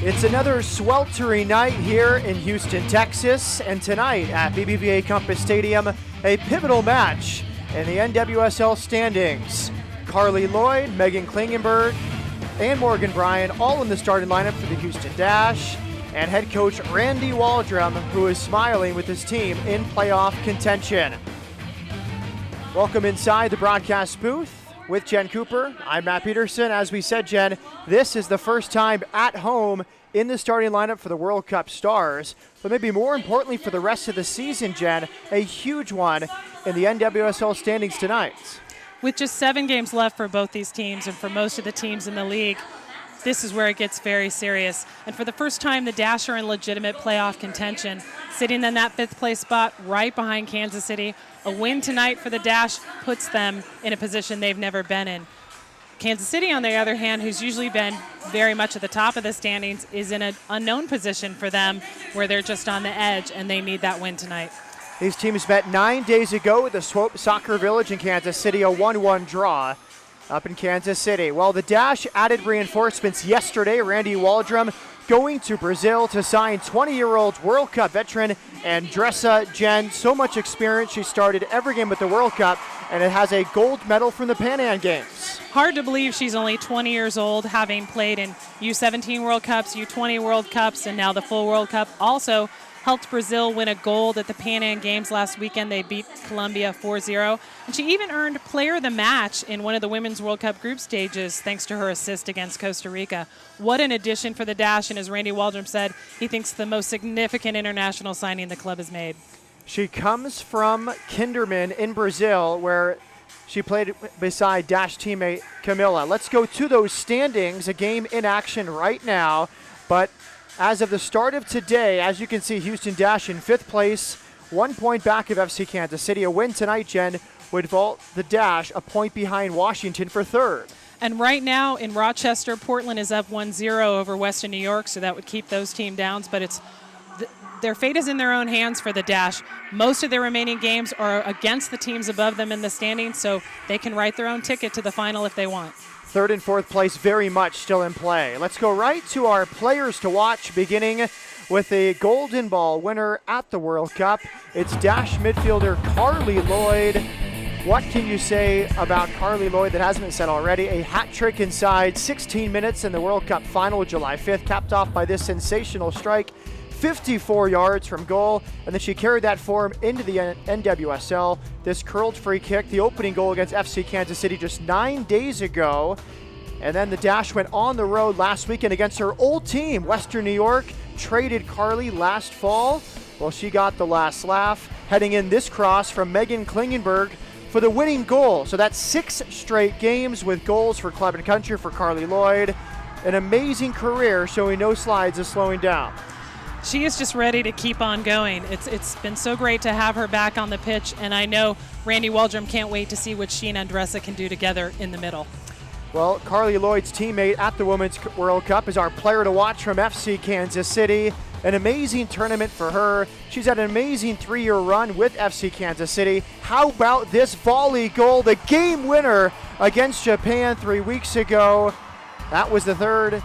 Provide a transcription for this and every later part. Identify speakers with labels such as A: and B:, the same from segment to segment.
A: It's another sweltering night here in Houston, Texas, and tonight at BBVA Compass Stadium, a pivotal match in the NWSL standings. Carly Lloyd, Megan Klingenberg, and Morgan Bryan all in the starting lineup for the Houston Dash, and head coach Randy Waldrum, who is smiling with his team in playoff contention. Welcome inside the broadcast booth with Jen Cooper. I'm Matt Peterson. As we said, Jen, this is the first time at home in the starting lineup for the World Cup Stars, but maybe more importantly for the rest of the season, Jen, a huge one in the NWSL standings tonight.
B: With just 7 games left for both these teams and for most of the teams in the league, this is where it gets very serious. And for the first time, the Dash are in legitimate playoff contention, sitting in that 5th place spot right behind Kansas City. A win tonight for the Dash puts them in a position they've never been in. Kansas City, on the other hand, who's usually been very much at the top of the standings, is in an unknown position for them where they're just on the edge, and they need that win tonight.
A: These teams met 9 days ago at the Swope Soccer Village in Kansas City, a 1-1 draw up in Kansas City. Well, the Dash added reinforcements yesterday. Randy Waldrum going to Brazil to sign 20-year-old World Cup veteran Andressa Jen. So much experience. She started every game at the World Cup, and it has a gold medal from the Pan Am Games.
B: Hard to believe she's only 20 years old, having played in U17 World Cups, U20 World Cups, and now the full World Cup. Also helped Brazil win a gold at the Pan Am Games last weekend. They beat Colombia 4-0. And she even earned Player of the Match in one of the Women's World Cup group stages thanks to her assist against Costa Rica. What an addition for the Dash, and as Randy Waldrum said, he thinks the most significant international signing the club has made.
A: She comes from Kinderman in Brazil, where she played beside Dash teammate Camilla. Let's go to those standings, a game in action right now. But as of the start of today, as you can see, Houston Dash in 5th place, 1 point back of FC Kansas City. A win tonight, Jen, would vault the Dash a point behind Washington for 3rd.
B: And right now in Rochester, Portland is up 1-0 over Western New York, so that would keep those team downs. But it's their fate is in their own hands for the Dash. Most of their remaining games are against the teams above them in the standings, so they can write their own ticket to the final if they want.
A: 3rd and 4th place very much still in play. Let's go right to our players to watch, beginning with a Golden Ball winner at the World Cup. It's Dash midfielder Carly Lloyd. What can you say about Carly Lloyd that hasn't been said already? A hat trick inside 16 minutes in the World Cup final July 5th, capped off by this sensational strike, 54 yards from goal, and then she carried that form into the NWSL. This curled free kick, the opening goal against FC Kansas City just 9 days ago. And then the Dash went on the road last weekend against her old team, Western New York, traded Carly last fall. Well, she got the last laugh, heading in this cross from Megan Klingenberg for the winning goal. So that's 6 straight games with goals for club and country for Carly Lloyd. An amazing career, showing no slides of slowing down.
B: She is just ready to keep on going. It's been so great to have her back on the pitch, and I know Randy Waldrum can't wait to see what she and Andressa can do together in the middle.
A: Well, Carly Lloyd's teammate at the Women's World Cup is our player to watch from FC Kansas City. An amazing tournament for her. She's had an amazing 3-year run with FC Kansas City. How about this volley goal, the game winner against Japan 3 weeks ago? That was the 3rd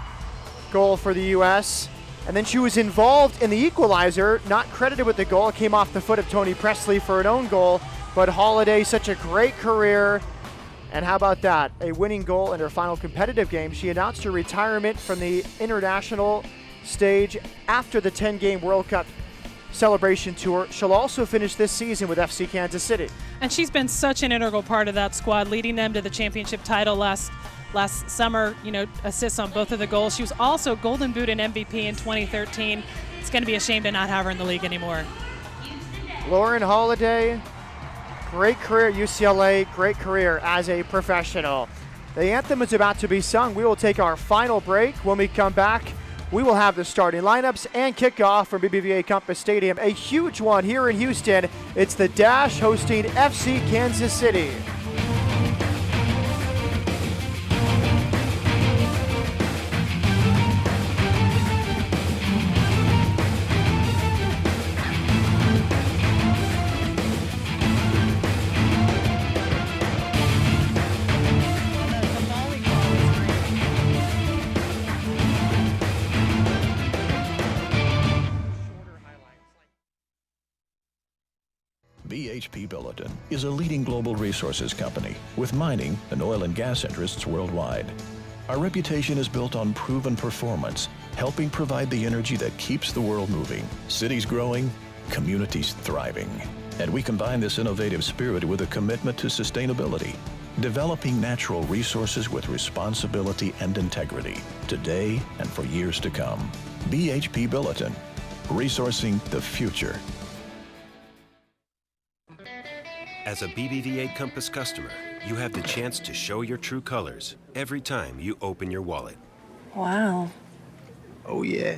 A: goal for the U.S., and then she was involved in the equalizer, not credited with the goal. It came off the foot of Tony Presley for an own goal. But Holiday, such a great career. And how about that? A winning goal in her final competitive game. She announced her retirement from the international stage after the 10-game World Cup celebration tour. She'll also finish this season with FC Kansas City.
B: And she's been such an integral part of that squad, leading them to the championship title last summer, assists on both of the goals. She was also Golden Boot and MVP in 2013. It's going to be a shame to not have her in the league anymore.
A: Lauren Holiday, great career at UCLA, great career as a professional. The anthem is about to be sung. We will take our final break. When we come back, we will have the starting lineups and kickoff from BBVA Compass Stadium. A huge one here in Houston. It's the Dash hosting FC Kansas City.
C: BHP Billiton is a leading global resources company with mining and oil and gas interests worldwide. Our reputation is built on proven performance, helping provide the energy that keeps the world moving, cities growing, communities thriving. And we combine this innovative spirit with a commitment to sustainability, developing natural resources with responsibility and integrity, today and for years to come. BHP Billiton, resourcing the future.
D: As a BBVA Compass customer, you have the chance to show your true colors every time you open your wallet.
E: Wow.
F: Oh, yeah.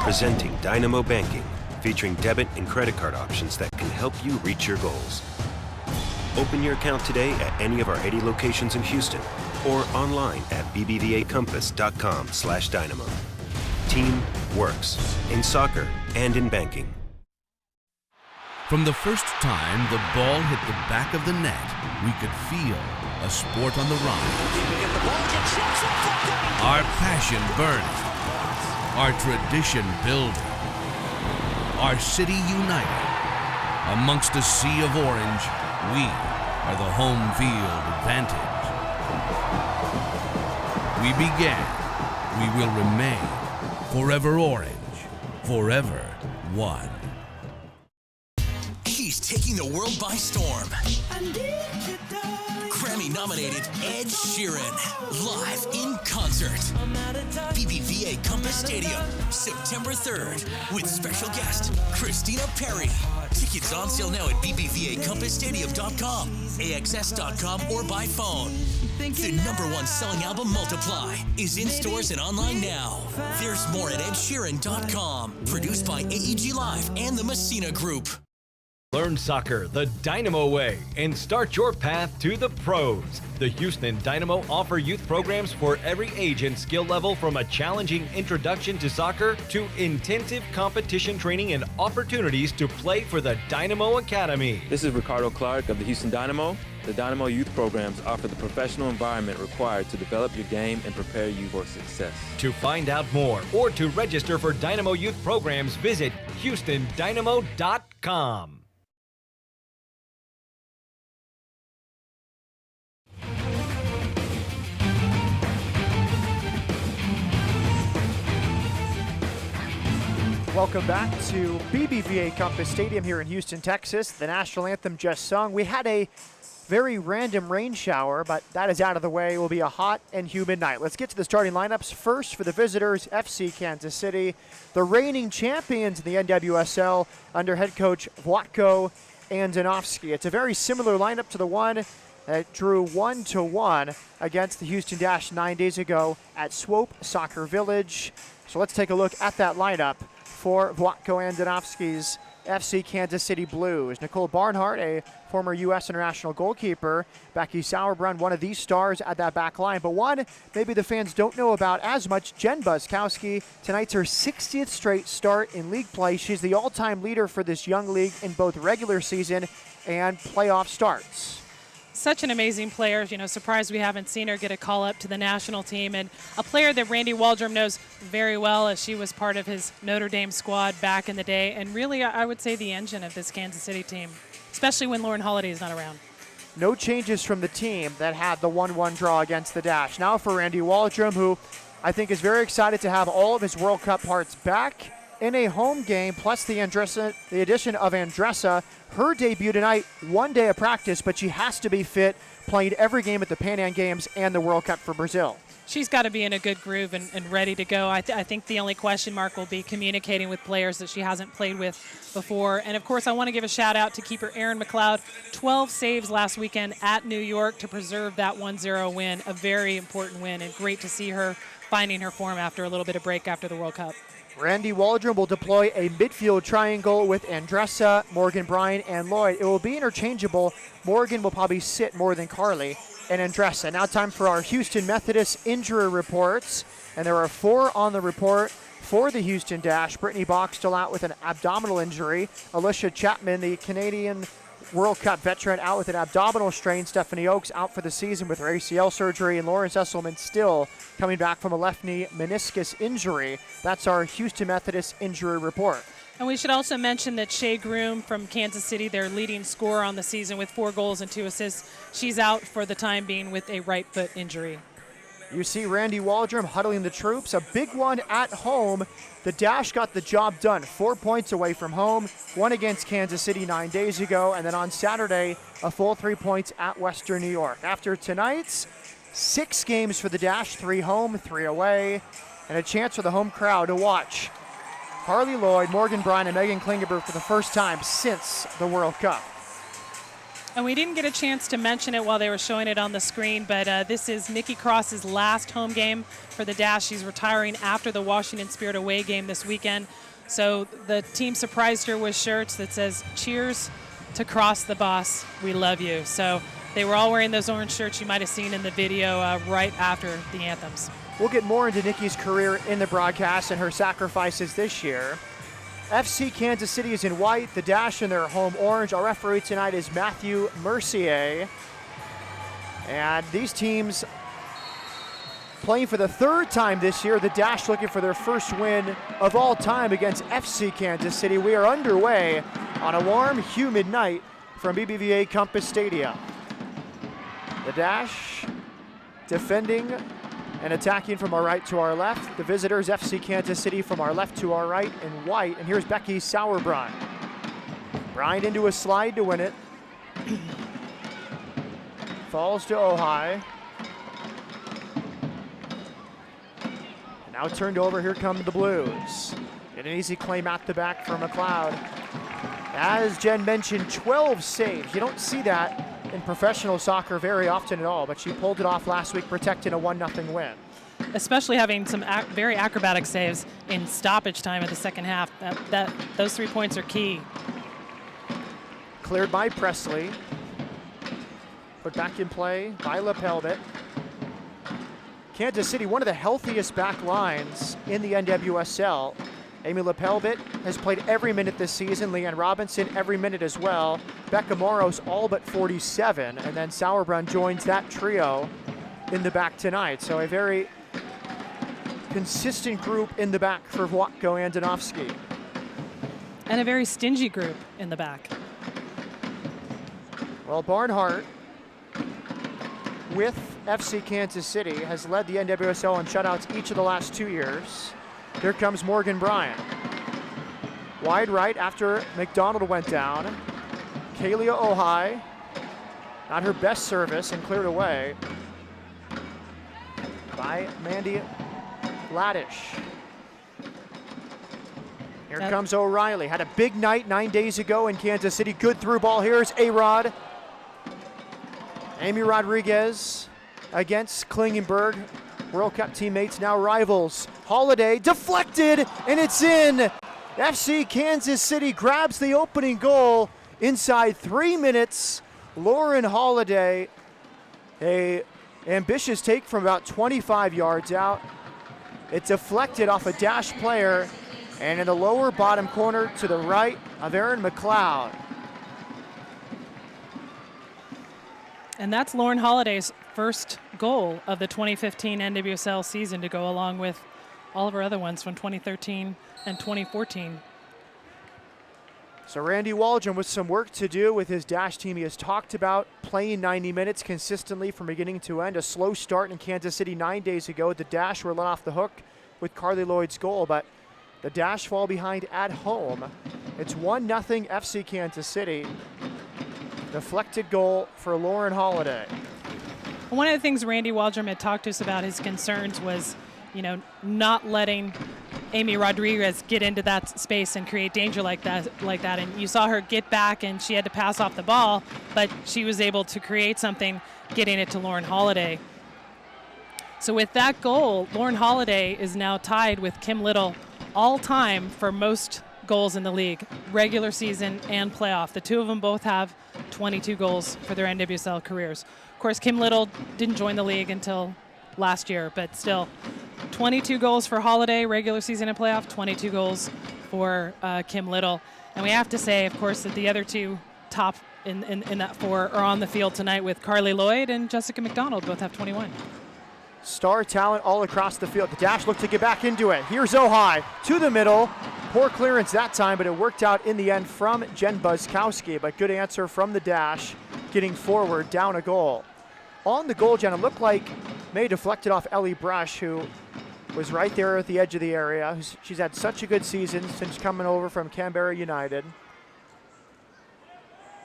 D: Presenting Dynamo Banking, featuring debit and credit card options that can help you reach your goals. Open your account today at any of our 80 locations in Houston or online at bbvacompass.com/dynamo. Team works in soccer and in banking.
G: From the first time the ball hit the back of the net, we could feel a sport on the rise. Our passion burning, our tradition building, our city united. Amongst a sea of orange, we are the home field advantage. We began, we will remain, forever orange, forever one.
H: He's taking the world by storm. Grammy-nominated Ed Sheeran, live in concert. BBVA Compass Stadium, September 3rd, with special guest Christina Perri. Tickets on sale now at bbvacompassstadium.com, axs.com, or by phone. The #1 selling album, Multiply, is in stores and online now. There's more at edsheeran.com. Produced by AEG Live and the Messina Group.
I: Learn soccer the Dynamo way and start your path to the pros. The Houston Dynamo offer youth programs for every age and skill level, from a challenging introduction to soccer to intensive competition training and opportunities to play for the Dynamo Academy.
J: This is Ricardo Clark of the Houston Dynamo. The Dynamo youth programs offer the professional environment required to develop your game and prepare you for success.
I: To find out more or to register for Dynamo youth programs, visit HoustonDynamo.com.
A: Welcome back to BBVA Compass Stadium here in Houston, Texas. The national anthem just sung. We had a very random rain shower, but that is out of the way. It will be a hot and humid night. Let's get to the starting lineups. First, for the visitors, FC Kansas City, the reigning champions in the NWSL under head coach Wlatko Andonovski. It's a very similar lineup to the one that drew 1-1 against the Houston Dash 9 days ago at Swope Soccer Village. So let's take a look at that lineup for Wlatko Andonovski's FC Kansas City Blues. Nicole Barnhart, a former U.S. international goalkeeper. Becky Sauerbrunn, one of these stars at that back line. But one maybe the fans don't know about as much, Jen Buskowski. Tonight's her 60th straight start in league play. She's the all-time leader for this young league in both regular season and playoff starts.
B: Such an amazing player. You know, surprised we haven't seen her get a call up to the national team, and a player that Randy Waldrum knows very well, as she was part of his Notre Dame squad back in the day, and really I would say the engine of this Kansas City team, especially when Lauren Holiday is not around.
A: No changes from the team that had the 1-1 draw against the Dash. Now for Randy Waldrum, who I think is very excited to have all of his World Cup parts back in a home game, plus the addition of Andressa. Her debut tonight, 1 day of practice, but she has to be fit, playing every game at the Pan Am Games and the World Cup for Brazil.
B: She's got to be in a good groove and ready to go. I think the only question mark will be communicating with players that she hasn't played with before. And, of course, I want to give a shout-out to keeper Erin McLeod. 12 saves last weekend at New York to preserve that 1-0 win, a very important win, and great to see her finding her form after a little bit of break after the World Cup.
A: Randy Waldrum will deploy a midfield triangle with Andressa, Morgan Bryan, and Lloyd. It will be interchangeable. Morgan will probably sit more than Carly and Andressa. Now time for our Houston Methodist injury reports. And there are 4 on the report for the Houston Dash. Brittany Bach still out with an abdominal injury. Alicia Chapman, the Canadian World Cup veteran, out with an abdominal strain. Stephanie Oakes out for the season with her ACL surgery. And Lawrence Esselman still coming back from a left knee meniscus injury. That's our Houston Methodist injury report.
B: And we should also mention that Shea Groom from Kansas City, their leading scorer on the season with 4 goals and 2 assists, she's out for the time being with a right foot injury.
A: You see Randy Waldrum huddling the troops, a big one at home. The Dash got the job done, 4 points away from home, one against Kansas City 9 days ago, and then on Saturday, a full 3 points at Western New York. After tonight's 6 games for the Dash, 3 home, 3 away, and a chance for the home crowd to watch Carly Lloyd, Morgan Bryan, and Megan Klingenberg for the first time since the World Cup.
B: And we didn't get a chance to mention it while they were showing it on the screen, but this is Nikki Cross's last home game for the Dash. She's retiring after the Washington Spirit away game this weekend. So the team surprised her with shirts that says, "Cheers to Cross the Boss, we love you." So they were all wearing those orange shirts you might have seen in the video right after the anthems.
A: We'll get more into Nikki's career in the broadcast and her sacrifices this year. FC Kansas City is in white, the Dash in their home orange. Our referee tonight is Matthew Mercier. And these teams playing for the 3rd time this year. The Dash looking for their first win of all time against FC Kansas City. We are underway on a warm, humid night from BBVA Compass Stadium. The Dash defending and attacking from our right to our left. The visitors, FC Kansas City, from our left to our right in white. And here's Becky Sauerbrunn. Bryant into a slide to win it. Falls to Ojai. And now turned over, here come the Blues. Get an easy claim at the back for McLeod. As Jen mentioned, 12 saves. You don't see that in professional soccer very often at all, but she pulled it off last week, protecting a 1-0 win.
B: Especially having some very acrobatic saves in stoppage time at the second half. Those 3 points are key.
A: Cleared by Presley. Put back in play by Lepelbit. Kansas City, one of the healthiest back lines in the NWSL. Amy Lepelbit has played every minute this season. Leanne Robinson every minute as well. Becca Moros all but 47. And then Sauerbrunn joins that trio in the back tonight. So a very consistent group in the back for Włodko Andonovski.
B: And a very stingy group in the back.
A: Well, Barnhart with FC Kansas City has led the NWSL in shutouts each of the last 2 years. Here comes Morgan Bryan. Wide right after McDonald went down. Kalia Ojai, not her best service, and cleared away by Mandy Laddish. Here comes O'Reilly. Had a big night 9 days ago in Kansas City. Good through ball. Here's A-Rod. Amy Rodriguez against Klingenberg. World Cup teammates, now rivals. Holiday deflected, and it's in. FC Kansas City grabs the opening goal inside 3 minutes. Lauren Holiday, a ambitious take from about 25 yards out. It deflected off a Dash player, and in the lower bottom corner to the right of Erin McLeod.
B: And that's Lauren Holiday's first goal of the 2015 NWSL season, to go along with all of her other ones from 2013 and 2014.
A: So Randy Waldrum with some work to do with his Dash team. He has talked about playing 90 minutes consistently from beginning to end. A slow start in Kansas City 9 days ago. The Dash were let off the hook with Carly Lloyd's goal, but the Dash fall behind at home. It's 1-0 FC Kansas City. Deflected goal for Lauren Holiday.
B: One of the things Randy Waldrum had talked to us about, his concerns was, not letting Amy Rodriguez get into that space and create danger like that. And you saw her get back, and she had to pass off the ball, but she was able to create something, getting it to Lauren Holiday. So with that goal, Lauren Holiday is now tied with Kim Little all time for most goals in the league, regular season and playoff. The two of them both have 22 goals for their NWSL careers. Of course, Kim Little didn't join the league until last year, but still 22 goals for Holiday, regular season and playoff, 22 goals for Kim Little. And we have to say, of course, that the other two top in that 4 are on the field tonight with Carly Lloyd and Jessica McDonald, both have 21.
A: Star talent all across the field. The Dash look to get back into it. Here's Ojai to the middle. Poor clearance that time, but it worked out in the end from Jen Buzzkowski, but good answer from the dash, getting forward, down a goal. On the goal, Jen, it looked like May deflected off Ellie Brush, who was right there at the edge of the area. She's had such a good season since coming over from Canberra United.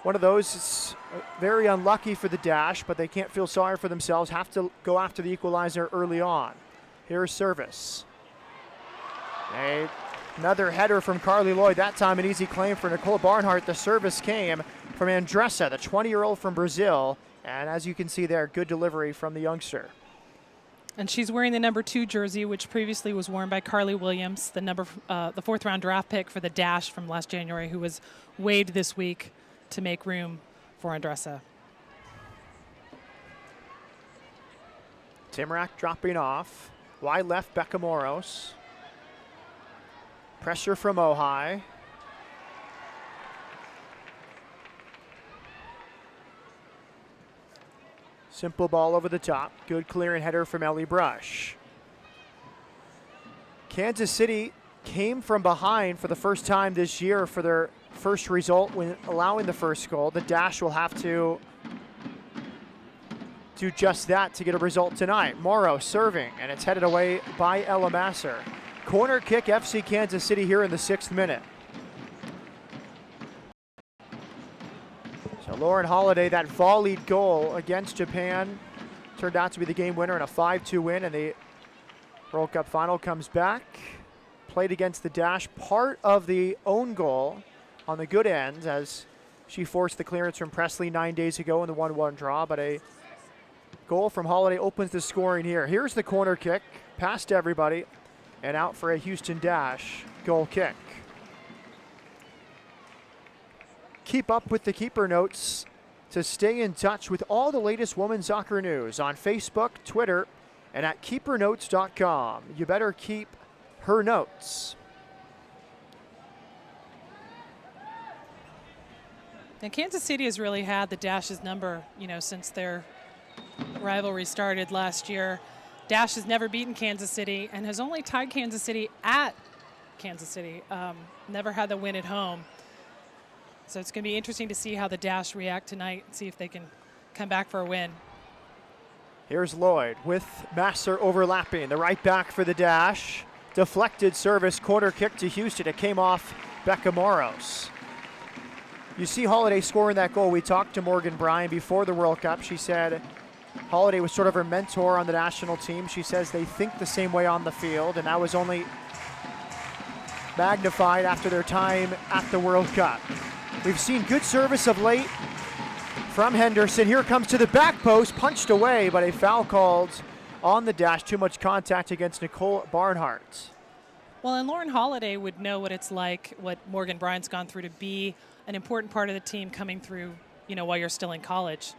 A: One of those is very unlucky for the dash, but they can't feel sorry for themselves, have to go after the equalizer early on. Here's service. Another header from Carly Lloyd, that time an easy claim for Nicole Barnhart. The service came from Andressa, the 20-year-old from Brazil, and as you can see there, good delivery from the youngster.
B: And she's wearing the number 2 jersey, which previously was worn by Carly Williams, the fourth-round draft pick for the Dash from last January, who was waived this week to make room for Andressa.
A: Timrak dropping off. Wide left, Becca Moros. Pressure from Ojai. Simple ball over the top. Good clearing header from Ellie Brush. Kansas City came from behind for the first time this year for their first result when allowing the first goal. The Dash will have to do just that to get a result tonight. Morrow serving, and it's headed away by Ella Masser. Corner kick, FC Kansas City here in the 6th minute. So Lauren Holiday, that volleyed goal against Japan turned out to be the game winner in a 5-2 win, and the World Cup final comes back. Played against the Dash, part of the own goal on the good end as she forced the clearance from Presley 9 days ago in the 1-1 draw, but a goal from Holiday opens the scoring here. Here's the corner kick, past everybody, and out for a Houston Dash goal kick. Keep up with the keeper notes to stay in touch with all the latest women's soccer news on Facebook, Twitter, and at keepernotes.com. You better keep her notes.
B: And Kansas City has really had the Dash's number, since their rivalry started last year. Dash has never beaten Kansas City and has only tied Kansas City at Kansas City. Never had the win at home. So it's going to be interesting to see how the Dash react tonight and see if they can come back for a win.
A: Here's Lloyd with Masser overlapping. The right back for the Dash. Deflected service, corner kick to Houston. It came off Becca Moros. You see Holiday scoring that goal. We talked to Morgan Bryan before the World Cup. She said Holiday was sort of her mentor on the national team. She says they think the same way on the field, and that was only magnified after their time at the World Cup. We've seen good service of late from Henderson. Here comes to the back post, punched away, but a foul called on the Dash. Too much contact against Nicole Barnhart.
B: Well, and Lauren Holiday would know what it's like, what Morgan Bryan's gone through to be an important part of the team coming through, while you're still in college.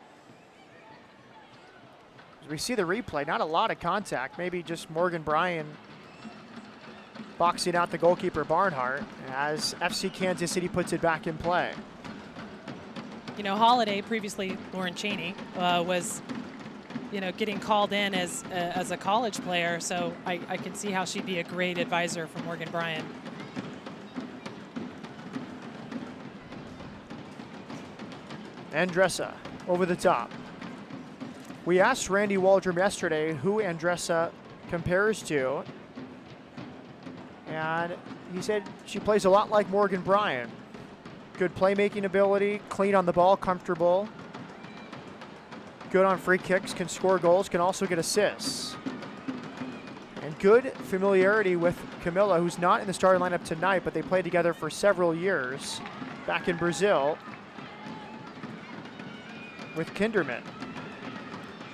A: As we see the replay, not a lot of contact, maybe just Morgan Bryan boxing out the goalkeeper Barnhart as FC Kansas City puts it back in play.
B: Holiday, previously Lauren Cheney, was, getting called in as a college player, so I can see how she'd be a great advisor for Morgan Bryan.
A: Andressa over the top. We asked Randy Waldrum yesterday who Andressa compares to, and he said she plays a lot like Morgan Bryan. Good playmaking ability, clean on the ball, comfortable. Good on free kicks, can score goals, can also get assists. And good familiarity with Camilla, who's not in the starting lineup tonight, but they played together for several years back in Brazil with Kinderman.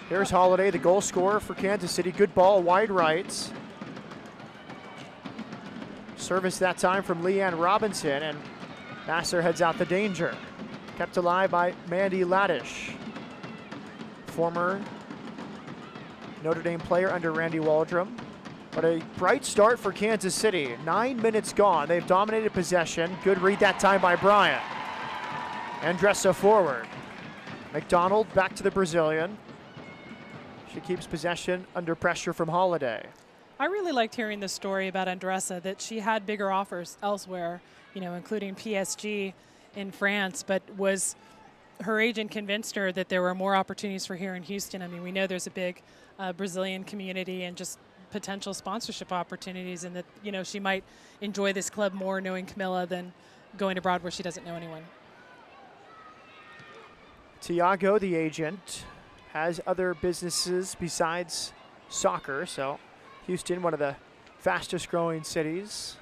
A: Here's Holiday, the goal scorer for Kansas City. Good ball, wide right. Service that time from Leanne Robinson, and Masser heads out the danger. Kept alive by Mandy Laddish, former Notre Dame player under Randy Waldrum. But a bright start for Kansas City. 9 minutes gone. They've dominated possession. Good read that time by Bryant. Andressa forward. McDonald back to the Brazilian. She keeps possession under pressure from Holiday.
B: I really liked hearing the story about Andressa, that she had bigger offers elsewhere, including PSG in France, but her agent convinced her that there were more opportunities for here in Houston. I mean, we know there's a big Brazilian community and just potential sponsorship opportunities, and that, she might enjoy this club more knowing Camilla than going abroad where she doesn't know anyone.
A: Tiago, the agent, has other businesses besides soccer, so Houston, one of the fastest growing cities,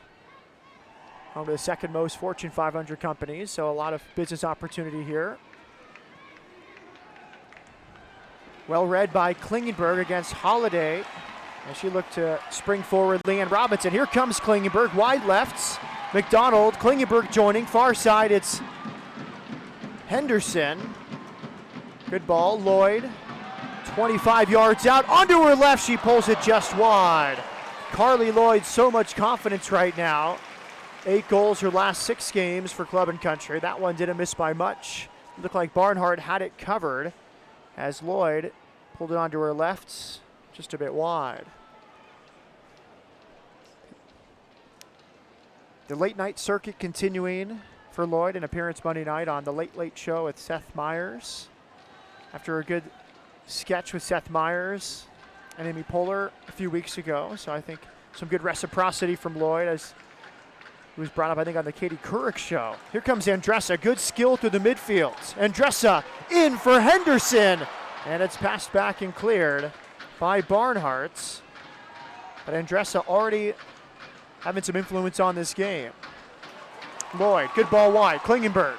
A: home to the second most Fortune 500 companies, so a lot of business opportunity here. Well read by Klingenberg against Holiday as she looked to spring forward. Leanne Robinson, here comes Klingenberg, wide lefts. McDonald, Klingenberg joining, far side, it's Henderson. Good ball, Lloyd, 25 yards out, onto her left, she pulls it just wide. Carly Lloyd, so much confidence right now. 8 goals her last 6 games for Club and Country. That one didn't miss by much. Looked like Barnhart had it covered as Lloyd pulled it onto her left, just a bit wide. The late night circuit continuing for Lloyd, an appearance Monday night on The Late Late Show with Seth Meyers. After a good sketch with Seth Meyers and Amy Poehler a few weeks ago, so I think some good reciprocity from Lloyd, as it was brought up, I think, on the Katie Couric show. Here comes Andressa, good skill through the midfield. Andressa in for Henderson, and it's passed back and cleared by Barnhart. But Andressa already having some influence on this game. Lloyd, good ball wide, Klingenberg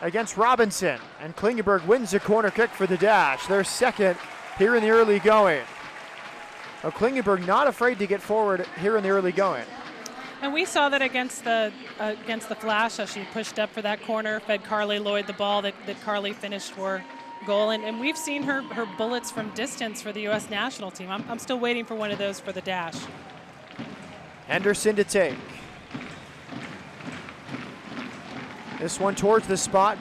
A: against Robinson, and Klingenberg wins a corner kick for the Dash. Their second here in the early going. Now Klingenberg not afraid to get forward here in the early going.
B: And we saw that against the Flash, as she pushed up for that corner, fed Carly Lloyd the ball that Carly finished for goal. And we've seen her bullets from distance for the U.S. national team. I'm still waiting for one of those for the Dash.
A: Henderson to take. This one towards the spot.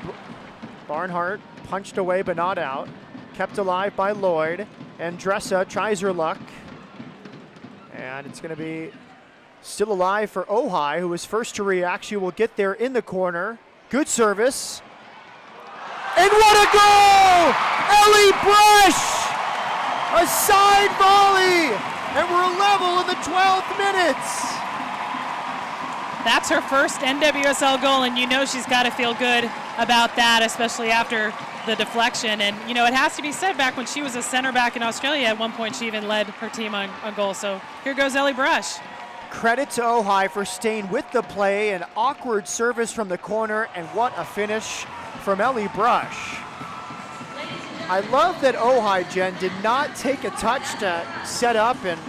A: Barnhart punched away but not out. Kept alive by Lloyd. Andressa tries her luck. And it's going to be still alive for Ojai, who was first to react. She will get there in the corner. Good service. And what a goal! Ellie Brush! A side volley! And we're level in the 12th minutes.
B: That's her first NWSL goal, and she's got to feel good about that, especially after the deflection. And, it has to be said, back when she was a center back in Australia, at one point she even led her team on goal. So here goes Ellie Brush.
A: Credit to Ojai for staying with the play. An awkward service from the corner, and what a finish from Ellie Brush. I love that Ojai, Jen, did not take a touch to set up and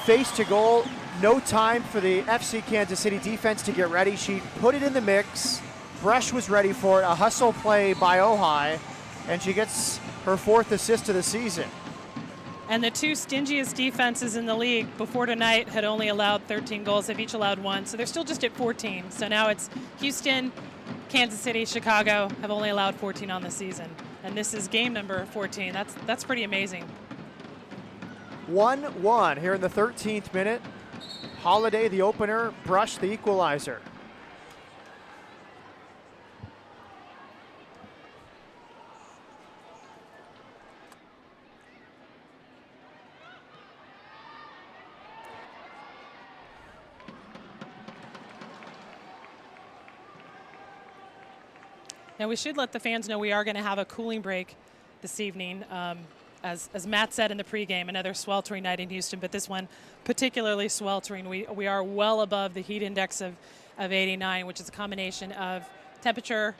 A: face to goal. No time for the FC Kansas City defense to get ready. She put it in the mix. Brush was ready for it. A hustle play by Ojai, and she gets her 4th assist of the season.
B: And the 2 stingiest defenses in the league before tonight had only allowed 13 goals. They've each allowed 1, so they're still just at 14. So now it's Houston, Kansas City, Chicago have only allowed 14 on the season. And this is game number 14. That's pretty amazing.
A: 1-1 here in the 13th minute. Holiday, the opener, Brush, the equalizer.
B: Now we should let the fans know we are going to have a cooling break this evening. As Matt said in the pregame, another sweltering night in Houston, but this one particularly sweltering. We are well above the heat index of 89, which is a combination of temperature,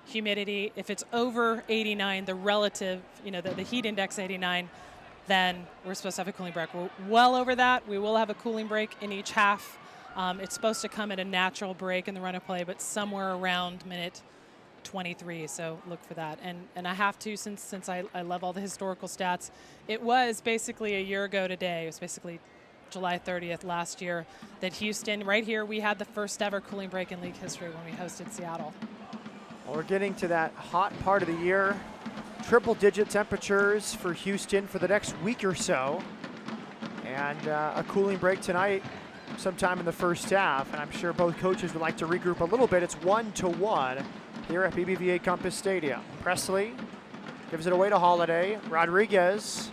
B: humidity. If it's over 89, the relative, the heat index 89, then we're supposed to have a cooling break. We're well over that. We will have a cooling break in each half. It's supposed to come at a natural break in the run of play, but somewhere around minute 23, so look for that. And I have to, since I love all the historical stats, it was basically a year ago today. It was basically July 30th last year that Houston, right here, we had the first ever cooling break in league history when we hosted Seattle.
A: Well, we're getting to that hot part of the year. Triple-digit temperatures for Houston for the next week or so. And a cooling break tonight sometime in the first half, and I'm sure both coaches would like to regroup a little bit. It's 1-1 here at BBVA Compass Stadium. Presley gives it away to Holiday. Rodriguez,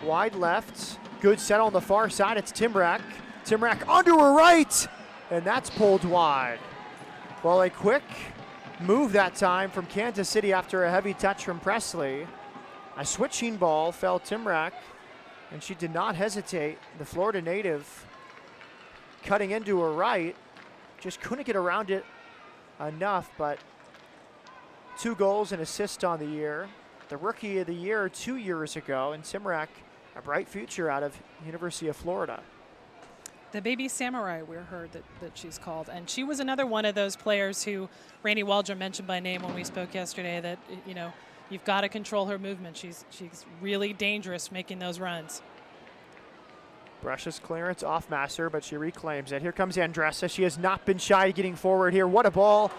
A: wide left. Good set on the far side. It's Timrak. Timrak onto her right, and that's pulled wide. Well, a quick move that time from Kansas City after a heavy touch from Presley. A switching ball fell Timrak, and she did not hesitate. The Florida native cutting into her right, just couldn't get around it enough, but 2 goals and assist on the year. The Rookie of the Year 2 years ago, and Timrak, a bright future out of University of Florida.
B: The baby samurai, we heard that she's called. And she was another one of those players who Randy Waldron mentioned by name when we spoke yesterday, that, you know, you've got to control her movement. She's really dangerous making those runs.
A: Brushes clearance off Masser, but she reclaims it. Here comes Andressa. She has not been shy getting forward here. What a ball.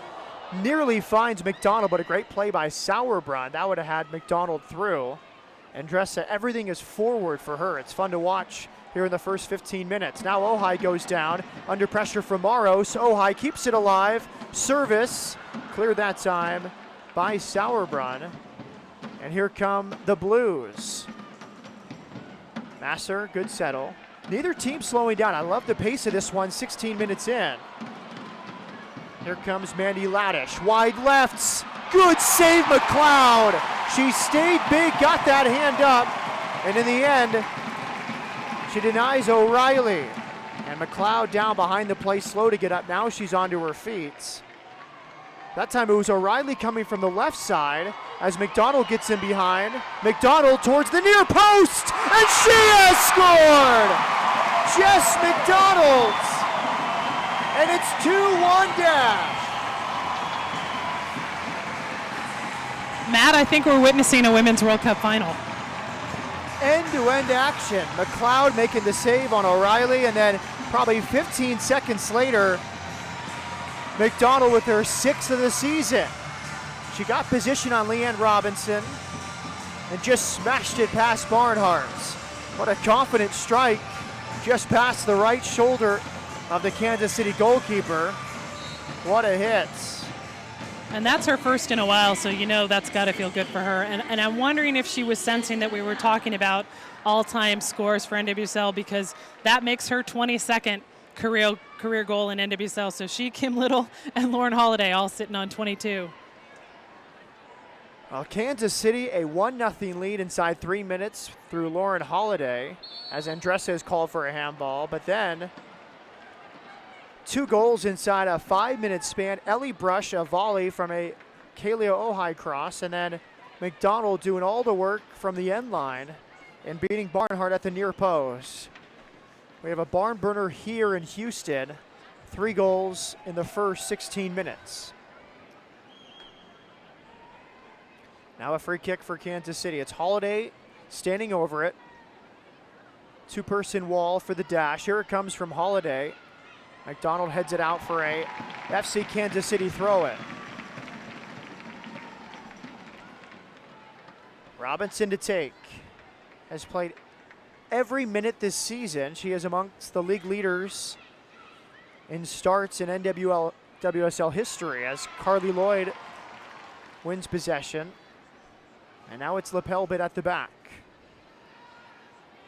A: Nearly finds McDonald, but a great play by Sauerbrunn. That would have had McDonald through. Andressa, everything is forward for her. It's fun to watch here in the first 15 minutes. Now Ojai goes down under pressure from Maros. Ojai keeps it alive. Service cleared that time by Sauerbrunn. And here come the Blues. Masser, good settle. Neither team slowing down. I love the pace of this one, 16 minutes in. Here comes Mandy Laddish, wide lefts. Good save, McLeod. She stayed big, got that hand up, and in the end, she denies O'Reilly. And McLeod down behind the play, slow to get up. Now she's onto her feet. That time it was O'Reilly coming from the left side as McDonald gets in behind. McDonald towards the near post, and she has scored! Jess McDonald! And it's 2-1 Dash.
B: Matt, I think we're witnessing a Women's World Cup final.
A: End-to-end action. McLeod making the save on O'Reilly, and then probably 15 seconds later, McDonald with her 6th of the season. She got position on Leanne Robinson and just smashed it past Barnhart. What a confident strike, just past the right shoulder of the Kansas City goalkeeper. What a hit.
B: And that's her first in a while, so you know that's got to feel good for her. And I'm wondering if she was sensing that we were talking about all-time scores for NWSL, because that makes her 22nd career goal in NWSL. So she, Kim Little, and Lauren Holiday all sitting on 22.
A: Well, Kansas City, a 1-0 lead inside 3 minutes through Lauren Holiday, as Andressa is called for a handball. But then 2 goals inside a 5-minute span. Ellie Brush, a volley from a Kalia Ojai cross, and then McDonald doing all the work from the end line and beating Barnhart at the near post. We have a barn burner here in Houston. 3 goals in the first 16 minutes. Now a free kick for Kansas City. It's Holiday standing over it. 2-person wall for the dash. Here it comes from Holiday. McDonald heads it out for a FC Kansas City throw-in. Robinson to take. Has played every minute this season. She is amongst the league leaders in starts in NWSL history as Carly Lloyd wins possession. And now it's Lapelbit at the back.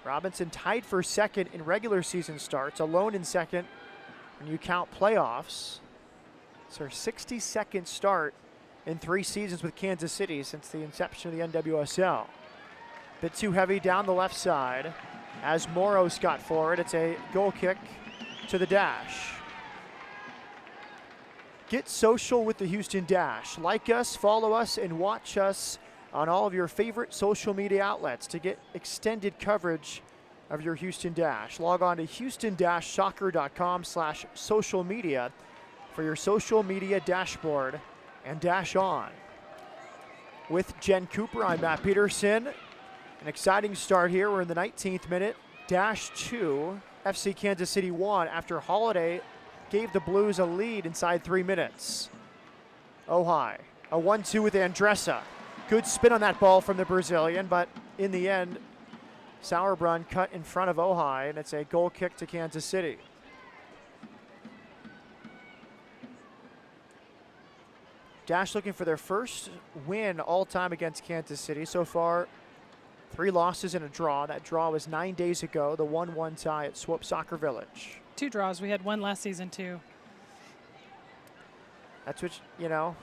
A: Robinson tied for second in regular season starts, alone in second when you count playoffs. It's her 62nd start in 3 seasons with Kansas City since the inception of the NWSL. Bit too heavy down the left side as Moros got forward. It's a goal kick to the Dash. Get social with the Houston Dash. Like us, follow us, and watch us on all of your favorite social media outlets to get extended coverage of your Houston Dash. Log on to houston-soccer.com/social media for your social media dashboard and dash on. With Jen Cooper, I'm Matt Peterson. An exciting start here. We're in the 19th minute. Dash 2, FC Kansas City 1 after Holiday gave the Blues a lead inside 3 minutes. Ojai, a 1-2 with Andressa. Good spin on that ball from the Brazilian, but in the end, Sauerbrunn cut in front of Ojai, and it's a goal kick to Kansas City. Dash looking for their first win all time against Kansas City. So far, 3 losses and a draw. That draw was 9 days ago, the 1-1 tie at Swope Soccer Village.
B: 2 draws. We had 1 last season, too.
A: That's what, you know.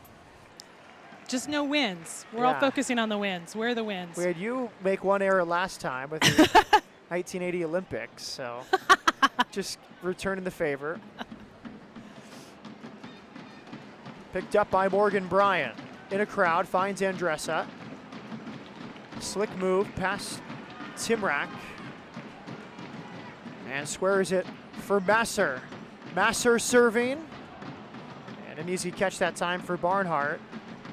B: Just no wins. We're all focusing on the wins. Where are the wins?
A: We had you make 1 error last time with the 1980 Olympics, so just returning the favor. Picked up by Morgan Bryant. In a crowd, finds Andressa. Slick move past Timrak. And squares it for Masser. Masser serving. And an easy catch that time for Barnhart.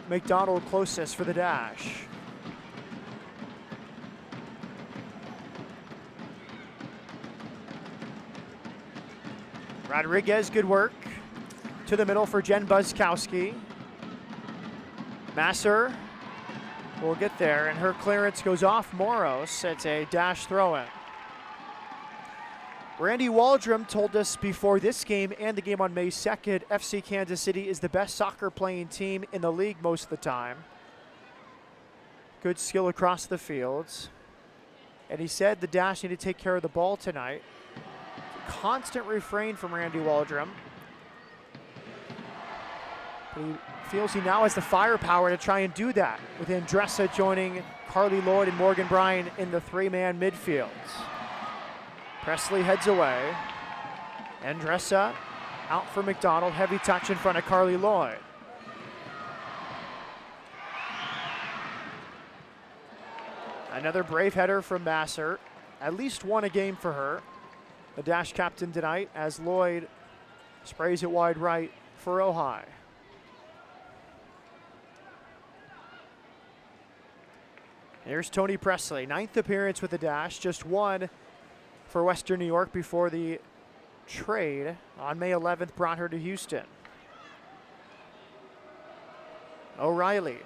A: McDonald closest for the dash. Rodriguez, good work. To the middle for Jen Buzzkowski. Masser will get there, and her clearance goes off Moros. It's a dash throw-in. Randy Waldrum told us before this game and the game on May 2nd, FC Kansas City is the best soccer playing team in the league most of the time. Good skill across the fields. And he said the Dash need to take care of the ball tonight. Constant refrain from Randy Waldrum. But he feels he now has the firepower to try and do that, with Andressa joining Carly Lloyd and Morgan Bryan in the 3-man midfield. Presley heads away. Andressa out for McDonald. Heavy touch in front of Carly Lloyd. Another brave header from Masser. At least 1 a game for her. The Dash captain tonight as Lloyd sprays it wide right for Ojai. Here's Tony Presley, 9th appearance with the Dash, just 1 for Western New York before the trade on May 11th brought her to Houston. O'Reilly.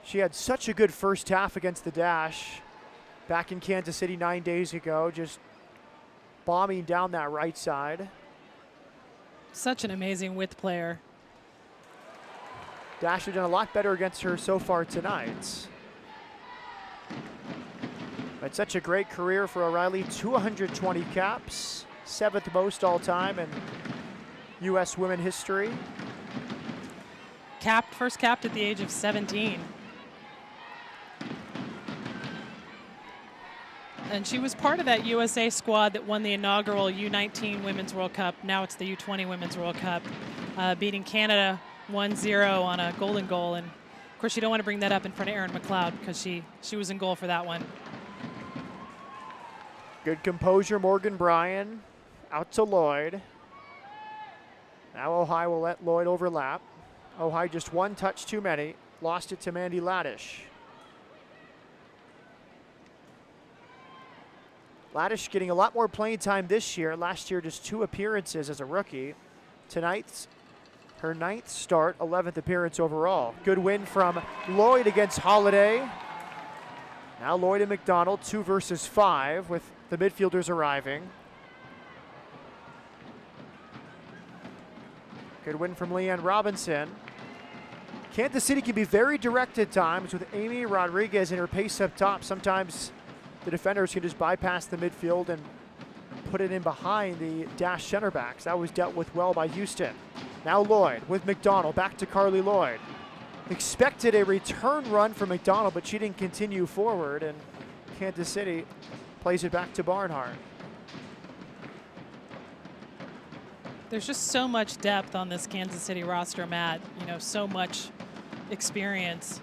A: She had such a good first half against the Dash back in Kansas City 9 days ago, just bombing down that right side.
B: Such an amazing width player.
A: Dash have done a lot better against her so far tonight. But such a great career for O'Reilly, 220 caps, 7th most all time in U.S. women history.
B: First capped at the age of 17. And she was part of that USA squad that won the inaugural U19 Women's World Cup. Now it's the U20 Women's World Cup, beating Canada 1-0 on a golden goal. And of course, you don't want to bring that up in front of Erin McLeod because she was in goal for that one.
A: Good composure, Morgan Bryan out to Lloyd. Now Ojai will let Lloyd overlap. Ojai just 1 touch too many. Lost it to Mandy Laddish. Laddish getting a lot more playing time this year. Last year, just 2 appearances as a rookie. Tonight's her 9th start, 11th appearance overall. Good win from Lloyd against Holiday. Now Lloyd and McDonald, 2 versus 5, with the midfielders arriving. Good win from Leanne Robinson. Kansas City can be very direct at times with Amy Rodriguez and her pace up top. Sometimes the defenders can just bypass the midfield and put it in behind the Dash center backs. That was dealt with well by Houston. Now Lloyd with McDonald, back to Carly Lloyd. Expected a return run from McDonald, but she didn't continue forward, and Kansas City plays it back to Barnhart.
B: There's just so much depth on this Kansas City roster, Matt. You know, so much experience.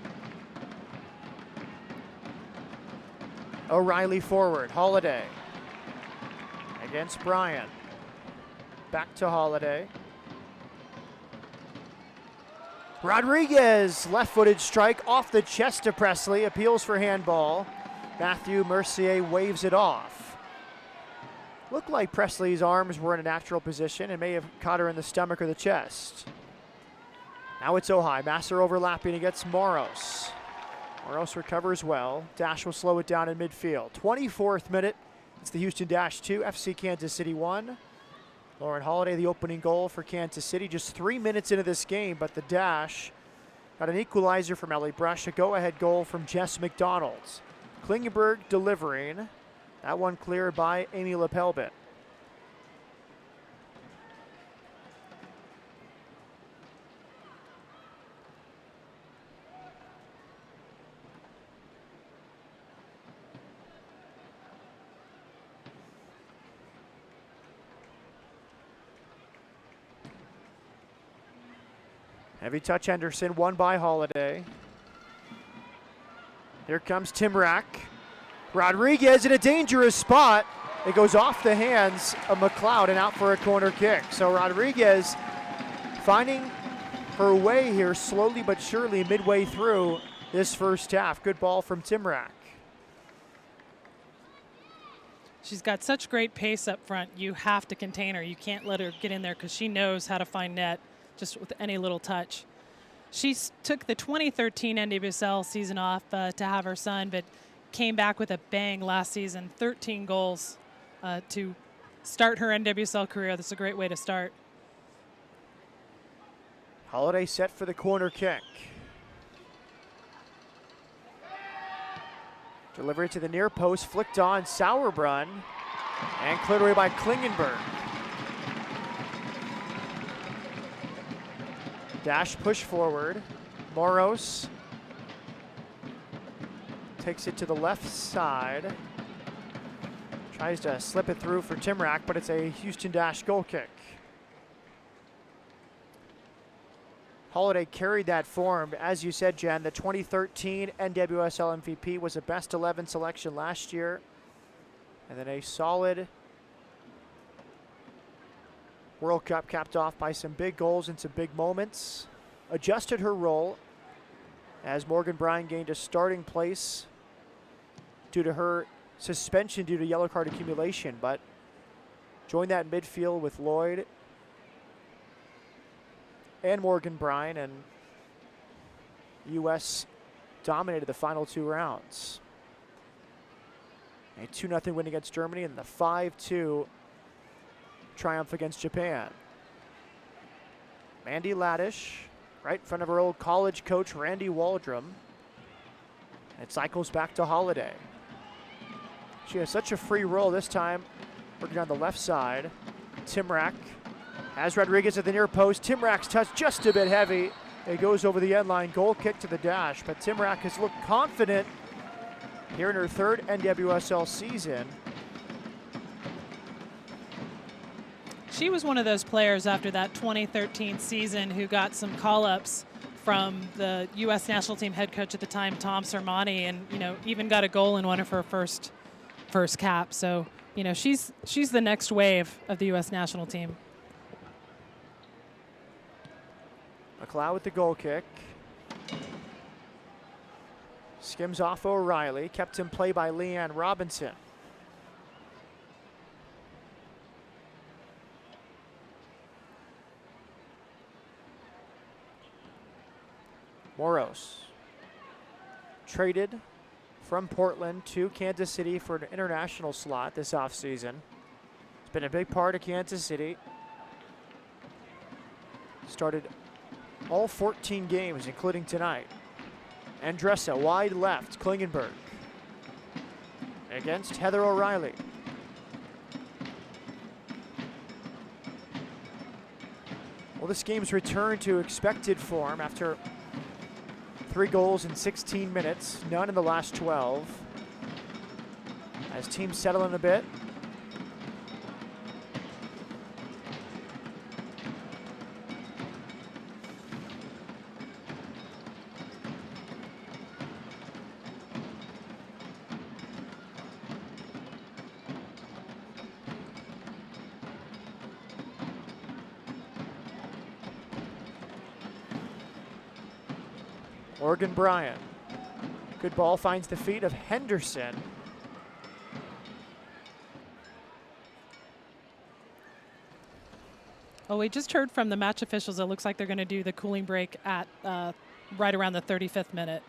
A: O'Reilly forward, Holiday against Bryan. Back to Holiday. Rodriguez, left-footed strike off the chest of Presley, appeals for handball. Matthew Mercier waves it off. Looked like Presley's arms were in a natural position and may have caught her in the stomach or the chest. Now it's Ojai. Masser overlapping against Moros. Moros recovers well. Dash will slow it down in midfield. 24th minute. It's the Houston Dash 2, FC Kansas City 1. Lauren Holiday, the opening goal for Kansas City. Just 3 minutes into this game, but the Dash got an equalizer from Ellie Brush, a go-ahead goal from Jess McDonald. Klingenberg delivering. That one cleared by Amy Lepelbit. Heavy touch Henderson, won by Holiday. Here comes Timrak. Rodriguez in a dangerous spot. It goes off the hands of McLeod and out for a corner kick. So Rodriguez finding her way here slowly but surely midway through this first half. Good ball from Timrak.
B: She's got such great pace up front. You have to contain her. You can't let her get in there because she knows how to find net just with any little touch. She took the 2013 NWSL season off to have her son, but came back with a bang last season. 13 goals to start her NWSL career. That's a great way to start.
A: Holiday set for the corner kick. Delivery to the near post, flicked on Sauerbrunn, and cleared away by Klingenberg. Dash push forward. Moros takes it to the left side. Tries to slip it through for Timrak, but it's a Houston Dash goal kick. Holiday carried that form. As you said, Jen, the 2013 NWSL MVP was a best 11 selection last year. And then a solid World Cup capped off by some big goals and some big moments. Adjusted her role as Morgan Bryan gained a starting place due to her suspension due to yellow card accumulation, but joined that midfield with Lloyd and Morgan Bryan, and U.S. dominated the final 2 rounds. A 2-0 win against Germany and the 5-2 triumph against Japan. Mandy Laddish, right in front of her old college coach, Randy Waldrum. It cycles back to Holiday. She has such a free role this time, working on the left side. Timrak has Rodriguez at the near post. Timrak's touch just a bit heavy. It goes over the end line. Goal kick to the Dash, but Timrak has looked confident here in her 3rd NWSL season.
B: She was one of those players after that 2013 season who got some call-ups from the U.S. national team head coach at the time, Tom Sermani, and even got a goal in one of her first caps. So she's the next wave of the U.S. national team.
A: McLeod with the goal kick. Skims off O'Reilly, kept in play by Leanne Robinson. Moros traded from Portland to Kansas City for an international slot this offseason. It's been a big part of Kansas City. Started all 14 games, including tonight. Andressa wide left, Klingenberg against Heather O'Reilly. Well, this game's returned to expected form after 3 goals in 16 minutes, none in the last 12. As teams settle in a bit. Morgan Bryan. Good ball finds the feet of Henderson.
B: Well, we just heard from the match officials. It looks like they're going to do the cooling break at right around the 35th minute.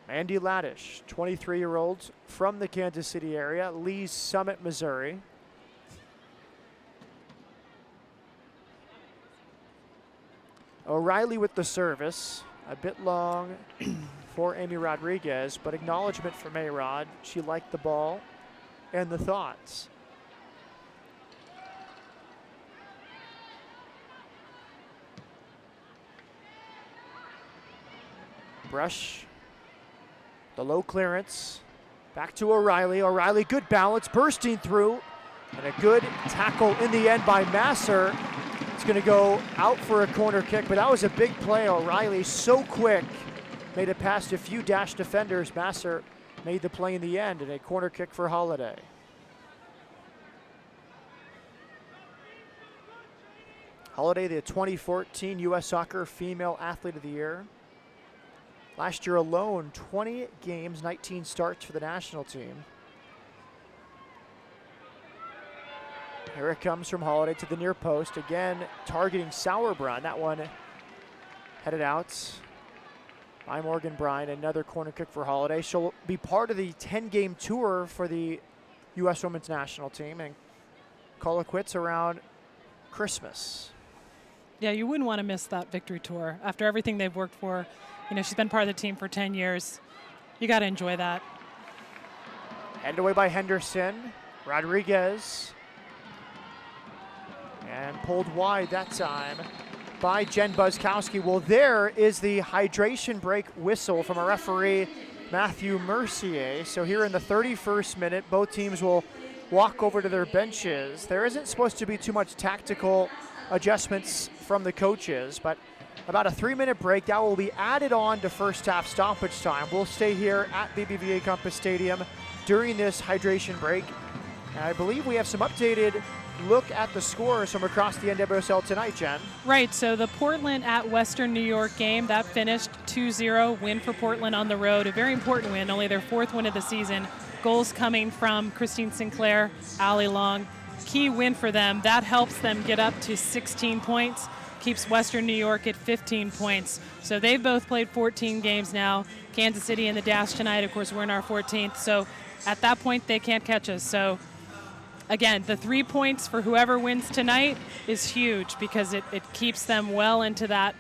A: Andy Laddish, 23-year-old from the Kansas City area, Lee's Summit, Missouri. O'Reilly with the service, a bit long for Amy Rodriguez, but acknowledgement from A-Rod. She liked the ball and the thoughts. Brush, the low clearance, back to O'Reilly. O'Reilly, good balance, bursting through, and a good tackle in the end by Masser. It's going to go out for a corner kick, but that was a big play. O'Reilly so quick, made it past a few Dash defenders. Masser made the play in the end, and a corner kick for Holiday. Holiday, the 2014 U.S. Soccer Female Athlete of the Year. Last year alone, 20 games, 19 starts for the national team. Here it comes from Holiday to the near post. Again, targeting Sauerbrunn. That one headed out by Morgan Bryan. Another corner kick for Holiday. She'll be part of the 10-game tour for the U.S. Women's National Team and call it quits around Christmas.
B: Yeah, you wouldn't want to miss that victory tour. After everything they've worked for, you know, she's been part of the team for 10 years. You got to enjoy that.
A: Headed away by Henderson. Rodriguez. And pulled wide that time by Jen Buskowski. Well, there is the hydration break whistle from a referee, Matthew Mercier. So here in the 31st minute, both teams will walk over to their benches. There isn't supposed to be too much tactical adjustments from the coaches, but about a 3-minute break that will be added on to first half stoppage time. We'll stay here at BBVA Compass Stadium during this hydration break. And I believe we have some updated look at the scores from across the NWSL tonight, Jen.
B: Right, so the Portland at Western New York game, that finished 2-0, win for Portland on the road. A very important win, only their 4th win of the season. Goals coming from Christine Sinclair, Allie Long. Key win for them. That helps them get up to 16 points, keeps Western New York at 15 points. So they've both played 14 games now. Kansas City and the Dash tonight, of course, we're in our 14th. So at that point, they can't catch us. So again, the 3 points for whoever wins tonight is huge because it keeps them well into that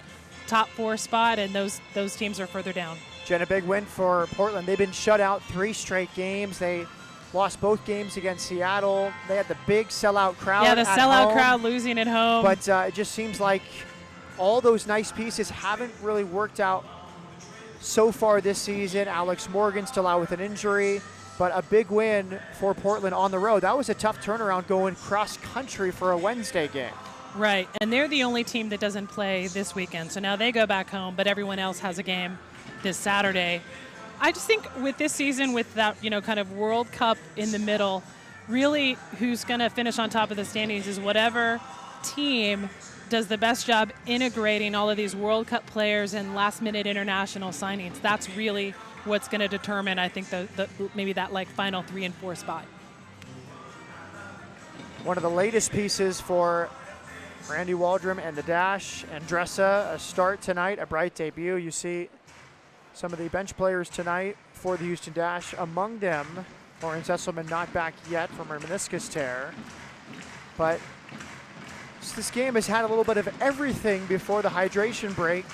B: top 4 spot, and those teams are further down.
A: Jen, a big win for Portland. They've been shut out 3 straight games. They lost both games against Seattle. They had the big sellout crowd.
B: Yeah, the sellout
A: home,
B: crowd losing at home.
A: But it just seems like all those nice pieces haven't really worked out so far this season. Alex Morgan still out with an injury, but a big win for Portland on the road. That was a tough turnaround going cross country for a Wednesday game.
B: Right, and they're the only team that doesn't play this weekend. So now they go back home, but everyone else has a game this Saturday. I just think with this season, with that, you know, kind of World Cup in the middle, really who's going to finish on top of the standings is whatever team does the best job integrating all of these World Cup players and last-minute international signings. That's really what's going to determine, I think, maybe that like final 3 and 4 spot.
A: One of the latest pieces for Randy Waldrum and the Dash. Andressa, a start tonight, a bright debut. You see some of the bench players tonight for the Houston Dash. Among them, Lauren Sesselman not back yet from her meniscus tear. But this game has had a little bit of everything before the hydration break.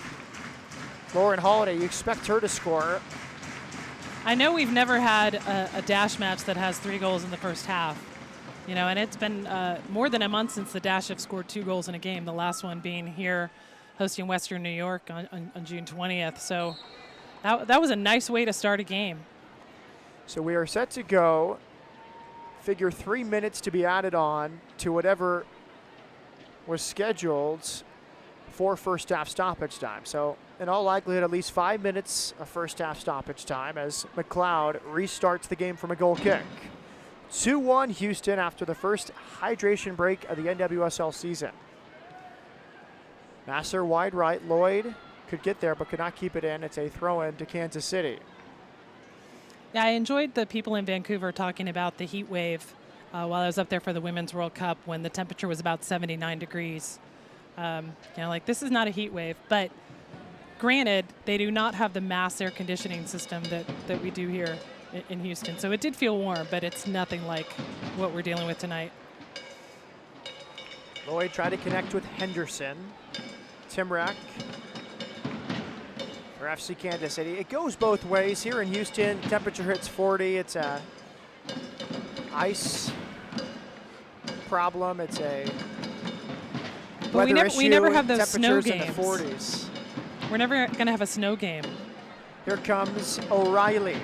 A: Lauren Holiday, you expect her to score.
B: I know we've never had a Dash match that has 3 goals in the first half. You know, and it's been more than a month since the Dash have scored 2 goals in a game, the last one being here hosting Western New York on June 20th. So that was a nice way to start a game.
A: So we are set to go. Figure 3 minutes to be added on to whatever was scheduled for first half stoppage time. So in all likelihood, at least 5 minutes of first half stoppage time as McLeod restarts the game from a goal kick. 2-1 Houston after the first hydration break of the NWSL season. Masser wide right. Lloyd could get there but could not keep it in. It's a throw-in to Kansas City.
B: Yeah, I enjoyed the people in Vancouver talking about the heat wave while I was up there for the Women's World Cup when the temperature was about 79 degrees. You know, like, this is not a heat wave, but Granted, they do not have the mass air conditioning system that we do here in Houston. So it did feel warm, but it's nothing like what we're dealing with tonight.
A: Lloyd tried to connect with Henderson. Timrak for FC Kansas City. It goes both ways. Here in Houston, temperature hits 40. It's a ice problem. It's a
B: but we never have those snow
A: games.
B: games.
A: In the 40s.
B: We're never going to have a snow game.
A: Here comes O'Reilly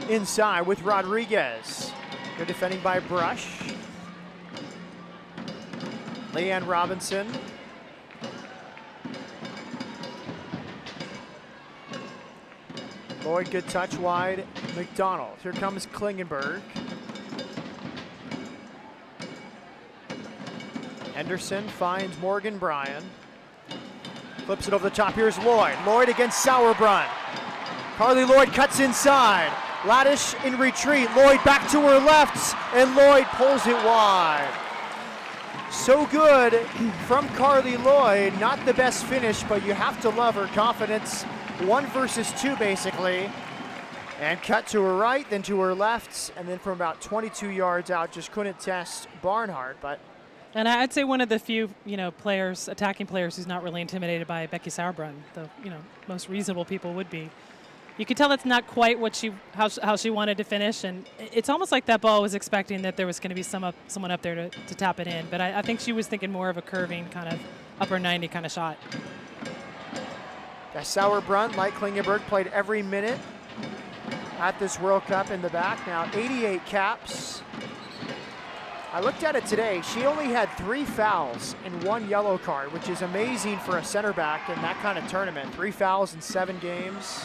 A: inside with Rodriguez. Good defending by Brush. Leanne Robinson. Lloyd, good touch wide. McDonald. Here comes Klingenberg. Henderson finds Morgan Bryan. Flips it over the top. Here's Lloyd. Lloyd against Sauerbrunn. Carly Lloyd cuts inside. Laddish in retreat. Lloyd back to her left, and Lloyd pulls it wide. So good from Carly Lloyd. Not the best finish, but you have to love her confidence. 1 versus 2, basically. And cut to her right, then to her left, and then from about 22 yards out, just couldn't test Barnhart, but.
B: And I'd say one of the few, players, attacking players, who's not really intimidated by Becky Sauerbrunn. The, most reasonable people would be. You could tell that's not quite what how she wanted to finish, and it's almost like that ball was expecting that there was going to be someone up there to tap it in. But I think she was thinking more of a curving kind of upper 90 kind of shot.
A: Sauerbrunn, like Klingenberg, played every minute at this World Cup in the back. Now 88 caps. I looked at it today. She only had 3 fouls and 1 yellow card, which is amazing for a center back in that kind of tournament. 3 fouls in 7 games.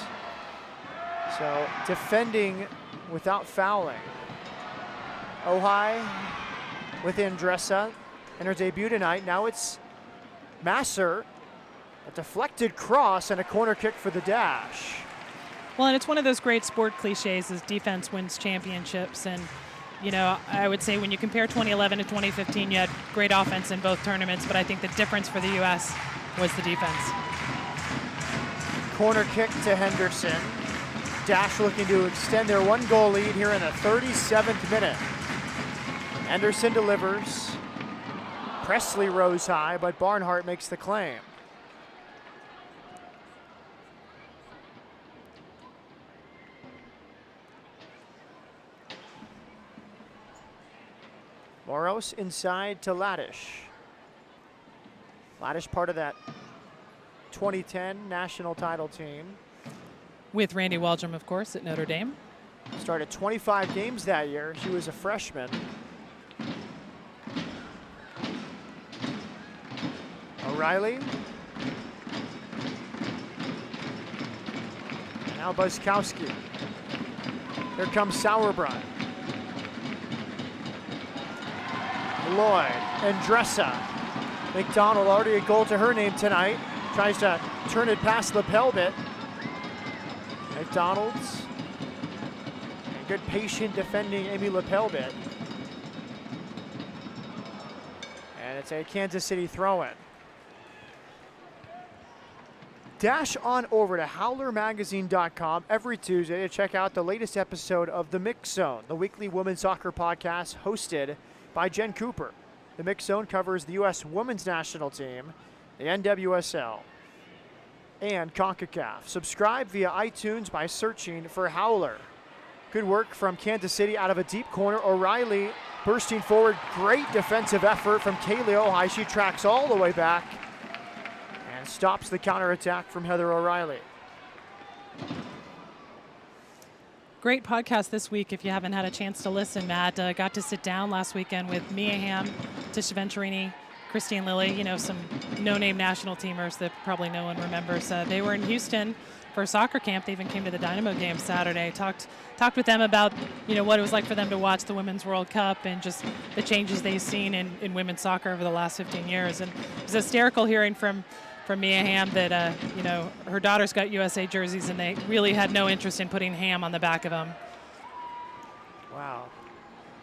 A: So defending without fouling. Ojai with Andressa in her debut tonight. Now it's Masser, a deflected cross and a corner kick for the Dash.
B: Well, and it's one of those great sport cliches is defense wins championships. And, I would say when you compare 2011 to 2015, you had great offense in both tournaments, but I think the difference for the U.S. was the defense.
A: Corner kick to Henderson. Dash looking to extend their 1-goal lead here in the 37th minute. Henderson delivers. Presley rose high, but Barnhart makes the claim. Moros inside to Laddish. Laddish part of that 2010 national title team.
B: With Randy Waldrum, of course, at Notre Dame.
A: Started 25 games that year. She was a freshman. O'Reilly. Now Buskowski. Here comes Sauerbrunn. Lloyd and Dressa. McDonald, already a goal to her name tonight. Tries to turn it past lapel bit. McDonald's. And good patient defending Amy Lapelbit. And it's a Kansas City throw-in. Dash on over to howlermagazine.com every Tuesday to check out the latest episode of The Mix Zone, the weekly women's soccer podcast hosted by Jen Cooper. The Mix Zone covers the U.S. women's national team, the NWSL, and CONCACAF. Subscribe via iTunes by searching for Howler. Good work from Kansas City out of a deep corner. O'Reilly bursting forward. Great defensive effort from Kaylee Ojai. She tracks all the way back and stops the counterattack from Heather O'Reilly.
B: Great podcast this week if you haven't had a chance to listen, Matt. Got to sit down last weekend with Mia Hamm, Tisha Venturini, Christine Lilly, some no-name national teamers that probably no one remembers. They were in Houston for a soccer camp. They even came to the Dynamo game Saturday. Talked with them about, what it was like for them to watch the Women's World Cup and just the changes they've seen in women's soccer over the last 15 years. And it was hysterical hearing from Mia Hamm that, her daughter's got USA jerseys and they really had no interest in putting Hamm on the back of them.
A: Wow.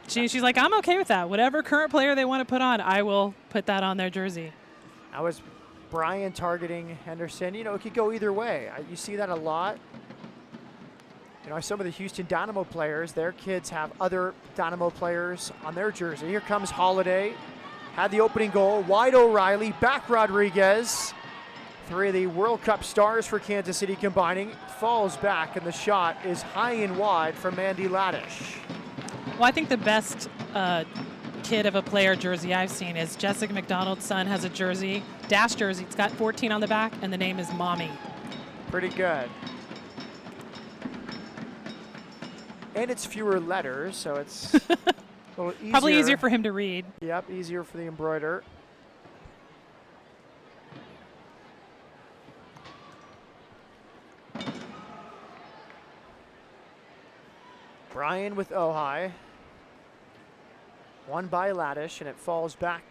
B: She's like, I'm okay with that. Whatever current player they want to put on, I will put that on their jersey.
A: That was Bryan targeting Henderson. You know, it could go either way. You see that a lot. You know, some of the Houston Dynamo players, their kids have other Dynamo players on their jersey. Here comes Holiday. Had the opening goal. Wide O'Reilly, back Rodriguez. Three of the World Cup stars for Kansas City combining. Falls back, and the shot is high and wide from Mandy Laddish.
B: Well, I think the best kid of a player jersey I've seen is Jessica McDonald's son has a jersey, Dash jersey. It's got 14 on the back, and the name is Mommy.
A: Pretty good. And it's fewer letters, so it's a little easier.
B: Probably easier for him to read.
A: Yep, easier for the embroider. Bryan with Ojai. One by Laddish, and it falls back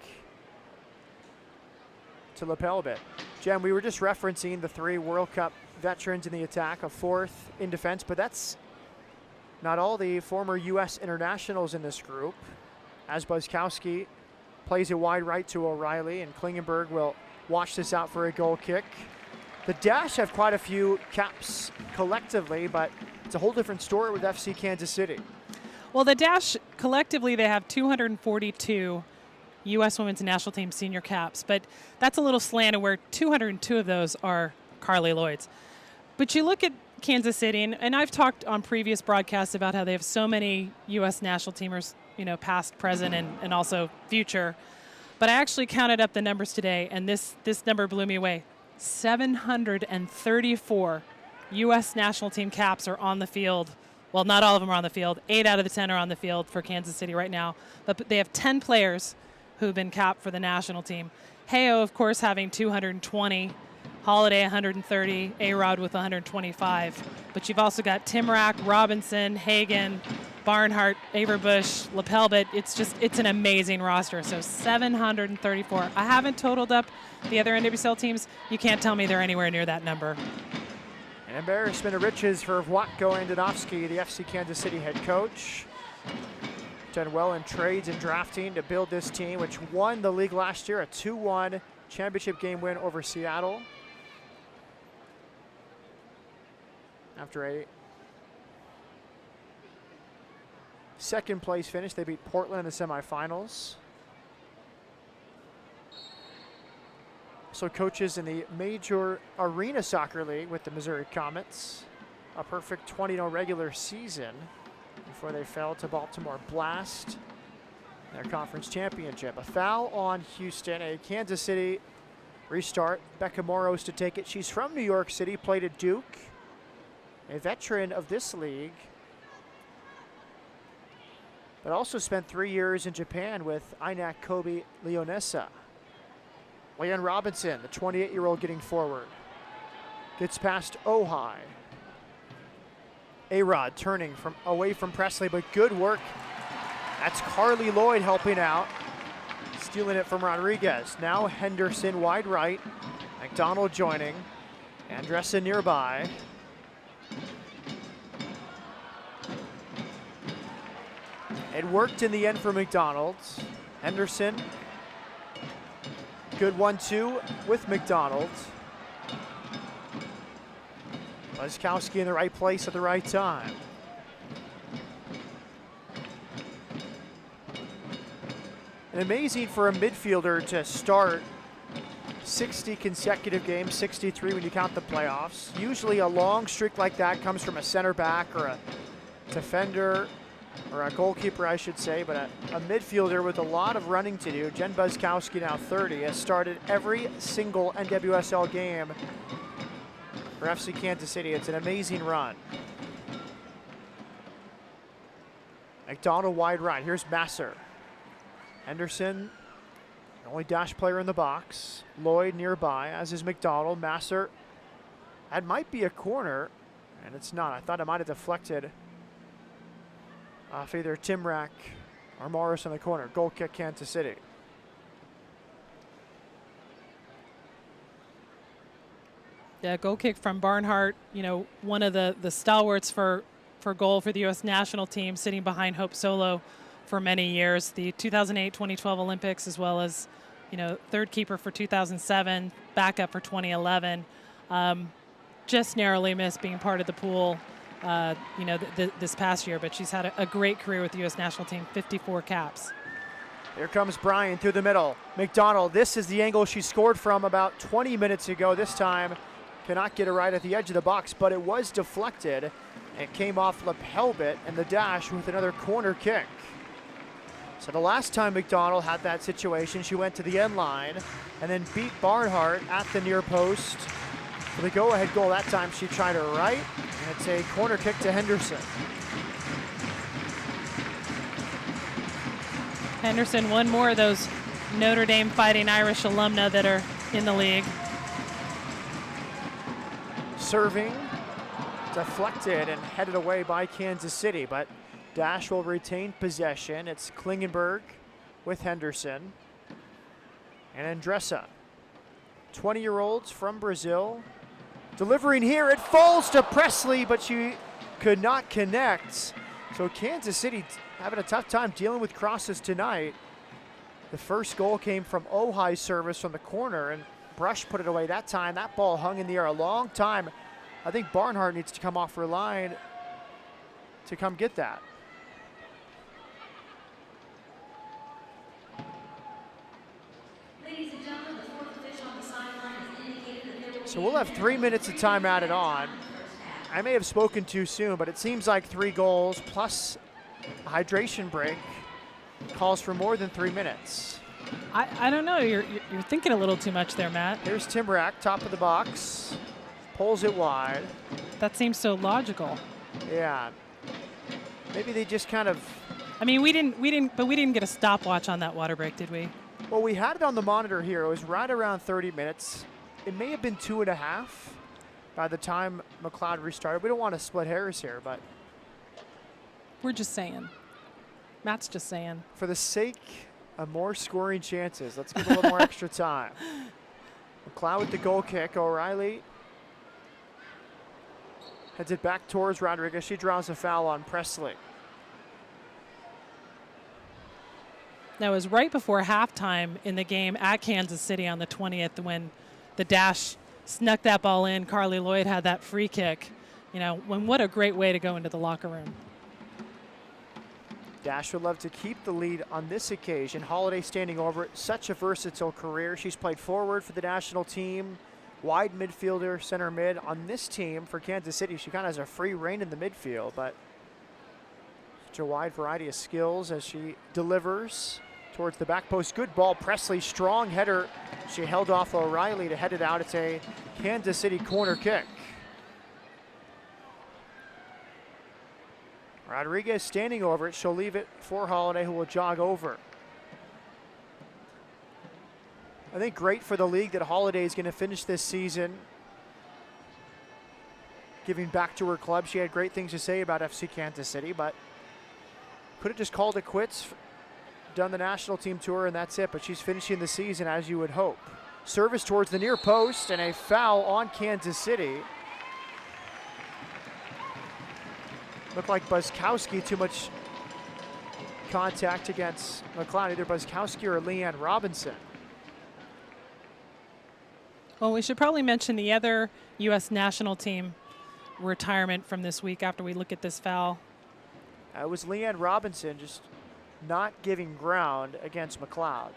A: to Lepelbit. Jen, we were just referencing the 3 World Cup veterans in the attack, a 4th in defense, but that's not all the former U.S. internationals in this group, as Buzzkowski plays it wide right to O'Reilly, and Klingenberg will watch this out for a goal kick. The Dash have quite a few caps collectively, but it's a whole different story with FC Kansas City.
B: Well, the Dash, collectively, they have 242 U.S. Women's National Team senior caps, but that's a little slanted where 202 of those are Carly Lloyd's. But you look at Kansas City, and I've talked on previous broadcasts about how they have so many U.S. national teamers, you know, past, present, and also future. But I actually counted up the numbers today, and this number blew me away. 734 U.S. national team caps are on the field. Well, not all of them are on the field. 8 out of the 10 are on the field for Kansas City right now. But they have 10 players who've been capped for the national team. Heo, of course, having 220. Holiday 130, A-Rod with 125. But you've also got Timrack, Robinson, Hagan, Barnhart, Averbush, Lepelbit. It's an amazing roster. So 734. I haven't totaled up the other NWSL teams. You can't tell me they're anywhere near that number.
A: An embarrassment of riches for Wlatko Andonovski, the FC Kansas City head coach. Done well in trades and drafting to build this team, which won the league last year, a 2-1 championship game win over Seattle. After a second place finish, they beat Portland in the semifinals. So coaches in the Major Arena Soccer League with the Missouri Comets. A perfect 20-0 regular season before they fell to Baltimore Blast in their conference championship. A foul on Houston, a Kansas City restart. Becca Moros to take it. She's from New York City, played at Duke. A veteran of this league, but also spent 3 years in Japan with Inak Kobe Leonessa. Leanne Robinson, the 28-year-old, getting forward. Gets past Ojai. A-Rod turning away from Presley, but good work. That's Carly Lloyd helping out. Stealing it from Rodriguez. Now Henderson wide right. McDonald joining. Andressa nearby. It worked in the end for McDonald's. Henderson. Good 1-2 with McDonald. Buzzkowski in the right place at the right time. And amazing for a midfielder to start 60 consecutive games, 63 when you count the playoffs. Usually a long streak like that comes from a center back or a defender, or a goalkeeper, I should say, but a midfielder with a lot of running to do. Jen Buzzkowski, now 30, has started every single NWSL game for FC Kansas City. It's an amazing run. McDonald wide right. Here's Masser. Henderson, the only Dash player in the box. Lloyd nearby, as is McDonald. Masser, that might be a corner, and it's not. I thought it might have deflected off either Timrack or Morris in the corner. Goal kick, Kansas City.
B: Yeah, goal kick from Barnhart, you know, one of the stalwarts for goal for the U.S. national team, sitting behind Hope Solo for many years. The 2008-2012 Olympics, as well as, third keeper for 2007, backup for 2011. Just narrowly missed being part of the pool, this past year, but she's had a great career with the U.S. national team, 54 caps.
A: Here comes Bryan through the middle. McDonald, this is the angle she scored from about 20 minutes ago. This time, cannot get it right at the edge of the box, but it was deflected. It came off lapel bit, and the dash with another corner kick. So the last time McDonald had that situation, she went to the end line and then beat Barnhart at the near post. For the go-ahead goal that time, she tried her right, and it's a corner kick to Henderson.
B: Henderson, one more of those Notre Dame Fighting Irish alumna that are in the league.
A: Serving, deflected and headed away by Kansas City, but Dash will retain possession. It's Klingenberg with Henderson and Andressa. 20-year-olds from Brazil. Delivering here, it falls to Presley, but she could not connect. So Kansas City having a tough time dealing with crosses tonight. The first goal came from Ohai's service from the corner, and Brush put it away that time. That ball hung in the air a long time. I think Barnhart needs to come off her line to come get that. So we'll have 3 minutes of time added on. I may have spoken too soon, but it seems like 3 goals plus a hydration break calls for more than 3 minutes.
B: I don't know. You're thinking a little too much there, Matt.
A: Here's Timrak, top of the box, pulls it wide.
B: That seems so logical.
A: Yeah. Maybe they just kind of.
B: I mean, we didn't get a stopwatch on that water break, did we?
A: Well, we had it on the monitor here. It was right around 30 minutes. It may have been 2.5 by the time McLeod restarted. We don't want to split hairs here, but.
B: We're just saying. Matt's just saying.
A: For the sake of more scoring chances, let's give a little more extra time. McLeod with the goal kick. O'Reilly heads it back towards Rodriguez. She draws a foul on Presley.
B: Now, it was right before halftime in the game at Kansas City on the 20th when the Dash snuck that ball in. Carly Lloyd had that free kick. What a great way to go into the locker room.
A: Dash would love to keep the lead on this occasion. Holiday standing over it. Such a versatile career. She's played forward for the national team, wide midfielder, center mid. On this team for Kansas City, she kind of has a free reign in the midfield, but such a wide variety of skills as she delivers towards the back post. Good ball. Presley, strong header. She held off O'Reilly to head it out. It's a Kansas City corner kick. Rodriguez standing over it. She'll leave it for Holiday, who will jog over. I think great for the league that Holiday is going to finish this season giving back to her club. She had great things to say about FC Kansas City, but could have just called it quits, done the national team tour, and that's it. But she's finishing the season as you would hope. Service towards the near post and a foul on Kansas City. Looked like Buskowski, too much contact against McLeod, either Buskowski or Leanne Robinson.
B: Well, we should probably mention the other U.S. national team retirement from this week after we look at this foul.
A: It was Leanne Robinson just not giving ground against McLeod.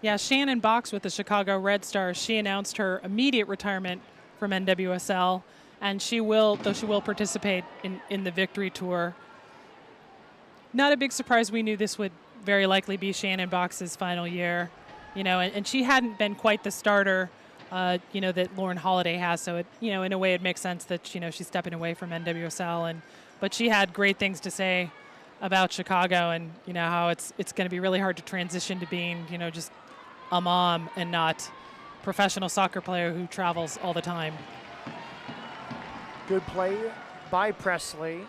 B: Yeah, Shannon Box with the Chicago Red Stars, she announced her immediate retirement from NWSL, and she will participate in the Victory Tour. Not a big surprise. We knew this would very likely be Shannon Box's final year, and she hadn't been quite the starter, that Lauren Holiday has. So in a way, it makes sense that she's stepping away from NWSL, but she had great things to say about Chicago and how it's going to be really hard to transition to being just a mom and not professional soccer player who travels all the time.
A: Good play by Presley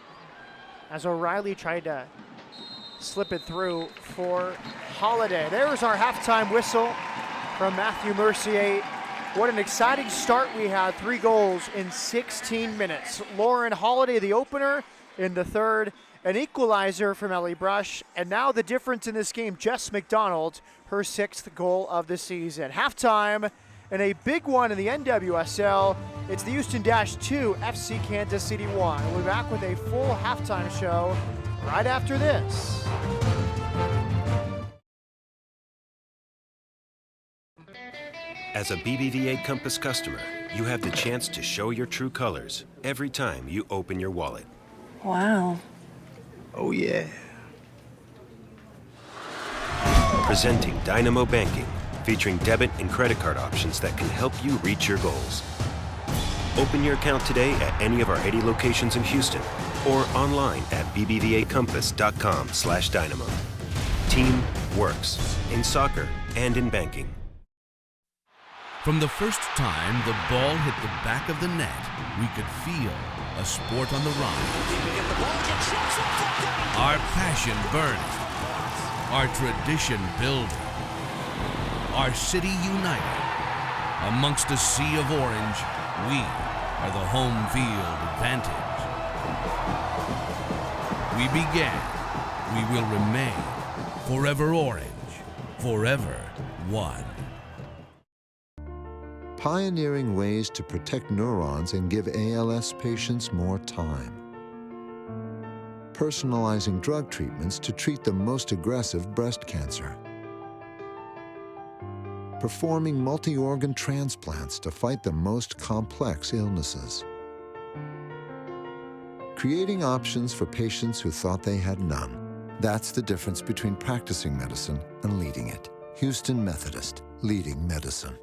A: as O'Reilly tried to slip it through for Holiday. There's our halftime whistle from Matthew Mercier. What an exciting start we had. 3 goals in 16 minutes. Lauren Holiday, the opener, in the third. An equalizer from Ellie Brush, and now the difference in this game, Jess McDonald, her 6th goal of the season. Halftime, and a big one in the NWSL. It's the Houston Dash 2, FC Kansas City 1. We'll be back with a full halftime show right after this.
D: As a BBVA Compass customer, you have the chance to show your true colors every time you open your wallet.
E: Wow.
F: Oh, yeah.
D: Presenting Dynamo Banking, featuring debit and credit card options that can help you reach your goals. Open your account today at any of our 80 locations in Houston or online at bbvacompass.com/dynamo. Team works in soccer and in banking.
G: From the first time the ball hit the back of the net, we could feel a sport on the rise. Our passion burning, our tradition building, our city united. Amongst a sea of orange, we are the home field advantage. We began, we will remain, forever orange, forever one.
K: Pioneering ways to protect neurons and give ALS patients more time. Personalizing drug treatments to treat the most aggressive breast cancer. Performing multi-organ transplants to fight the most complex illnesses. Creating options for patients who thought they had none. That's the difference between practicing medicine and leading it. Houston Methodist, leading medicine.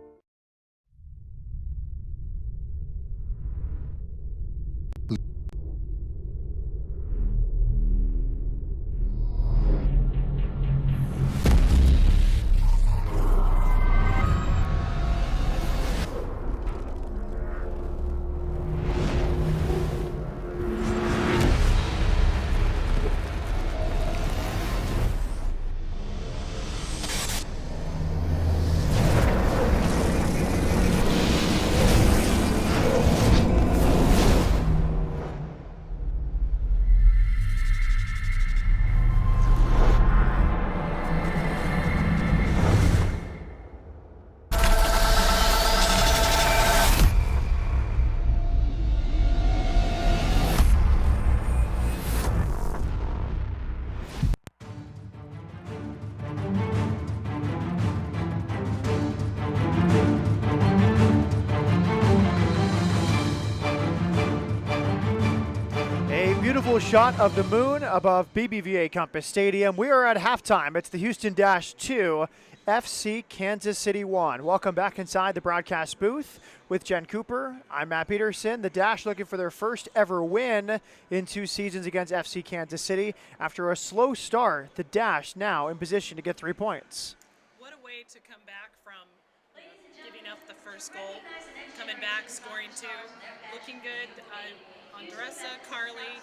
A: Beautiful shot of the moon above BBVA Compass Stadium. We are at halftime. It's the Houston Dash 2, FC Kansas City 1. Welcome back inside the broadcast booth with Jen Cooper. I'm Matt Peterson. The Dash looking for their first ever win in 2 seasons against FC Kansas City. After a slow start, the Dash now in position to get 3 points.
B: What a way to come back from giving up the first goal, coming back, scoring 2, looking good. Andressa, Carly,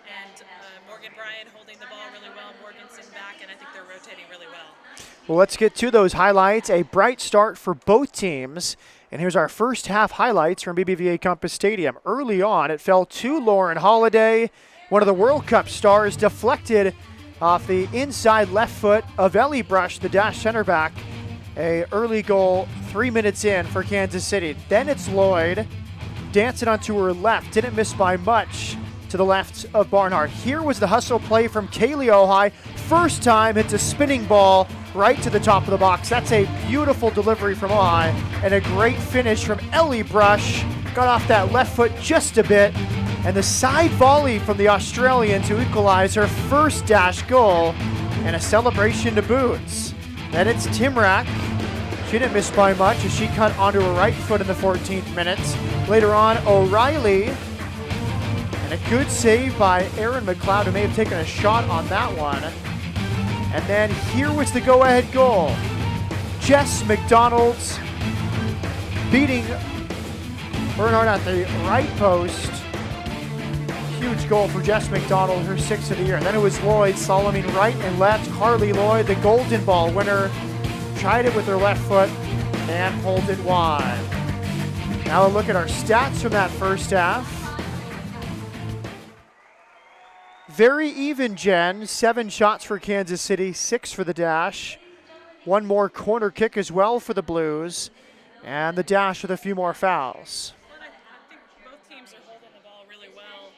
B: and Morgan Bryan holding the ball really well. Morganson back, and I think they're rotating really well.
A: Well, let's get to those highlights. A bright start for both teams. And here's our first half highlights from BBVA Compass Stadium. Early on, it fell to Lauren Holiday. One of the World Cup stars deflected off the inside left foot of Ellie Brush, the Dash center back. A early goal 3 minutes in for Kansas City. Then it's Lloyd dancing onto her left. Didn't miss by much to the left of Barnhart. Here was the hustle play from Kaylee Ohai. First time hits a spinning ball right to the top of the box. That's a beautiful delivery from Ohai and a great finish from Ellie Brush. Got off that left foot just a bit. And the side volley from the Australian to equalize her first Dash goal and a celebration to boots. Then it's Timrak. She didn't miss by much as she cut onto her right foot in the 14th minutes. Later on, O'Reilly. And a good save by Aaron McLeod, who may have taken a shot on that one. And then here was the go-ahead goal. Jess McDonald's beating Bernhardt at the right post. Huge goal for Jess McDonald, her 6th of the year. And then it was Lloyd Solomon right and left. Carly Lloyd, the golden ball winner, tried it with her left foot and pulled it wide. Now a look at our stats from that first half. Very even, Jen. 7 shots for Kansas City, 6 for the Dash. One more corner kick as well for the Blues. And the Dash with a few more fouls.
B: Well, I think both teams are holding the ball really well.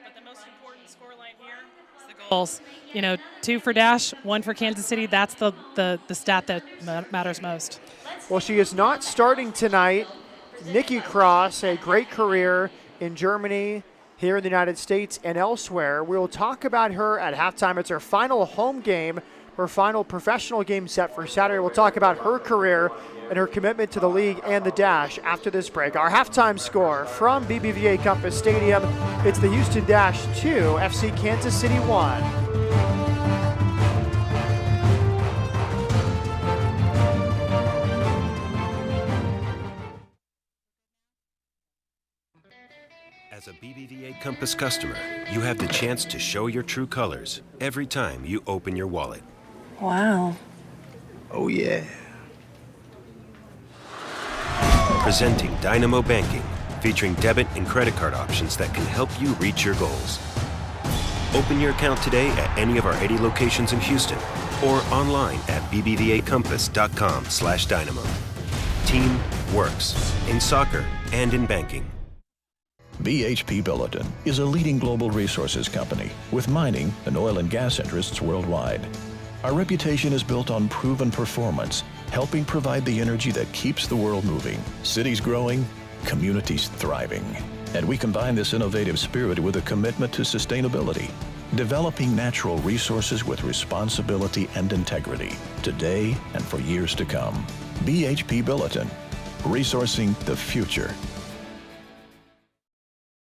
B: But the most important scoreline here is the goals. 2 for Dash, 1 for Kansas City. That's the stat that matters most.
A: Well, she is not starting tonight. Nikki Cross, a great career in Germany, here in the United States, and elsewhere. We'll talk about her at halftime. It's her final home game, her final professional game set for Saturday. We'll talk about her career and her commitment to the league and the Dash after this break. Our halftime score from BBVA Compass Stadium, it's the Houston Dash 2, FC Kansas City 1.
D: As a BBVA Compass customer, you have the chance to show your true colors every time you open your wallet.
F: Wow. Oh, yeah.
D: Presenting Dynamo Banking, featuring debit and credit card options that can help you reach your goals. Open your account today at any of our 80 locations in Houston or online at bbvacompass.com/dynamo. Team works in soccer and in banking.
C: BHP Billiton is a leading global resources company with mining and oil and gas interests worldwide. Our reputation is built on proven performance, helping provide the energy that keeps the world moving, cities growing, communities thriving. And we combine this innovative spirit with a commitment to sustainability, developing natural resources with responsibility and integrity, today and for years to come. BHP Billiton, resourcing the future.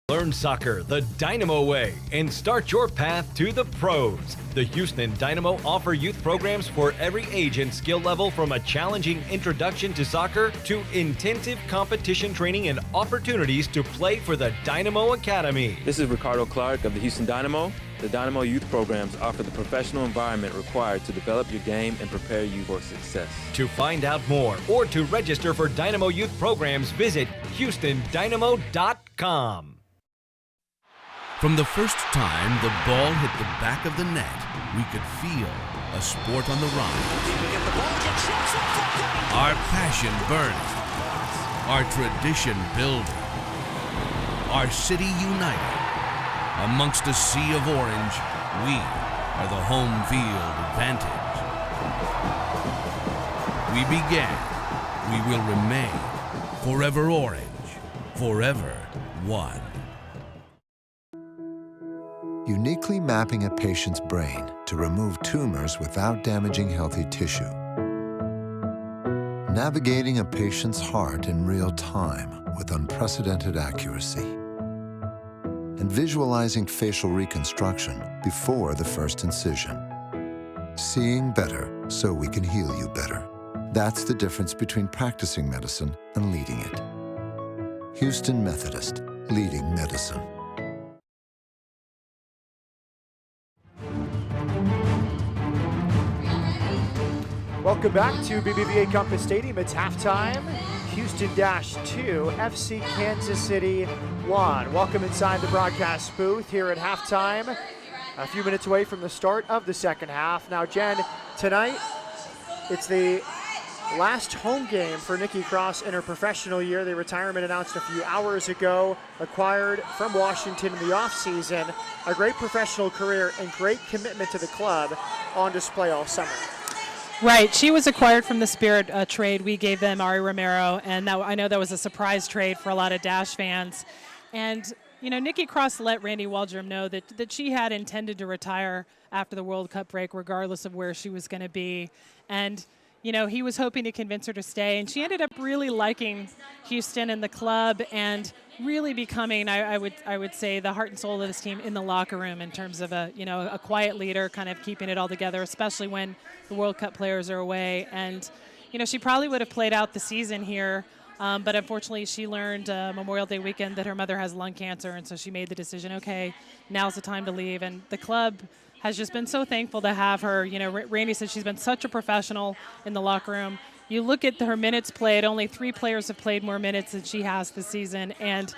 I: Learn soccer the Dynamo way and start your path to the pros. The Houston Dynamo offer youth programs for every age and skill level, from a challenging introduction to soccer to intensive competition training and opportunities to play for the Dynamo Academy.
J: This is Ricardo Clark of the Houston Dynamo. The Dynamo youth programs offer the professional environment required to develop your game and prepare you for success.
I: To find out more or to register for Dynamo youth programs, visit HoustonDynamo.com.
G: From the first time the ball hit the back of the net, we could feel a sport on the rise. Our passion burning, our tradition building, our city united. Amongst a sea of orange, we are the home field advantage. We began, we will remain, forever orange, forever one.
K: Uniquely mapping a patient's brain to remove tumors without damaging healthy tissue. Navigating a patient's heart in real time with unprecedented accuracy. And visualizing facial reconstruction before the first incision. Seeing better so we can heal you better. That's the difference between practicing medicine and leading it. Houston Methodist, leading medicine.
A: Welcome back to BBVA Compass Stadium. It's halftime. Houston Dash 2, FC Kansas City 1. Welcome inside the broadcast booth here at halftime. A few minutes away from the start of the second half. Now, Jen, tonight it's the last home game for Nikki Cross in her professional year. The retirement announced a few hours ago, acquired from Washington in the offseason. A great professional career and great commitment to the club on display all summer.
B: Right. She was acquired from the Spirit trade. We gave them Ari Romero, and that, I know that was a surprise trade for a lot of Dash fans. And, Nikki Cross let Randy Waldrum know that she had intended to retire after the World Cup break, regardless of where she was going to be. And, he was hoping to convince her to stay. And she ended up really liking Houston and the club and really becoming, I would say, the heart and soul of this team in the locker room in terms of a quiet leader, kind of keeping it all together, especially when the World Cup players are away. And, she probably would have played out the season here, but unfortunately she learned Memorial Day weekend that her mother has lung cancer, and so she made the decision, okay, now's the time to leave. And the club has just been so thankful to have her. Randy said she's been such a professional in the locker room. You look at her minutes played, only 3 players have played more minutes than she has this season. And,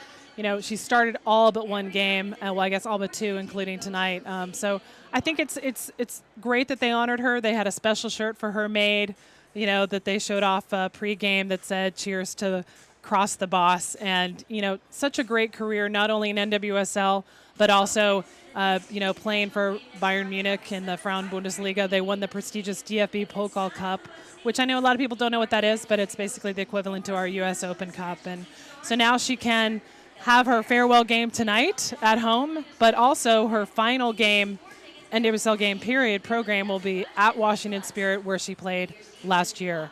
B: she started all but one game, well, I guess all but two, including tonight. So I think it's great that they honored her. They had a special shirt for her made, that they showed off pre-game that said "Cheers to Cross the Boss," and such a great career, not only in NWSL but also playing for Bayern Munich in the Frauen Bundesliga. They won the prestigious DFB Pokal Cup, which I know a lot of people don't know what that is, but it's basically the equivalent to our U.S. Open Cup. And so now she can have her farewell game tonight at home, but also her final game, NWSL game period program, will be at Washington Spirit, where she played last year.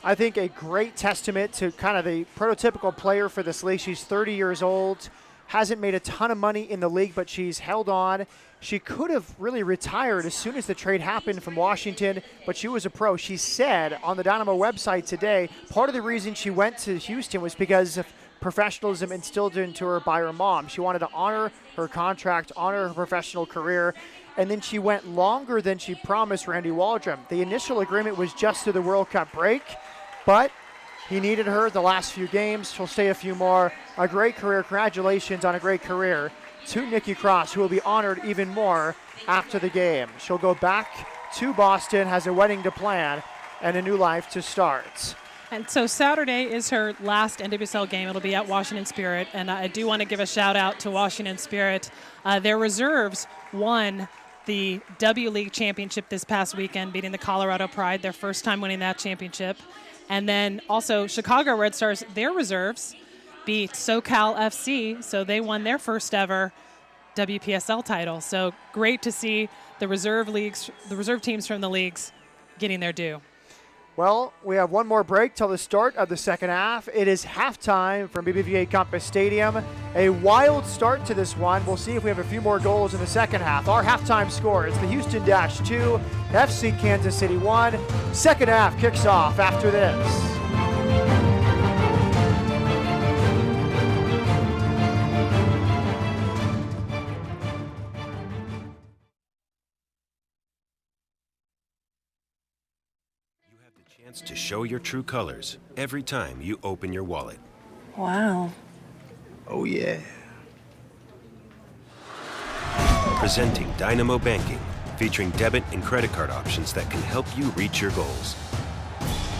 A: I think a great testament to kind of the prototypical player for this league. She's 30 years old, hasn't made a ton of money in the league, but she's held on. She could have really retired as soon as the trade happened from Washington, but she was a pro. She said on the Dynamo website today, part of the reason she went to Houston was because of professionalism instilled into her by her mom. She wanted to honor her contract, honor her professional career, and then she went longer than she promised Randy Waldrum. The initial agreement was just through the World Cup break, but he needed her the last few games. She'll stay a few more. A great career. Congratulations on a great career to Nikki Cross, who will be honored even more after the game. She'll go back to Boston, has a wedding to plan, and a new life to start.
B: And so Saturday is her last NWSL game. It'll be at Washington Spirit, and I do want to give a shout out to Washington Spirit. Their reserves won the W League championship this past weekend, beating the Colorado Pride, their first time winning that championship. And then also Chicago Red Stars, their reserves beat SoCal FC, so they won their first ever WPSL title. So great to see the reserve teams from the leagues getting their due.
A: Well, we have one more break till the start of the second half. It is halftime from BBVA Compass Stadium. A wild start to this one. We'll see if we have a few more goals in the second half. Our halftime score is the Houston Dash 2, FC Kansas City 1. Second half kicks off after this.
D: To show your true colors every time you open your wallet.
F: Wow. Oh, yeah.
D: Presenting Dynamo Banking, featuring debit and credit card options that can help you reach your goals.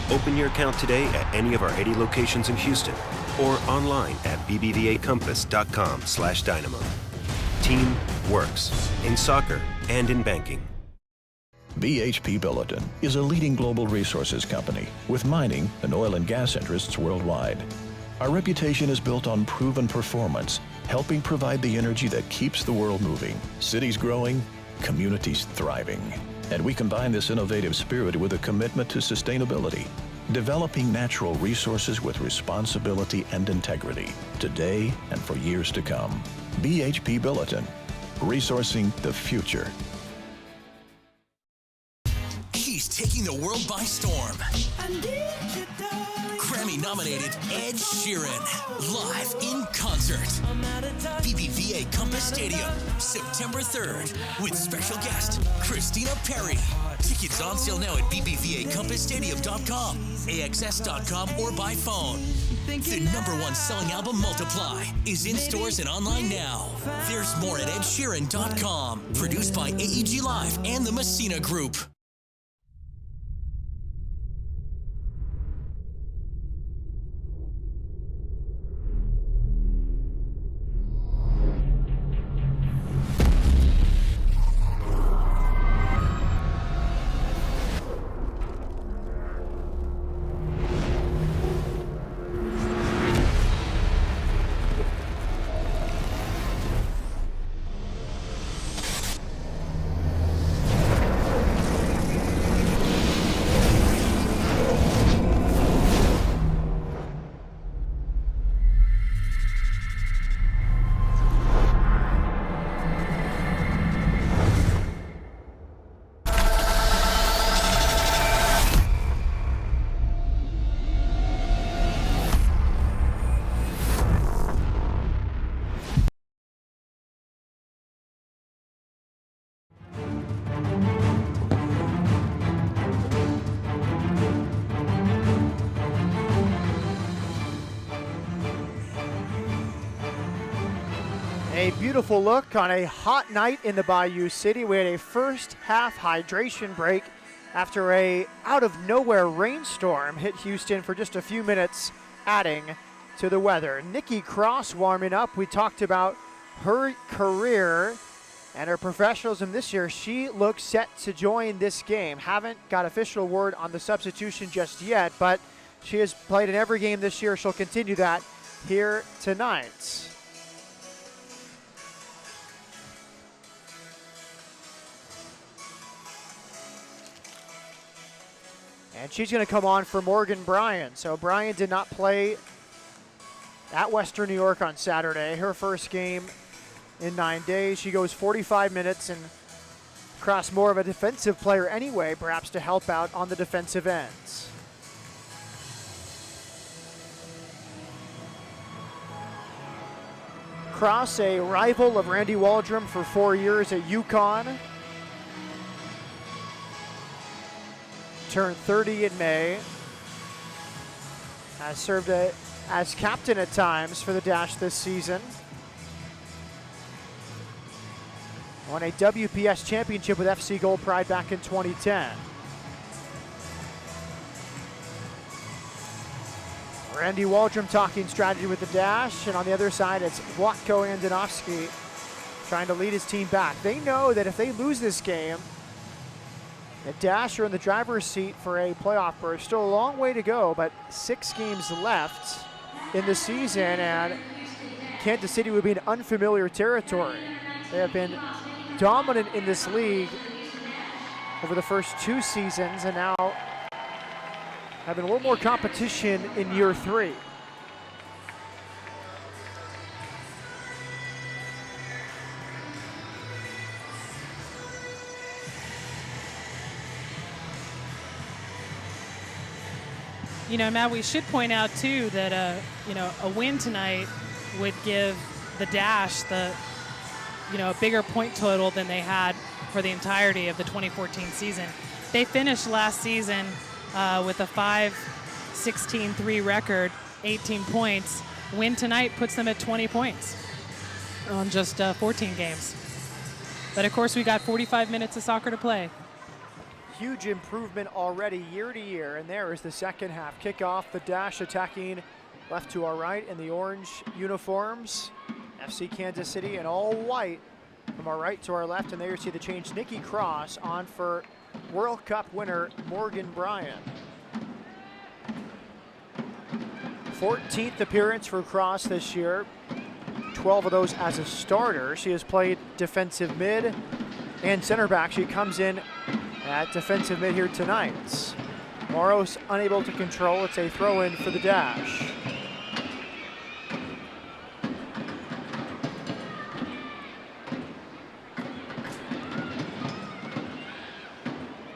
D: Open your account today at any of our 80 locations in Houston or online at bbvacompass.com/dynamo. Team works in soccer and in banking.
C: BHP Billiton is a leading global resources company with mining and oil and gas interests worldwide. Our reputation is built on proven performance, helping provide the energy that keeps the world moving, cities growing, communities thriving. And we combine this innovative spirit with a commitment to sustainability, developing natural resources with responsibility and integrity, today and for years to come. BHP Billiton, resourcing the future.
H: He's taking the world by storm. Grammy-nominated Ed Sheeran, live in concert. BBVA Compass Stadium, September 3rd, with special guest Christina Perri. Tickets on sale now at bbvacompassstadium.com, axs.com, or by phone. The #1 selling album, Multiply, is in stores and online now. There's more at edsheeran.com. Produced by AEG Live and the Messina Group.
A: A beautiful look on a hot night in the Bayou City. We had a first half hydration break after a out of nowhere rainstorm hit Houston for just a few minutes, adding to the weather. Nikki Cross warming up. We talked about her career and her professionalism this year. She looks set to join this game. Haven't got official word on the substitution just yet, but she has played in every game this year. She'll continue that here tonight. And she's going to come on for Morgan Bryan. So Bryan did not play at Western New York on Saturday. Her first game in 9 days. She goes 45 minutes, and Cross more of a defensive player anyway, perhaps to help out on the defensive ends. Cross, a rival of Randy Waldrum for 4 years at UConn. Turned 30 in May. Has served as captain at times for the Dash this season. Won a WPS championship with FC Gold Pride back in 2010. Randy Waldrum talking strategy with the Dash, and on the other side it's Wlatko Andonovski trying to lead his team back. They know that if they lose this game, the Dash are in the driver's seat for a playoff berth. Still a long way to go, but 6 games left in the season, and Kansas City would be in unfamiliar territory. They have been dominant in this league over the first 2 seasons, and now having a little more competition in year 3.
B: You know, Matt, we should point out too that a win tonight would give the Dash a bigger point total than they had for the entirety of the 2014 season. They finished last season with a 5-16-3 record, 18 points. Win tonight puts them at 20 points on just 14 games. But of course, we got 45 minutes of soccer to play.
A: Huge improvement already year to year, and there is the second half kickoff. The Dash attacking left to our right in the orange uniforms. FC Kansas City in all white from our right to our left, and there you see the change. Nikki Cross on for World Cup winner Morgan Bryan. 14th appearance for Cross this year, 12 of those as a starter. She has played defensive mid and center back. She comes in at defensive mid here tonight. Moros unable to control. It's a throw-in for the Dash.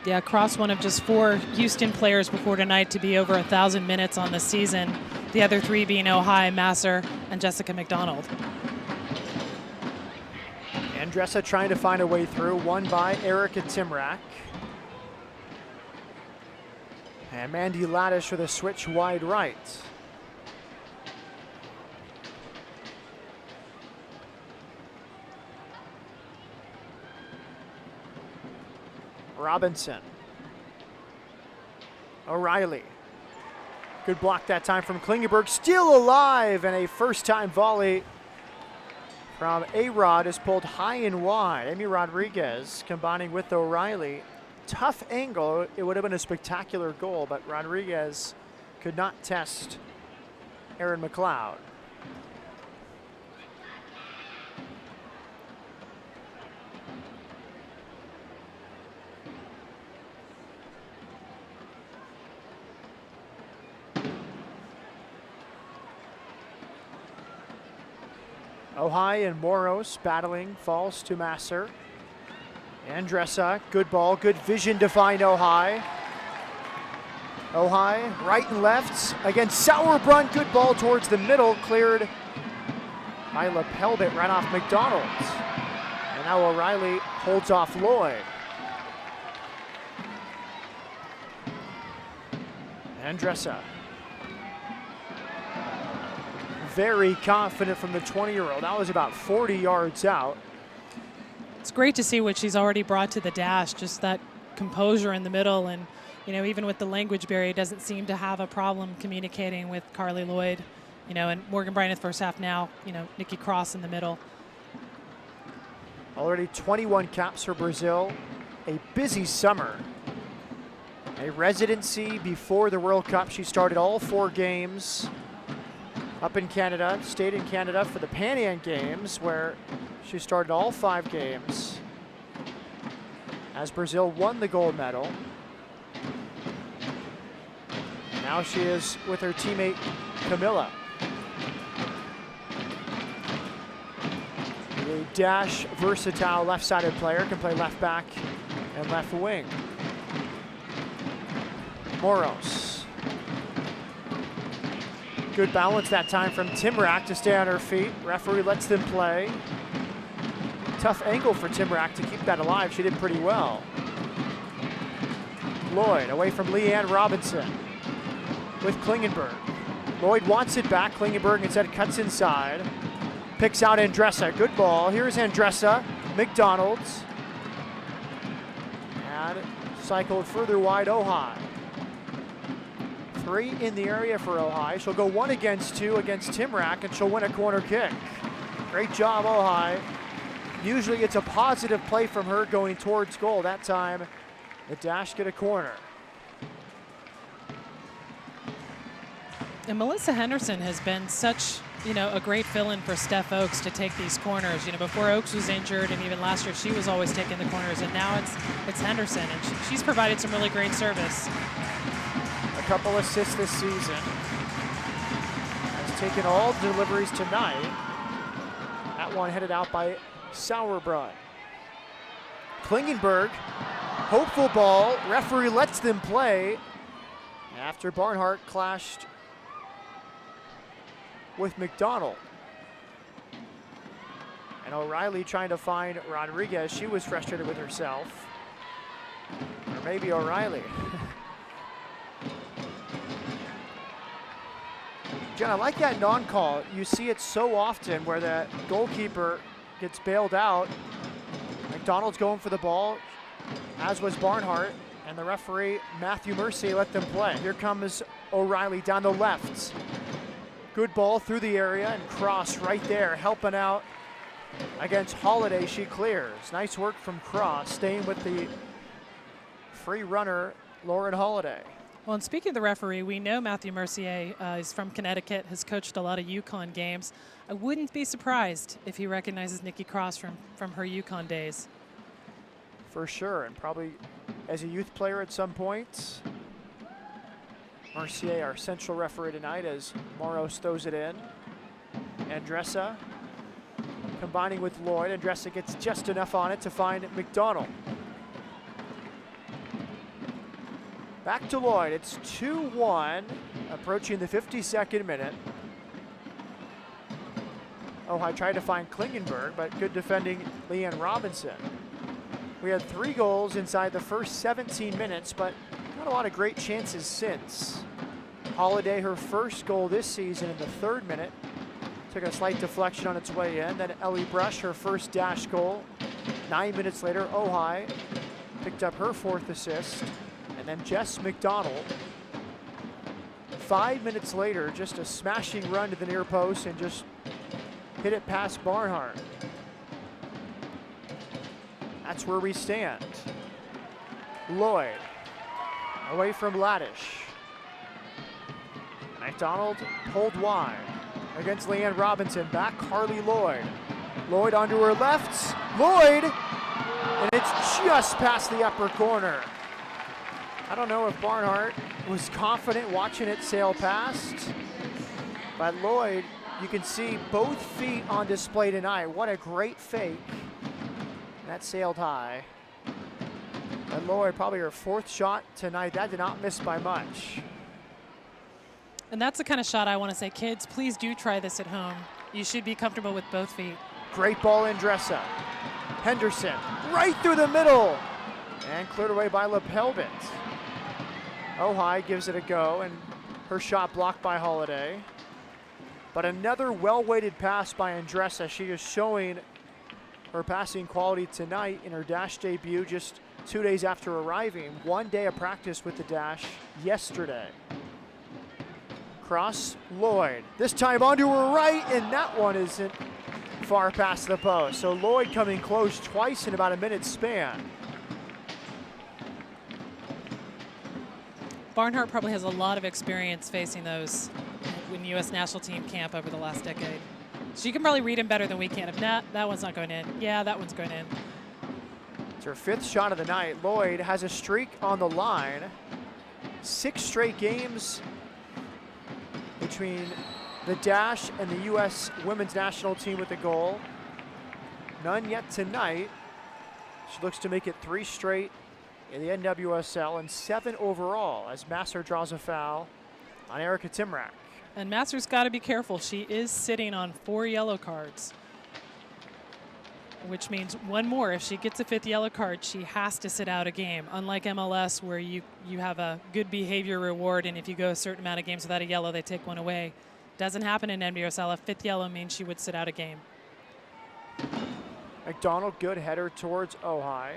B: Yeah, Cross, one of just 4 Houston players before tonight to be over 1,000 minutes on the season. The other 3 being Ohai, Masser, and Jessica McDonald.
A: Andressa trying to find a way through, won by Erica Timrak. And Mandy Laddish with a switch wide right. Robinson. O'Reilly. Good block that time from Klingenberg. Still alive, and a first-time volley from A-Rod is pulled high and wide. Amy Rodriguez combining with O'Reilly. Tough angle. It would have been a spectacular goal, but Rodriguez could not test Aaron McLeod. Ohai and Moros battling, falls to Masser. Andressa, good ball, good vision to find Ohai. Ohai, right and left against Sauerbrunn, good ball towards the middle, cleared by Lapelbit right off McDonald. And now O'Reilly holds off Lloyd. Andressa. very confident from the 20-year-old. That was about 40 yards out.
B: It's great to see what she's already brought to the dash, just that composure in the middle. And, you know, even with the language barrier, doesn't seem to have a problem communicating with Carly Lloyd. You know, and Morgan Bryan in the first half now, you know, Nikki Cross in the middle.
A: Already 21 caps for Brazil. A busy summer. A residency before the World Cup. She started all 4 games up in Canada, stayed in Canada for the Pan Am Games, where she started all 5 games as Brazil won the gold medal. Now she is with her teammate Camilla. A dash versatile left-sided player, can play left back and left wing. Moros. Good balance that time from Timrak to stay on her feet. Referee lets them play. Tough angle for Timrak to keep that alive. She did pretty well. Lloyd away from Leanne Robinson with Klingenberg. Lloyd wants it back. Klingenberg instead cuts inside. Picks out Andressa. Good ball. Here's Andressa. McDonald's. And cycled further wide Ojai. 3 in the area for Ojai. She'll go 1 against 2 against Timrak, and she'll win a corner kick. Great job, Ojai. Usually it's a positive play from her going towards goal. That time, the dash get a corner.
B: And Melissa Henderson has been such, you know, a great fill-in for Steph Oaks to take these corners. You know, before Oaks was injured, and even last year she was always taking the corners, and now it's Henderson, and she's provided some really great service.
A: A couple assists this season. Has taken all deliveries tonight. That one headed out by Sauerbrunn. Klingenberg, hopeful ball. Referee lets them play after Barnhart clashed with McDonald. And O'Reilly trying to find Rodriguez. She was frustrated with herself. Or maybe O'Reilly. Jen, I like that non-call. You see it so often where the goalkeeper gets bailed out. McDonald's going for the ball, as was Barnhart, and the referee, Matthew Mercier, let them play. Here comes O'Reilly down the left. Good ball through the area, and Cross right there, helping out against Holiday. She clears. Nice work from Cross, staying with the free runner, Lauren Holiday.
B: Well, and speaking of the referee, we know Matthew Mercier is from Connecticut, has coached a lot of UConn games. I wouldn't be surprised if he recognizes Nikki Cross from her UConn days.
A: For sure, and probably as a youth player at some point. Mercier, our central referee tonight, as Moros throws it in. Andressa combining with Lloyd. Andressa gets just enough on it to find McDonald. Back to Lloyd. It's 2-1, approaching the 52nd minute. I tried to find Klingenberg, but good defending Leanne Robinson. We had 3 goals inside the first 17 minutes, but not a lot of great chances since. Holiday, her first goal this season in the 3rd minute. Took a slight deflection on its way in. Then Ellie Brush, her first dash goal. 9 minutes later, Ojai picked up her 4th assist. And then Jess McDonald. 5 minutes later, just a smashing run to the near post and just hit it past Barnhart. That's where we stand. Lloyd, away from Laddish. McDonald pulled wide against Leanne Robinson. Back Carly Lloyd. Lloyd onto her left. Lloyd! And it's just past the upper corner. I don't know if Barnhart was confident watching it sail past, but Lloyd, you can see both feet on display tonight. What a great fake. That sailed high. And Lloyd, probably her 4th shot tonight. That did not miss by much.
B: And that's the kind of shot I want to say, kids, please do try this at home. You should be comfortable with both feet.
A: Great ball in Andressa. Henderson, right through the middle. And cleared away by Lepelbit. Ojai gives it a go, and her shot blocked by Holiday. But another well-weighted pass by Andressa. She is showing her passing quality tonight in her dash debut just 2 days after arriving. 1 day of practice with the dash yesterday. Cross, Lloyd. This time onto her right, and that one isn't far past the post. So Lloyd coming close twice in about a minute span.
B: Barnhart probably has a lot of experience facing those in U.S. national team camp over the last decade. She can probably read him better than we can. If not, that one's not going in. Yeah, that one's going in.
A: It's her 5th shot of the night. Lloyd has a streak on the line. 6 straight games between the dash and the U.S. women's national team with a goal. None yet tonight. She looks to make it 3 straight in the NWSL and 7 overall as Masser draws a foul on Erica Timrak.
B: And Masser's got to be careful. She is sitting on 4 yellow cards, which means 1 more. If she gets a 5th yellow card, she has to sit out a game. Unlike MLS, where you have a good behavior reward, and if you go a certain amount of games without a yellow, they take 1 away. Doesn't happen in NWSL. A 5th yellow means she would sit out a game.
A: McDonald, good header towards Ojai.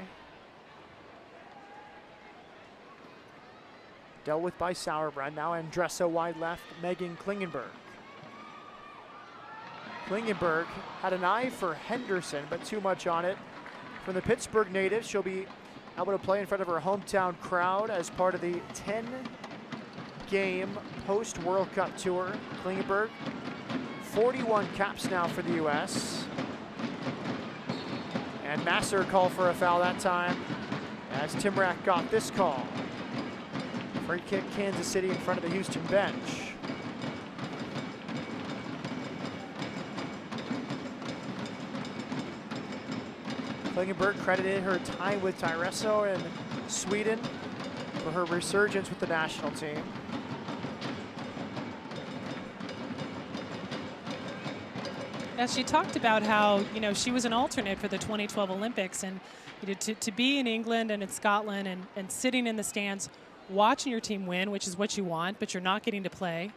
A: Dealt with by Sauerbrunn. Now Andressa wide left, Megan Klingenberg. Klingenberg had an eye for Henderson, but too much on it. From the Pittsburgh native, she'll be able to play in front of her hometown crowd as part of the 10-game post-World Cup tour. Klingenberg, 41 caps now for the U.S. And Masser called for a foul that time as Timrak got this call. Free kick, Kansas City in front of the Houston bench. Klingenberg credited her time with Tyreso in Sweden for her resurgence with the national team.
B: As she talked about how, she was an alternate for the 2012 Olympics, and to be in England and in Scotland and sitting in the stands watching your team win, which is what you want, but you're not getting to play.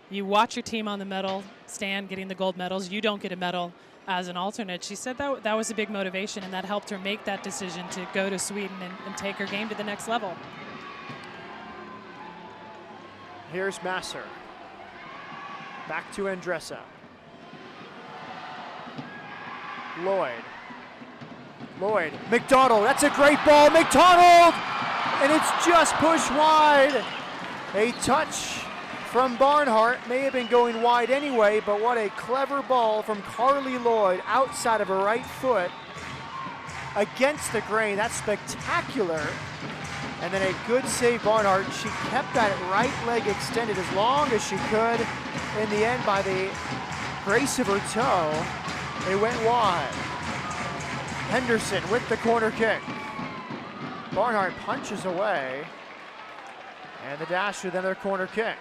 B: You watch your team on the medal stand getting the gold medals. You don't get a medal as an alternate. She said that was a big motivation, and that helped her make that decision to go to Sweden and take her game to the next level.
A: Here's Masser. Back to Andressa. Lloyd. McDonald, that's a great ball. McDonald! And it's just pushed wide. A touch from Barnhart. May have been going wide anyway, but what a clever ball from Carly Lloyd outside of her right foot against the grain. That's spectacular. And then a good save, Barnhart. She kept that right leg extended as long as she could. In the end, by the grace of her toe, it went wide. Henderson with the corner kick. Barnhart punches away, and the dash with another corner kick.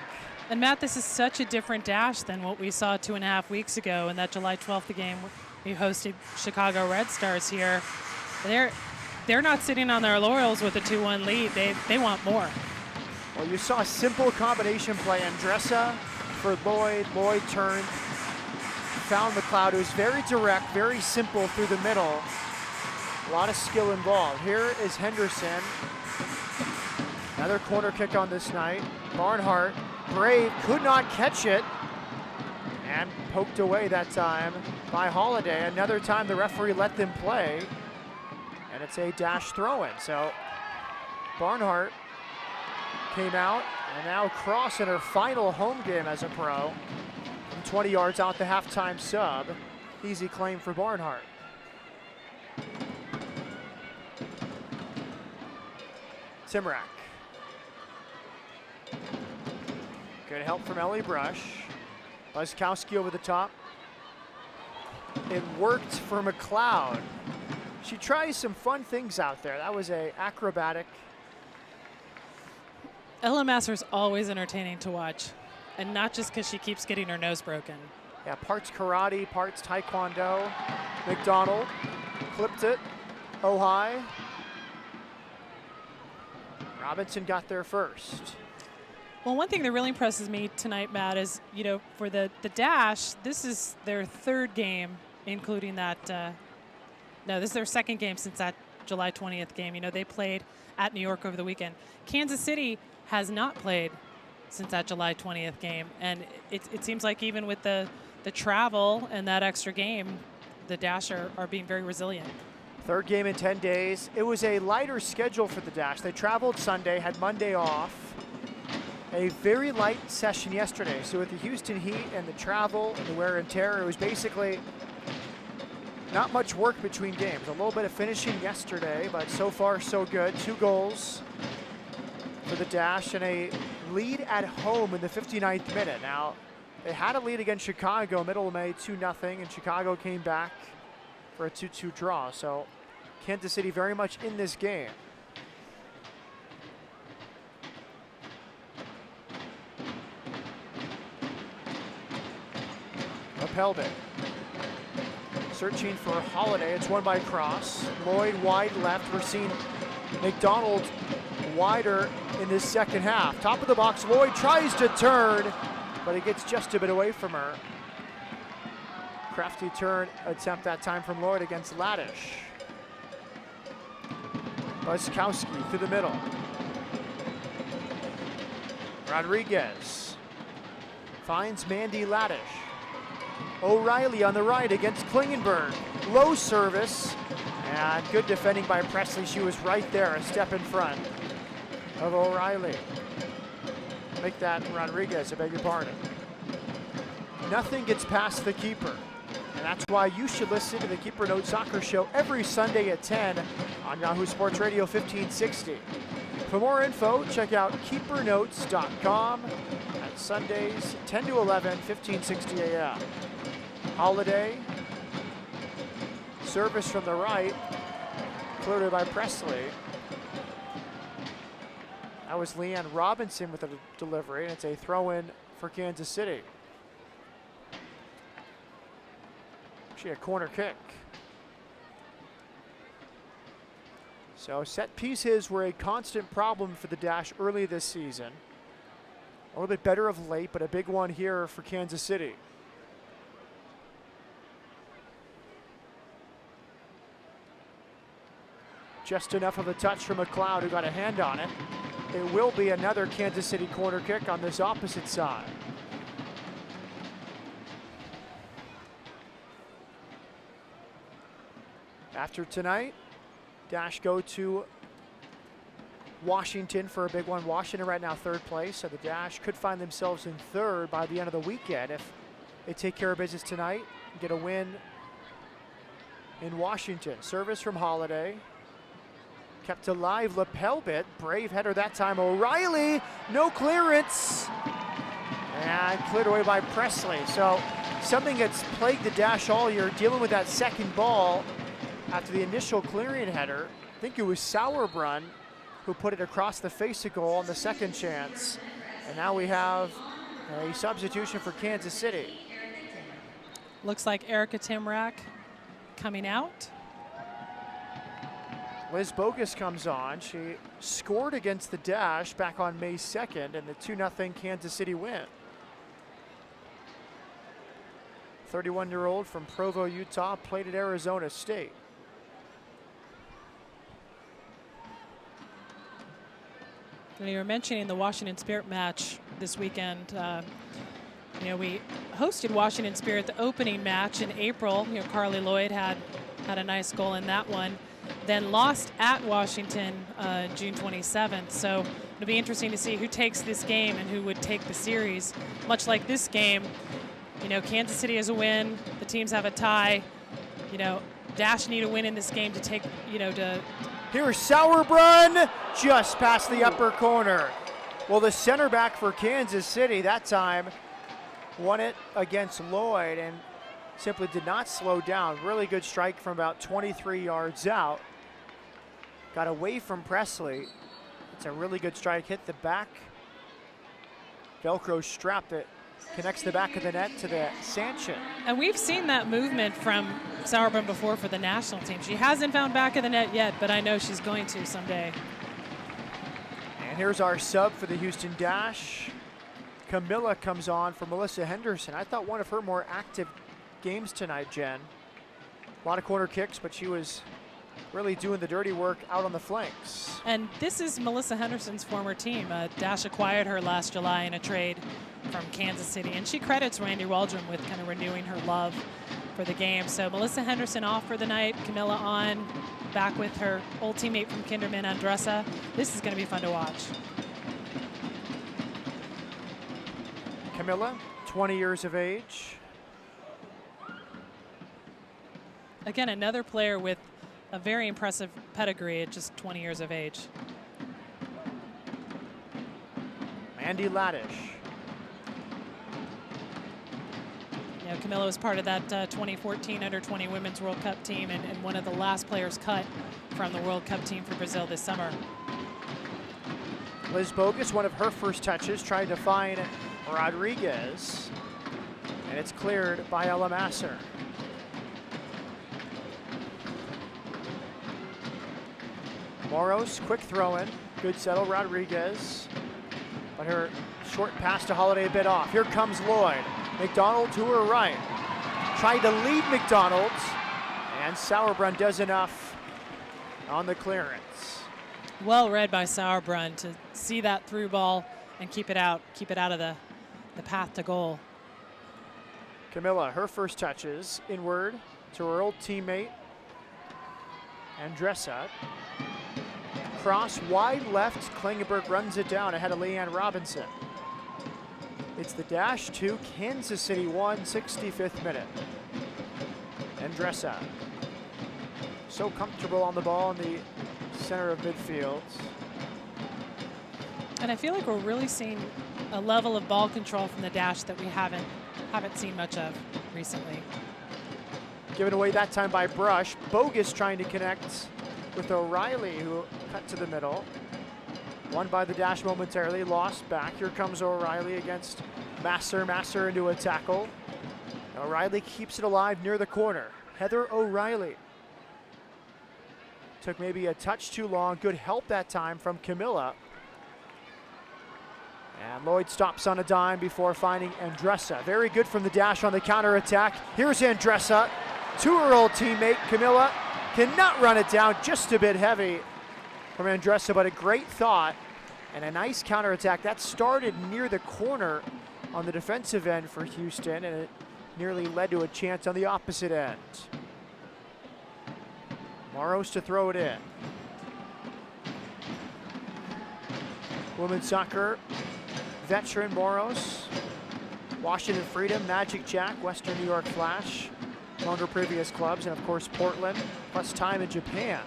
B: And Matt, this is such a different dash than what we saw 2.5 weeks ago in that July 12th game. We hosted Chicago Red Stars here. They're not sitting on their laurels with a 2-1 lead. They want more.
A: Well, you saw a simple combination play. Andressa for Lloyd. Lloyd turned, found McLeod. It was very direct, very simple through the middle. A lot of skill involved. Here is Henderson. Another corner kick on this night. Barnhart, brave, could not catch it. And poked away that time by Holiday. Another time the referee let them play. And it's a dash throw-in. So Barnhart came out and now Cross in her final home game as a pro. From 20 yards out the halftime sub. Easy claim for Barnhart. Timrak. Good help from Ellie Brush. Buzzkowski over the top. It worked for McLeod. She tries some fun things out there. That was a acrobatic.
B: Ella Masser's always entertaining to watch, and not just because she keeps getting her nose broken.
A: Yeah, parts karate, parts taekwondo. McDonald clipped it. Ojai. Robinson got there first.
B: Well, one thing that really impresses me tonight, Matt, is, for the Dash, this is their third game, including that. No, this is their second game since that July 20th game. They played at New York over the weekend. Kansas City has not played since that July 20th game. And it seems like even with the travel and that extra game, the Dash are being very resilient.
A: Third game in 10 days. It was a lighter schedule for the Dash. They traveled Sunday, had Monday off. A very light session yesterday. So with the Houston heat and the travel and the wear and tear, it was basically not much work between games. A little bit of finishing yesterday, but so far so good. 2 goals for the Dash and a lead at home in the 59th minute. Now, they had a lead against Chicago middle of May, 2-0, and Chicago came back for a 2-2 draw. So Kansas City very much in this game. Pelvic. Searching for Holiday. It's won by Cross. Lloyd wide left. We're seeing McDonald wider in this second half. Top of the box. Lloyd tries to turn, but he gets just a bit away from her. Crafty turn attempt that time from Lloyd against Laddish. Buskowski through the middle. Rodriguez finds Mandy Laddish. O'Reilly on the right against Klingenberg. Low service, and good defending by Presley. She was right there, a step in front of O'Reilly. Make that Rodriguez, I beg your pardon. Nothing gets past the keeper, and that's why you should listen to the Keeper Notes Soccer Show every Sunday at 10 on Yahoo Sports Radio 1560. For more info, check out keepernotes.com at Sundays 10 to 11, 1560 a.m. Holiday, service from the right, cleared by Presley. That was Leanne Robinson with a delivery, and it's a throw-in for Kansas City. Actually a corner kick. So set pieces were a constant problem for the Dash early this season. A little bit better of late, but a big one here for Kansas City. Just enough of a touch from McLeod, who got a hand on it. It will be another Kansas City corner kick on this opposite side. After tonight, Dash go to Washington for a big one. Washington right now third place, so the Dash could find themselves in third by the end of the weekend if they take care of business tonight and get a win in Washington. Service from Holiday. Kept alive, lapel bit. Brave header that time. O'Reilly, no clearance. And cleared away by Presley. So something that's plagued the Dash all year, dealing with that second ball after the initial clearing header. I think it was Sauerbrunn who put it across the face of goal on the second chance. And now we have a substitution for Kansas City.
B: Looks like Erica Timrak coming out.
A: Liz Bogus comes on. She scored against the Dash back on May 2nd in the 2-0 Kansas City win. 31-year-old from Provo, Utah, played at Arizona State.
B: And you were mentioning the Washington Spirit match this weekend. We hosted Washington Spirit the opening match in April. Carly Lloyd had a nice goal in that one. Then lost at Washington June 27th. So it'll be interesting to see who takes this game and who would take the series. Much like this game, Kansas City has a win. The teams have a tie. Dash need a win in this game to take, to.
A: Here's Sauerbrunn, just past the upper corner. Well, the center back for Kansas City that time won it against Lloyd and simply did not slow down. Really good strike from about 23 yards out. Got away from Presley. It's a really good strike, hit the back. Velcro strap that connects the back of the net to the stanchion.
B: And we've seen that movement from Sauerbrunn before for the national team. She hasn't found back of the net yet, but I know she's going to someday.
A: And here's our sub for the Houston Dash. Camilla comes on for Melissa Henderson. I thought one of her more active games tonight, Jen. A lot of corner kicks, but she was really doing the dirty work out on the flanks.
B: And this is Melissa Henderson's former team. Dash acquired her last July in a trade from Kansas City, and she credits Randy Waldron with kind of renewing her love for the game. So Melissa Henderson off for the night, Camilla on, back with her old teammate from Kinderman, Andressa. This is going to be fun to watch.
A: Camilla, 20 years of age.
B: Again, another player with a very impressive pedigree at just 20 years of age.
A: Mandy Laddish.
B: You know, Camilla was part of that 2014 Under-20 Women's World Cup team and one of the last players cut from the World Cup team for Brazil this summer.
A: Liz Bogus, one of her first touches, tried to find Rodriguez, and it's cleared by Ella Masser. Moros, quick throw in, good settle, Rodriguez, but her short pass to Holiday a bit off. Here comes Lloyd. McDonald to her right. Tried to lead McDonald, and Sauerbrunn does enough on the clearance.
B: Well read by Sauerbrunn to see that through ball and keep it out of the path to goal.
A: Camilla, her first touches inward to her old teammate, Andressa. Cross wide left, Klingenberg runs it down ahead of Leanne Robinson. It's the Dash 2, Kansas City 1, 65th minute. Andressa, so comfortable on the ball in the center of midfield.
B: And I feel like we're really seeing a level of ball control from the Dash that we haven't seen much of recently.
A: Given away that time by Brush. Bogus trying to connect with O'Reilly, who cut to the middle. Won by the Dash momentarily, lost back. Here comes O'Reilly against Masser. Masser into a tackle. O'Reilly keeps it alive near the corner. Heather O'Reilly. Took maybe a touch too long. Good help that time from Camilla. And Lloyd stops on a dime before finding Andressa. Very good from the Dash on the counter-attack. Here's Andressa to her old teammate, Camilla. Cannot run it down, just a bit heavy from Andressa, but a great thought and a nice counterattack. That started near the corner on the defensive end for Houston, and it nearly led to a chance on the opposite end. Moros to throw it in. Women's soccer veteran Moros. Washington Freedom, Magic Jack, Western New York Flash, among her previous clubs, and of course Portland, plus time in Japan.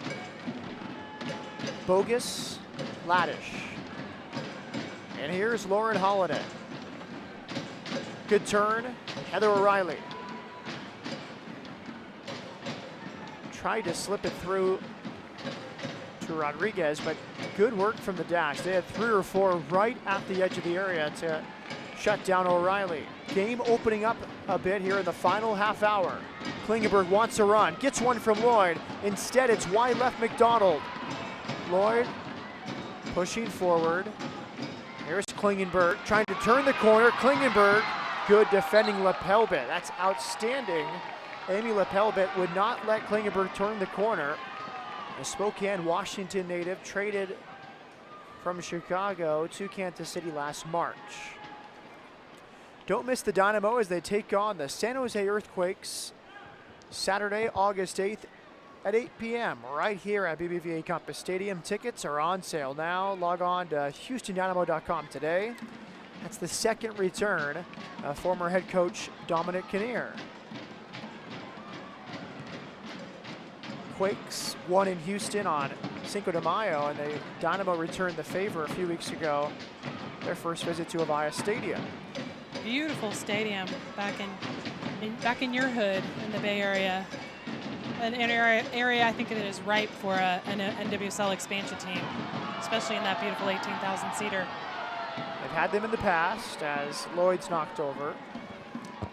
A: Bogus, Laddish. And here's Lauren Holiday. Good turn, Heather O'Reilly. Tried to slip it through to Rodriguez, but good work from the Dash. They had 3 or 4 right at the edge of the area to shut down O'Reilly. Game opening up a bit here in the final half hour. Klingenberg wants a run, gets one from Lloyd. Instead, it's wide left McDonald. Lloyd pushing forward. Here's Klingenberg trying to turn the corner. Klingenberg, good defending Lepelbit. That's outstanding. Amy Lepelbit would not let Klingenberg turn the corner. A Spokane, Washington native traded from Chicago to Kansas City last March. Don't miss the Dynamo as they take on the San Jose Earthquakes Saturday, August 8th at 8 p.m. right here at BBVA Compass Stadium. Tickets are on sale now. Log on to HoustonDynamo.com today. That's the second return of former head coach Dominic Kinnear. Quakes won in Houston on Cinco de Mayo, and the Dynamo returned the favor a few weeks ago, their first visit to Avaya Stadium.
B: Beautiful stadium back in your hood in the Bay Area. An area I think it is ripe for an NWSL expansion team, especially in that beautiful 18,000 seater.
A: They've had them in the past as Lloyd's knocked over.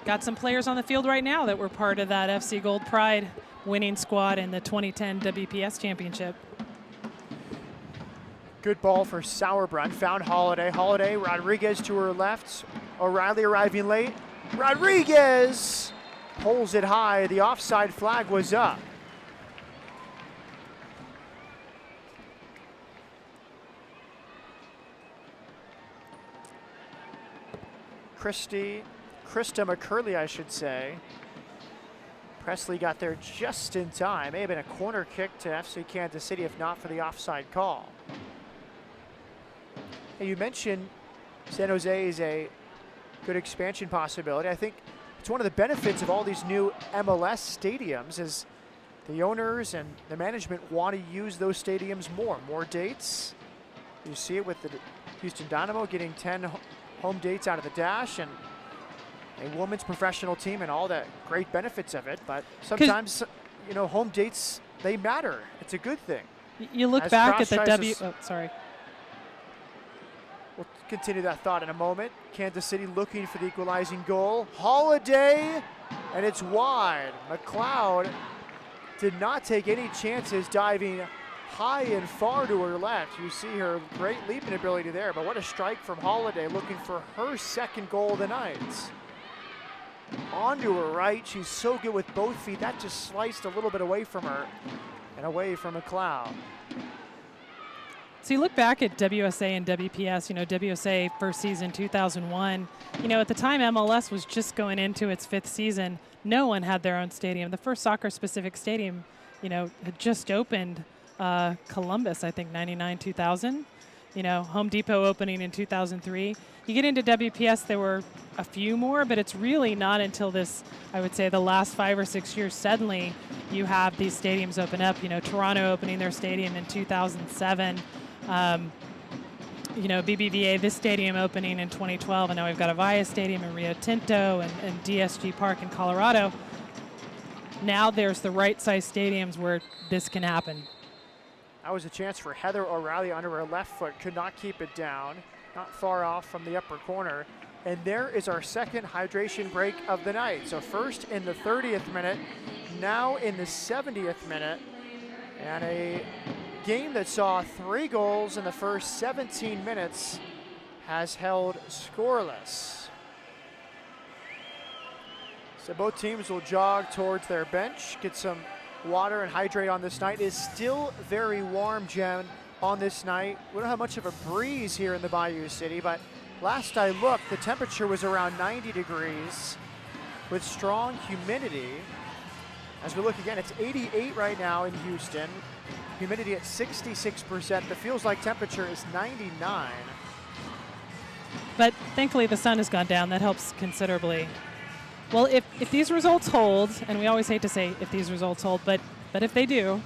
B: Got some players on the field right now that were part of that FC Gold Pride winning squad in the 2010 WPS Championship.
A: Good ball for Sauerbrunn, found Holiday. Holiday, Rodriguez to her left. O'Reilly arriving late. Rodriguez pulls it high. The offside flag was up. Krista McCurley, I should say. Presley got there just in time. May have been a corner kick to FC Kansas City if not for the offside call. Hey, you mentioned San Jose is a good expansion possibility. I think it's one of the benefits of all these new MLS stadiums is the owners and the management want to use those stadiums more. More dates. You see it with the Houston Dynamo getting 10 home dates out of the Dash and a women's professional team and all the great benefits of it. But sometimes, you know, home dates, they matter. It's a good thing.
B: You look back at the sorry.
A: We'll continue that thought in a moment. Kansas City looking for the equalizing goal. Holiday, and it's wide. McLeod did not take any chances diving high and far to her left. You see her great leaping ability there, but what a strike from Holiday looking for her second goal of the night. Onto her right, she's so good with both feet. That just sliced a little bit away from her and away from McLeod.
B: So you look back at WSA and WPS, you know, WSA first season 2001, you know, at the time MLS was just going into its 5th season. No one had their own stadium. The first soccer specific stadium, you know, had just opened Columbus, I think 99, 2000. You know, Home Depot opening in 2003. You get into WPS, there were a few more, but it's really not until this, I would say, the last 5 or 6 years, suddenly you have these stadiums open up. You know, Toronto opening their stadium in 2007. You know, BBVA, this stadium opening in 2012, and now we've got Avaya Stadium in Rio Tinto and DSG Park in Colorado. Now there's the right-sized stadiums where this can happen.
A: That was a chance for Heather O'Reilly under her left foot. Could not keep it down. Not far off from the upper corner. And there is our second hydration break of the night. So first in the 30th minute, now in the 70th minute. And a game that saw 3 goals in the first 17 minutes has held scoreless. So both teams will jog towards their bench, get some water and hydrate on this night. It is still very warm, Jen, on this night. We don't have much of a breeze here in the Bayou City, but last I looked, the temperature was around 90 degrees with strong humidity. As we look again, it's 88 right now in Houston. Humidity at 66%. The feels like temperature is 99.
B: But thankfully the sun has gone down. That helps considerably. Well, if these results hold, and we always hate to say if these results hold, but if they do,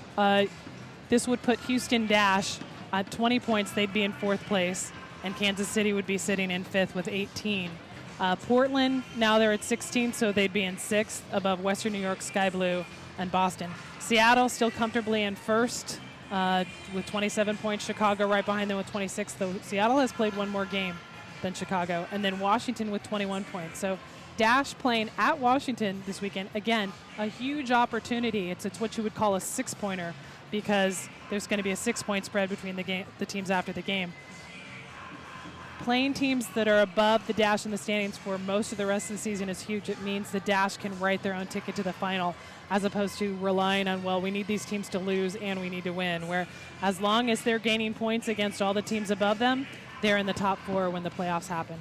B: this would put Houston Dash at 20 points. They'd be in 4th place, and Kansas City would be sitting in 5th with 18. Portland, now they're at 16, so they'd be in 6th above Western New York, Sky Blue, and Boston. Seattle still comfortably in 1st with 27 points. Chicago right behind them with 26, though Seattle has played one more game than Chicago. And then Washington with 21 points. So Dash playing at Washington this weekend. Again, a huge opportunity. It's what you would call a 6-pointer because there's going to be a 6-point spread between the teams after the game. Playing teams that are above the Dash in the standings for most of the rest of the season is huge. It means the Dash can write their own ticket to the final as opposed to relying on, well, we need these teams to lose and we need to win, where as long as they're gaining points against all the teams above them, they're in the top 4 when the playoffs happen.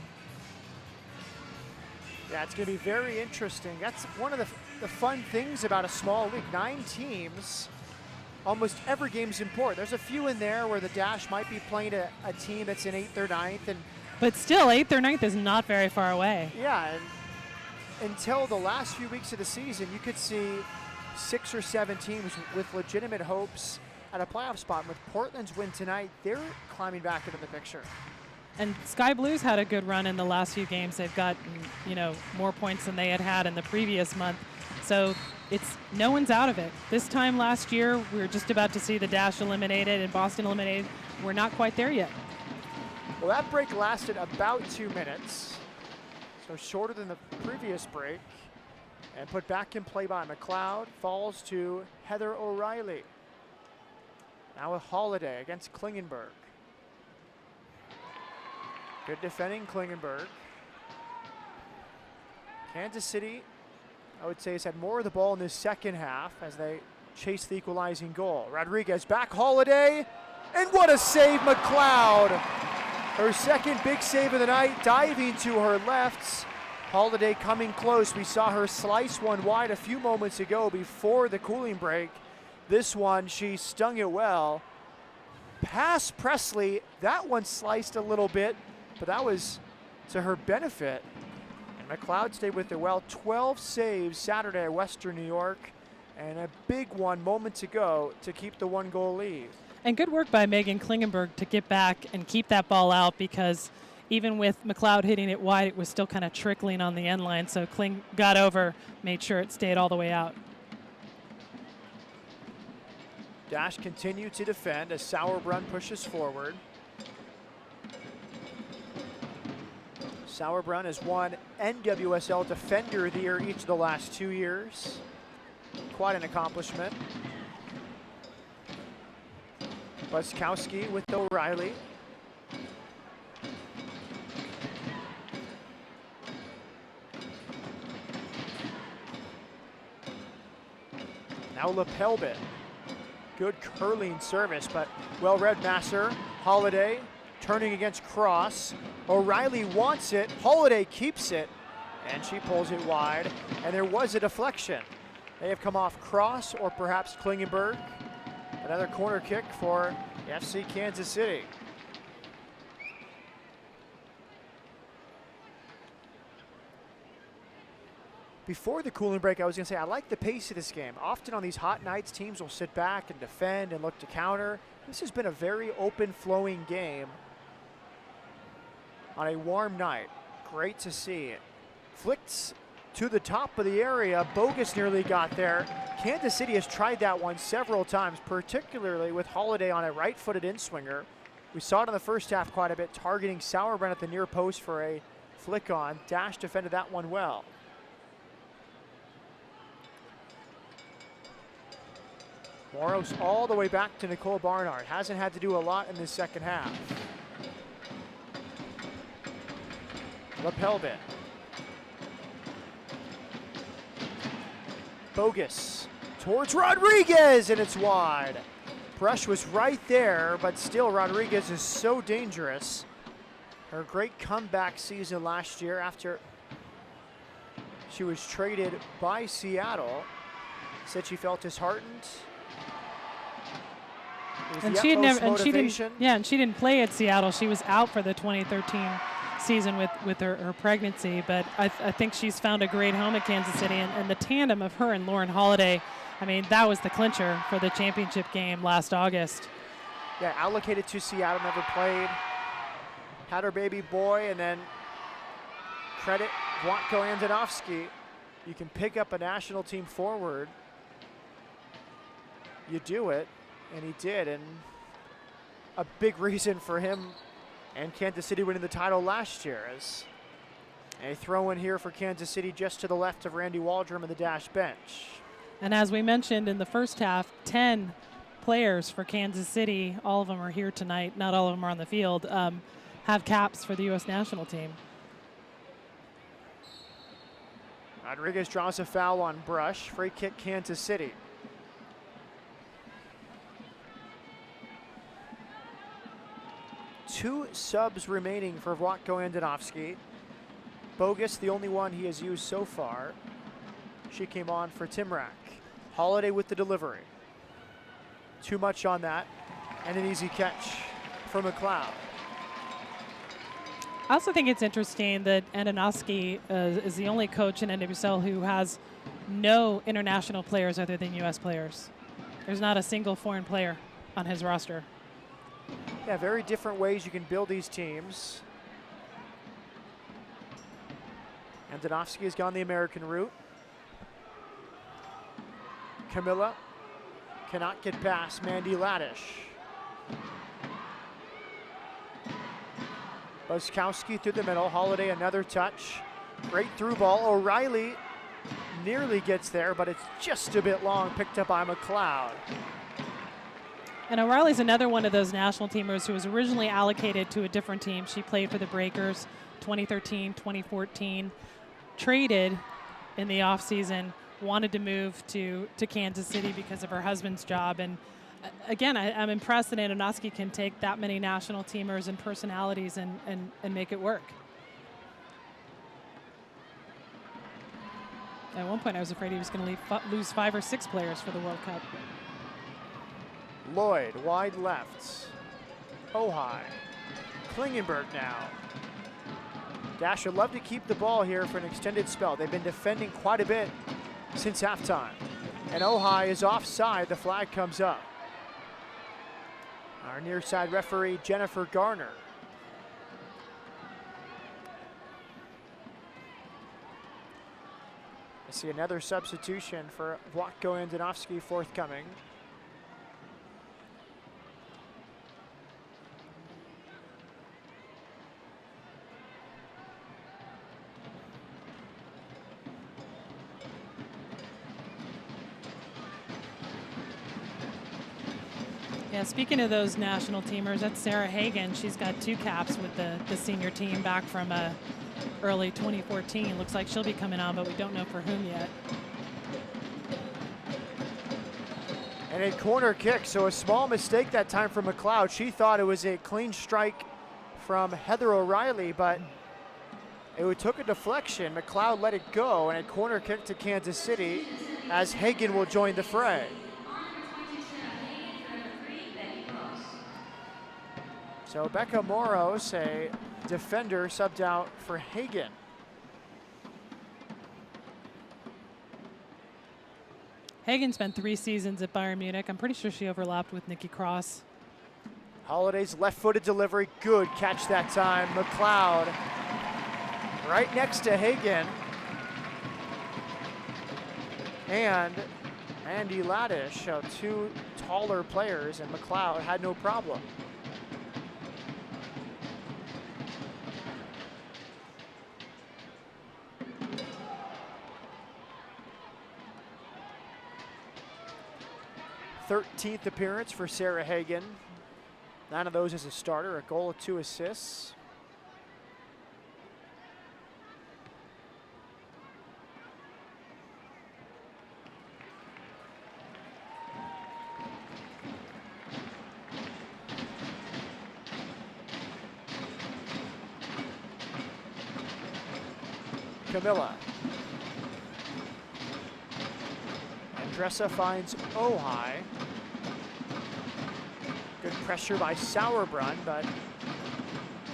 A: Yeah, it's going to be very interesting. That's one of the fun things about a small league. 9 teams, almost every game's important. There's a few in there where the Dash might be playing a team that's in 8th or 9th.
B: But still, 8th or 9th is not very far away.
A: Yeah, and until the last few weeks of the season, you could see 6 or 7 teams with legitimate hopes at a playoff spot. With Portland's win tonight, they're climbing back into the picture.
B: And Sky Blues had a good run in the last few games. They've got, you know, more points than they had in the previous month. So it's no one's out of it. This time last year, we were just about to see the Dash eliminated and Boston eliminated. We're not quite there yet.
A: Well, that break lasted about 2 minutes, so shorter than the previous break. And put back in play by McLeod, falls to Heather O'Reilly. Now with Holiday against Klingenberg. Good defending, Klingenberg. Kansas City, I would say, has had more of the ball in this second half as they chase the equalizing goal. Rodriguez back, Holiday, and what a save, McLeod. Her second big save of the night, diving to her left. Holiday coming close. We saw her slice one wide a few moments ago before the cooling break. This one, she stung it well. Past Presley, that one sliced a little bit, but that was to her benefit. And McLeod stayed with it well. 12 saves Saturday at Western New York, and a big one moments ago to keep the 1-goal lead.
B: And good work by Megan Klingenberg to get back and keep that ball out, because even with McLeod hitting it wide, it was still kind of trickling on the end line. So Kling got over, made sure it stayed all the way out.
A: Dash continued to defend as Sauerbrunn pushes forward. Sauerbrunn has won NWSL Defender of the Year each of the last 2 years. Quite an accomplishment. Buskowski with O'Reilly. Now Lepelbit. Good curling service, but well-read Masser. Holiday turning against Cross. O'Reilly wants it. Holiday keeps it, and she pulls it wide. And there was a deflection. They have come off Cross or perhaps Klingenberg. Another corner kick for FC Kansas City. Before the cooling break, I was going to say I like the pace of this game. Often on these hot nights, teams will sit back and defend and look to counter. This has been a very open, flowing game on a warm night. Great to see. Flicked to the top of the area. Bogus nearly got there. Kansas City has tried that one several times, particularly with Holiday on a right-footed in-swinger. We saw it in the first half quite a bit, targeting Sauerbrunn at the near post for a flick on. Dash defended that one well. Moros all the way back to Nicole Barnard. Hasn't had to do a lot in this second half. Lepelbit. Bogus towards Rodriguez, and it's wide. Brush was right there, but still Rodriguez is so dangerous. Her great comeback season last year after she was traded by Seattle. Said she felt disheartened.
B: And she had never, and she didn't play at Seattle. She was out for the 2013 season with her pregnancy, but I think she's found a great home at Kansas City, and the tandem of her and Lauren Holiday, I mean, that was the clincher for the championship game last August.
A: Yeah, allocated to Seattle, never played. Had her baby boy, and then credit Włodko Andonovski. You can pick up a national team forward. You do it. And he did, and a big reason for him and Kansas City winning the title last year. As a throw in here for Kansas City just to the left of Randy Waldrum and the Dash bench.
B: And as we mentioned in the first half, 10 players for Kansas City, all of them are here tonight, not all of them are on the field, have caps for the U.S. national team.
A: Rodriguez draws a foul on Brush. Free kick, Kansas City. Two subs remaining for Włodko Andonovski. Bogus, the only one he has used so far. She came on for Timrak. Holiday with the delivery. Too much on that, and an easy catch for McLeod.
B: I also think it's interesting that Andonovski is the only coach in NWSL who has no international players other than U.S. players. There's not a single foreign player on his roster.
A: Yeah, very different ways you can build these teams. Andonovski has gone the American route. Camilla cannot get past Mandy Laddish. Buskowski through the middle. Holiday another touch. Great through ball. O'Reilly nearly gets there, but it's just a bit long. Picked up by McLeod.
B: And O'Reilly's another one of those national teamers who was originally allocated to a different team. She played for the Breakers 2013, 2014, traded in the offseason, wanted to move to Kansas City because of her husband's job. And again, I'm impressed that Antonovsky can take that many national teamers and personalities and make it work. At one point, I was afraid he was going to lose 5 or 6 players for the World Cup.
A: Lloyd, wide left. Ohai. Klingenberg now. Dash would love to keep the ball here for an extended spell. They've been defending quite a bit since halftime. And Ohai is offside. The flag comes up. Our near side referee, Jennifer Garner. I see another substitution for Wlatko Antonovsky forthcoming.
B: Yeah, speaking of those national teamers, that's Sarah Hagen. She's got 2 caps with the senior team back from early 2014. Looks like she'll be coming on, but we don't know for whom yet.
A: And a corner kick, so a small mistake that time from McLeod. She thought it was a clean strike from Heather O'Reilly, but it took a deflection. McLeod let it go, and a corner kick to Kansas City as Hagen will join the fray. So Becca Moros, a defender, subbed out for Hagen.
B: Hagen spent 3 seasons at Bayern Munich. I'm pretty sure she overlapped with Nikki Cross.
A: Holiday's left-footed delivery, good catch that time. McLeod right next to Hagen. And Andy Laddish, 2 taller players, and McLeod had no problem. Thirteenth appearance for Sarah Hagen. 9 of those as a starter, a goal, 2 assists. Camilla. Andressa finds Ohai. Good pressure by Sauerbrunn, but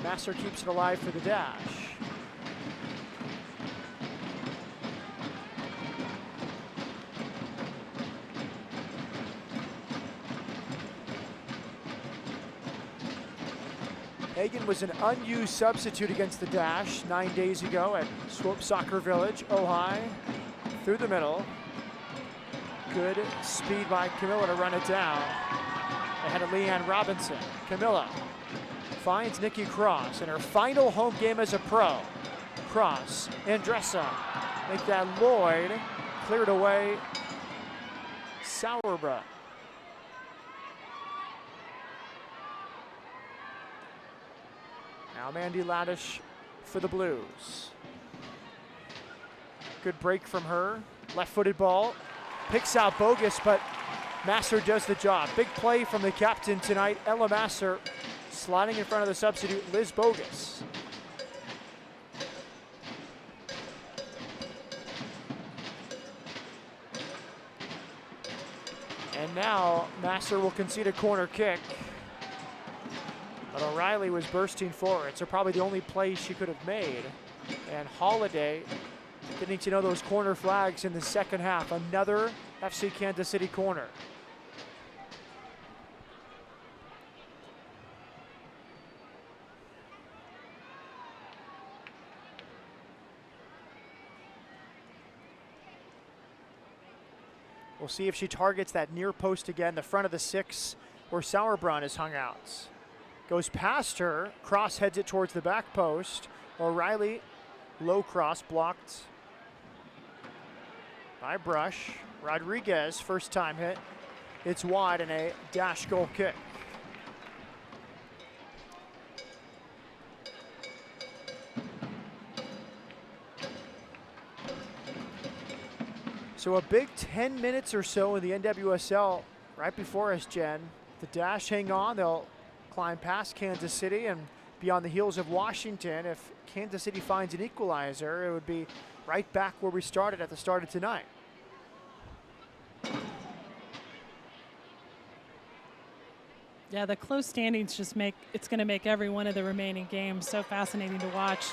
A: Masser keeps it alive for the dash. Hagen was an unused substitute against the dash 9 days ago at Swope Soccer Village. Ohai through the middle. Good speed by Camilla to run it down. Ahead of Leanne Robinson. Camilla finds Nikki Cross in her final home game as a pro. Cross, Andressa, make that Lloyd, cleared away Sauerbrunn. Now Mandy Laddish for the Blues. Good break from her, left-footed ball, picks out Bogus, but Masser does the job. Big play from the captain tonight, Ella Masser, sliding in front of the substitute, Liz Bogus. And now Masser will concede a corner kick. But O'Reilly was bursting forward, so probably the only play she could have made. And Holiday getting to know those corner flags in the second half. Another FC Kansas City corner. We'll see if she targets that near post again, the front of the 6 where Sauerbrunn is hung out. Goes past her, cross heads it towards the back post. O'Reilly, low cross, blocked by Brush. Rodriguez, first time hit. It's wide and a dash goal kick. So a big 10 minutes or so in the NWSL right before us, Jen. The Dash hang on. They'll climb past Kansas City and be on the heels of Washington. If Kansas City finds an equalizer, it would be right back where we started at the start of tonight.
B: Yeah, the close standings just it's going to make every one of the remaining games so fascinating to watch.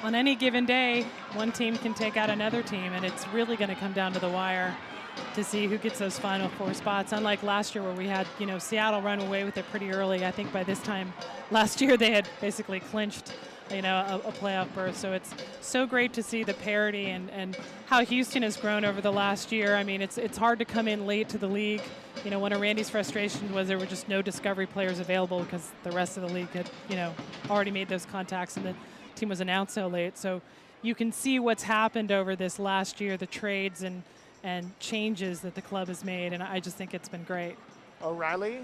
B: On any given day, one team can take out another team, and it's really going to come down to the wire to see who gets those final 4 spots. Unlike last year where we had, Seattle run away with it pretty early. I think by this time last year they had basically clinched, a playoff berth. So it's so great to see the parity and how Houston has grown over the last year. I mean, it's hard to come in late to the league. One of Randy's frustrations was there were just no Discovery players available because the rest of the league had, already made those contacts and the team was announced so late. So you can see what's happened over this last year, the trades and changes that the club has made, and I just think it's been great.
A: O'Reilly,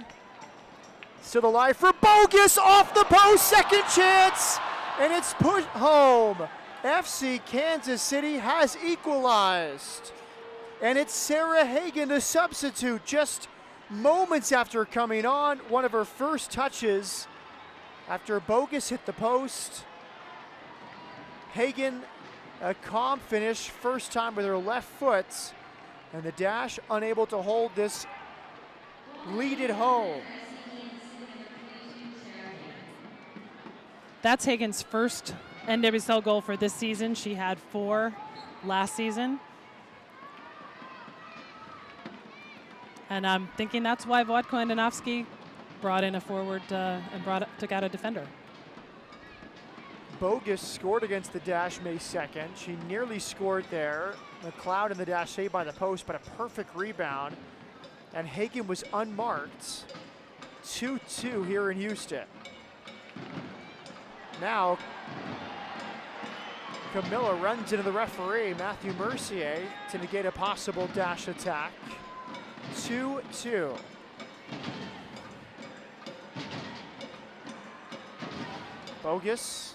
A: still alive for Bogus, off the post, second chance, and it's pushed home. FC Kansas City has equalized, and it's Sarah Hagen, the substitute, just moments after coming on, one of her first touches after Bogus hit the post. Hagen, a calm finish, first time with her left foot, and the Dash unable to hold this lead at home.
B: That's Hagen's first NWSL goal for this season. She had 4 last season. And I'm thinking that's why Wojtko Andonovski brought in a forward and took out a defender.
A: Bogus scored against the Dash May 2nd. She nearly scored there. McLeod and the Dash saved by the post, but a perfect rebound. And Hagen was unmarked. 2-2 here in Houston. Now, Camilla runs into the referee, Matthew Mercier, to negate a possible Dash attack. 2-2. Bogus.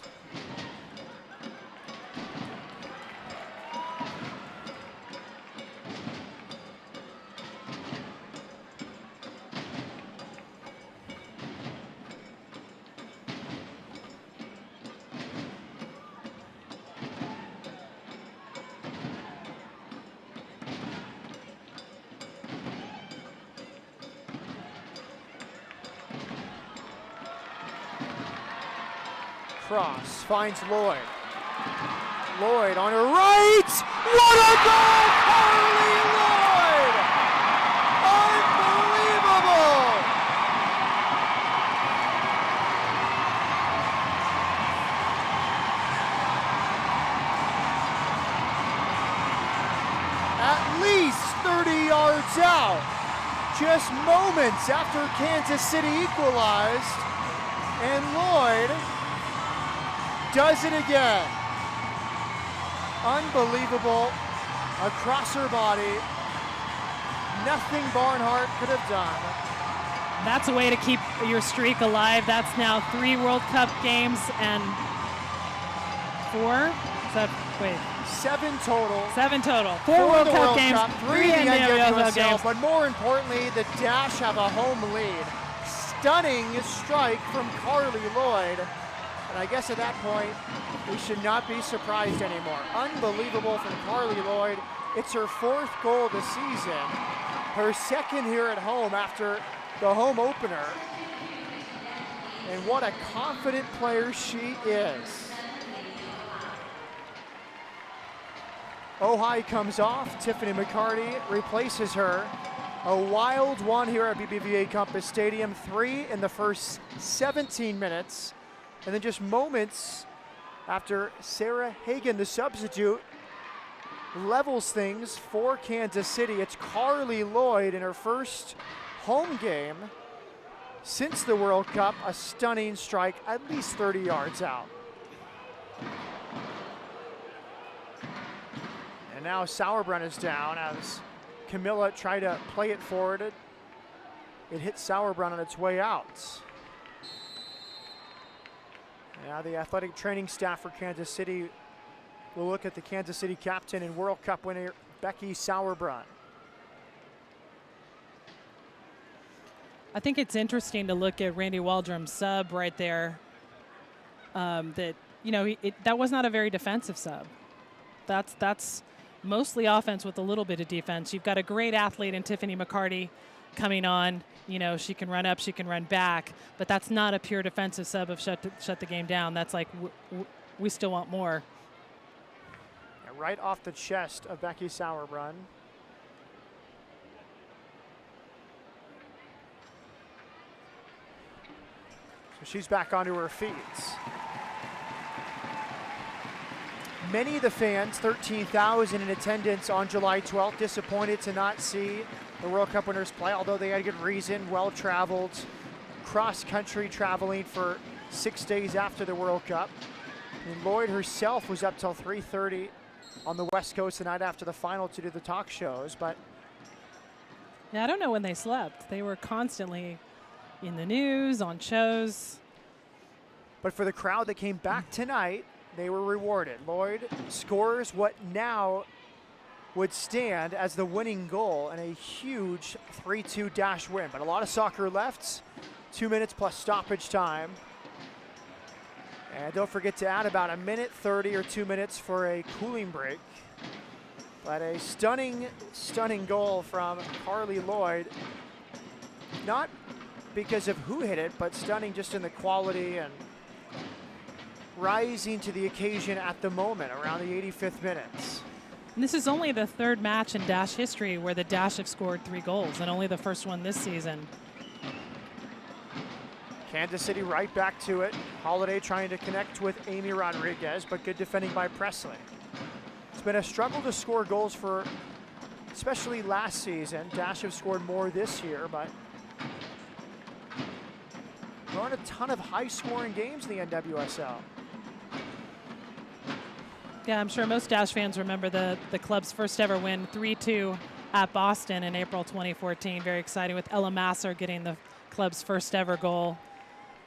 A: Cross finds Lloyd. Lloyd on her right. What a goal, Carly Lloyd! Unbelievable! At least 30 yards out. Just moments after Kansas City equalized, and Lloyd does it again. Unbelievable. Across her body. Nothing Barnhart could have done.
B: That's a way to keep your streak alive. That's now 3 World Cup games and 4?
A: 7 total.
B: 7 total. 4 World Cup games, 3 NWSL games.
A: But more importantly, the Dash have a home lead. Stunning strike from Carly Lloyd. And I guess at that point, we should not be surprised anymore. Unbelievable from Carly Lloyd. It's her 4th goal this season. Her 2nd here at home after the home opener. And what a confident player she is. Ojai comes off. Tiffany McCarty replaces her. A wild one here at BBVA Compass Stadium. 3 in the first 17 minutes. And then just moments after Sarah Hagen, the substitute, levels things for Kansas City. It's Carly Lloyd in her first home game since the World Cup. A stunning strike, at least 30 yards out. And now Sauerbrunn is down as Camilla tried to play it forward. It hit Sauerbrunn on its way out. Now the athletic training staff for Kansas City will look at the Kansas City captain and World Cup winner Becky Sauerbrunn.
B: I think it's interesting to look at Randy Waldrum's sub right there. That, you know, that was not a very defensive sub. That's mostly offense with a little bit of defense. You've got a great athlete in Tiffany McCarty coming on. You know, she can run up, she can run back, but that's not a pure defensive sub of shut the game down. That's like, we still want more.
A: Right off the chest of Becky Sauerbrunn. So she's back onto her feet. Many of the fans, 13,000 in attendance on July 12th, disappointed to not see the World Cup winners play, although they had a good reason, well-traveled, cross-country traveling for 6 days after the World Cup. And Lloyd herself was up till 3:30 on the West Coast the night after the final to do the talk shows, but
B: yeah, I don't know when they slept. They were constantly in the news, on shows.
A: But for the crowd that came back tonight, they were rewarded. Lloyd scores what now would stand as the winning goal and a huge 3-2 dash win. But a lot of soccer left, 2 minutes plus stoppage time. And don't forget to add about a minute 30 or 2 minutes for a cooling break. But a stunning, stunning goal from Carly Lloyd. Not because of who hit it, but stunning just in the quality and rising to the occasion at the moment around the 85th minute.
B: And this is only the third match in Dash history where the Dash have scored 3 goals, and only the first one this season.
A: Kansas City right back to it. Holiday trying to connect with Amy Rodriguez, but good defending by Presley. It's been a struggle to score goals for, especially last season. Dash have scored more this year, but there aren't a ton of high-scoring games in the NWSL.
B: Yeah, I'm sure most Dash fans remember the club's first ever win, 3-2 at Boston in April 2014. Very exciting, with Ella Masser getting the club's first ever goal.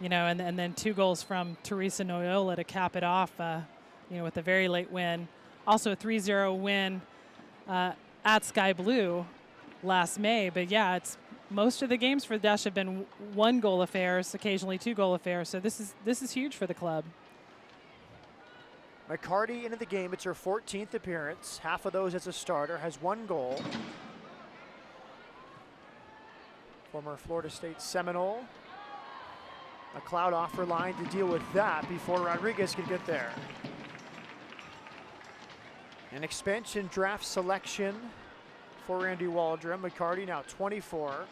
B: You know, and then 2 goals from Teresa Noyola to cap it off, you know, with a very late win. Also a 3-0 win at Sky Blue last May. But yeah, it's most of the games for the Dash have been 1-goal affairs, occasionally 2-goal affairs. So this is huge for the club.
A: McCarty into the game. It's her 14th appearance. Half of those as a starter. Has 1 goal. Former Florida State Seminole. McLeod off her line to deal with that before Rodriguez can get there. An expansion draft selection for Randy Waldrum. McCarty now 24.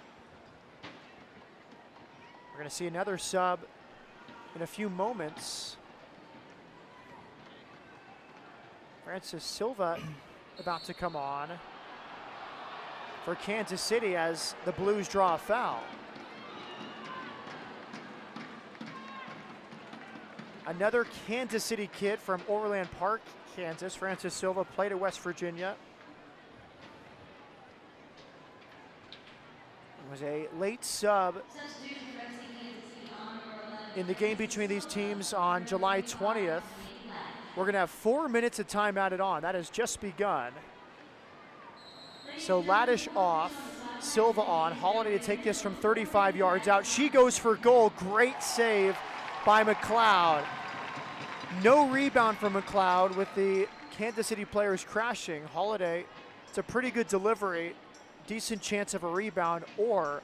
A: We're going to see another sub in a few moments. Francis Silva about to come on for Kansas City as the Blues draw a foul. Another Kansas City kid from Overland Park, Kansas. Francis Silva played at West Virginia. It was a late sub in the game between these teams on July 20th. We're going to have 4 minutes of time added on. That has just begun. So Laddish off, Silva on. Holiday to take this from 35 yards out. She goes for goal. Great save by McLeod. No rebound from McLeod with the Kansas City players crashing. Holiday, it's a pretty good delivery. Decent chance of a rebound or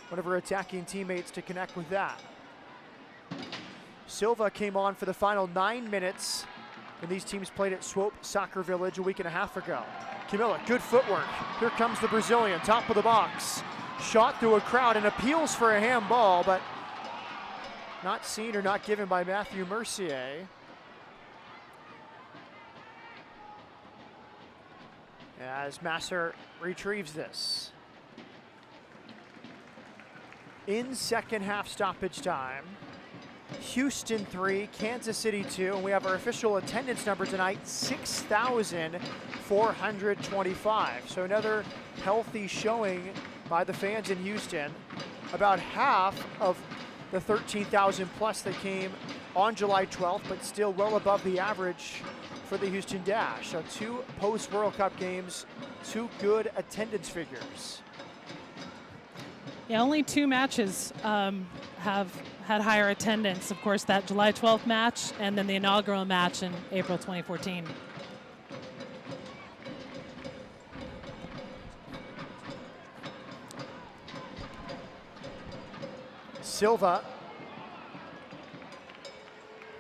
A: one of her attacking teammates to connect with that. Silva came on for the final 9 minutes when these teams played at Swope Soccer Village a week and a half ago. Camilla, good footwork. Here comes the Brazilian, top of the box. Shot through a crowd and appeals for a handball, but not seen or not given by Matthew Mercier. As Masser retrieves this. In second half stoppage time, Houston 3, Kansas City 2, and we have our official attendance number tonight, 6,000 425. So another healthy showing by the fans in Houston. About half of the 13,000 plus that came on July 12th, but still well above the average for the Houston Dash. So 2 post-World Cup games, 2 good attendance figures.
B: Yeah, only 2 matches have had higher attendance. Of course, that July 12th match and then the inaugural match in April 2014.
A: Silva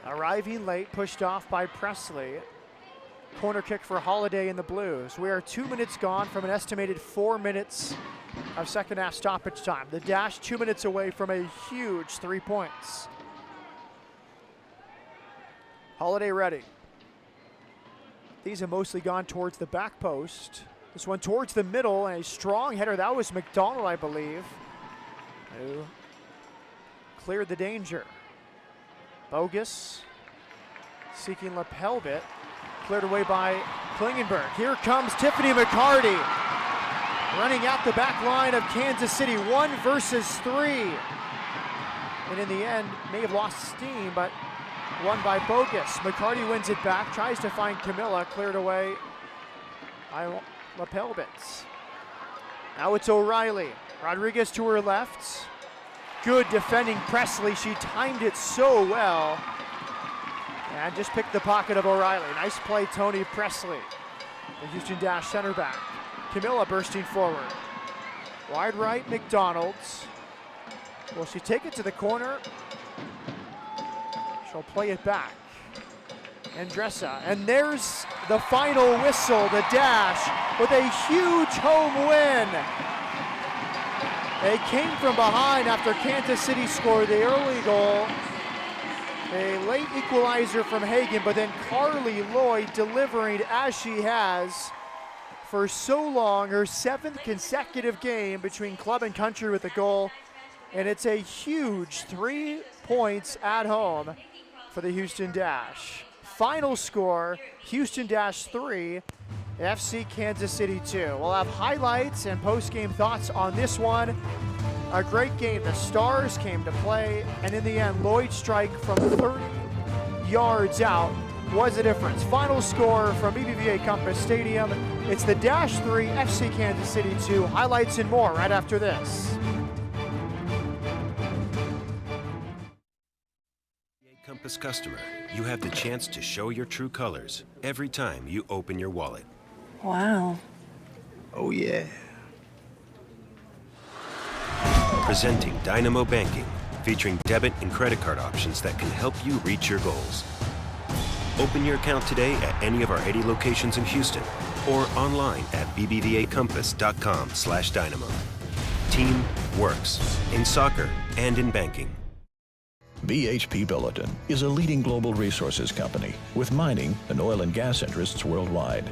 A: arriving late, pushed off by Presley. Corner kick for Holiday in the Blues. We are 2 minutes gone from an estimated 4 minutes of second half stoppage time. The Dash 2 minutes away from a huge 3 points. Holiday ready. These have mostly gone towards the back post. This one towards the middle, and a strong header. That was McDonald, I believe, who cleared the danger. Bogus seeking lapel bit. Cleared away by Klingenberg. Here comes Tiffany McCarty running out the back line of Kansas City. 1 versus 3. And in the end, may have lost steam, but won by Bogus. McCarty wins it back, tries to find Camilla, cleared away by lapel bits. Now it's O'Reilly. Rodriguez to her left. Good defending Presley. She timed it so well. And just picked the pocket of O'Reilly. Nice play, Tony Presley, the Houston Dash center back. Camilla bursting forward. Wide right, McDonald's. Will she take it to the corner? She'll play it back. Andressa, and there's the final whistle. The Dash with a huge home win. They came from behind after Kansas City scored the early goal. A late equalizer from Hagan, but then Carly Lloyd delivering as she has for so long, her 7th consecutive game between club and country with a goal. And it's a huge 3 points at home for the Houston Dash. Final score, Houston Dash 3, FC Kansas City 2. We'll have highlights and post-game thoughts on this one. A great game. The Stars came to play, and in the end, Lloyd's strike from 30 yards out was the difference. Final score from BBVA Compass Stadium. It's the Dash 3, FC Kansas City 2. Highlights and more right after this.
D: Compass customer, you have the chance to show your true colors every time you open your wallet.
F: Wow.
K: Oh, yeah.
D: Presenting Dynamo Banking, featuring debit and credit card options that can help you reach your goals. Open your account today at any of our 80 locations in Houston or online at bbvacompass.com/dynamo. Team works in soccer and in banking.
C: BHP Billiton is a leading global resources company with mining and oil and gas interests worldwide.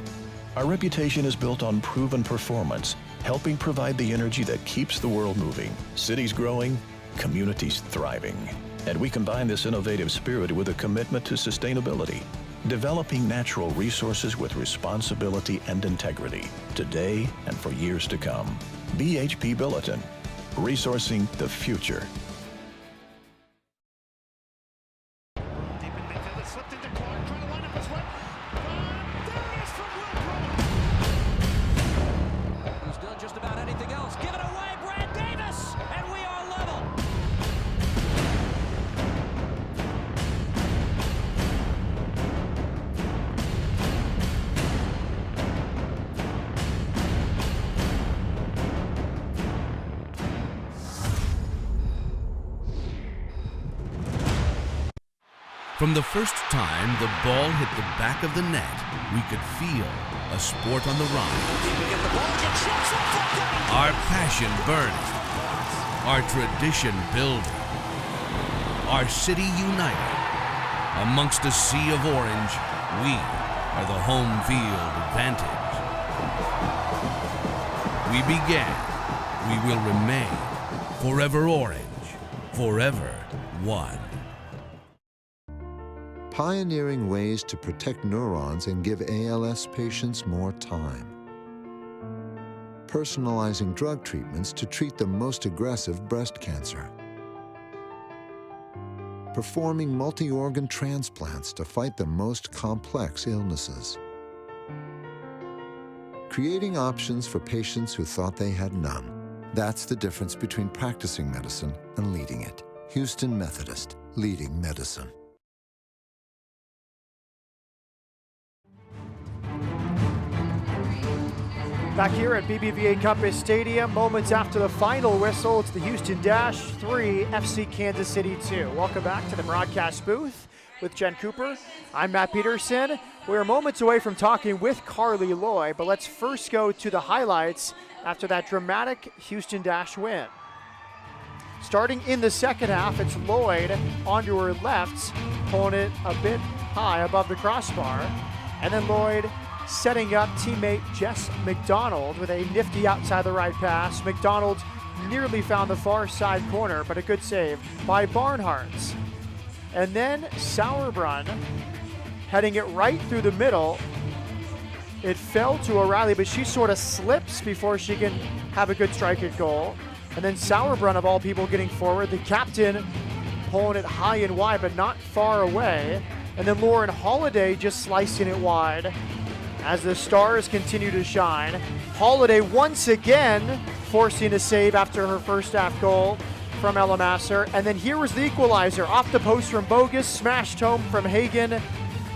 C: Our reputation is built on proven performance, helping provide the energy that keeps the world moving, cities growing, communities thriving. And we combine this innovative spirit with a commitment to sustainability, developing natural resources with responsibility and integrity, today and for years to come. BHP Billiton, resourcing the future.
G: From the first time the ball hit the back of the net, we could feel a sport on the rise. Our passion burning, our tradition building, our city united. Amongst a sea of orange, we are the home field advantage. We began, we will remain, forever orange, forever one.
K: pioneering ways to protect neurons and give ALS patients more time. Personalizing drug treatments to treat the most aggressive breast cancer. Performing multi-organ transplants to fight the most complex illnesses. Creating options for patients who thought they had none. That's the difference between practicing medicine and leading it. Houston Methodist, leading medicine.
A: Back here at BBVA Compass Stadium, moments after the final whistle, it's the Houston Dash 3, FC Kansas City 2. Welcome back to the broadcast booth with Jen Cooper. I'm Matt Peterson. We're moments away from talking with Carly Lloyd, but let's first go to the highlights after that dramatic Houston Dash win. Starting in the second half, it's Lloyd onto her left, pulling it a bit high above the crossbar, and then Lloyd setting up teammate Jess McDonald with a nifty outside the right pass. McDonald nearly found the far side corner, but a good save by Barnhart. And then Sauerbrunn heading it right through the middle. It fell to O'Reilly, but she sort of slips before she can have a good strike at goal. And then Sauerbrunn, of all people, getting forward. The captain pulling it high and wide, but not far away. And then Lauren Holiday just slicing it wide. As the Stars continue to shine, Holiday once again forcing a save after her first half goal from Ella Masser. And then here was the equalizer off the post from Bogus, smashed home from Hagen.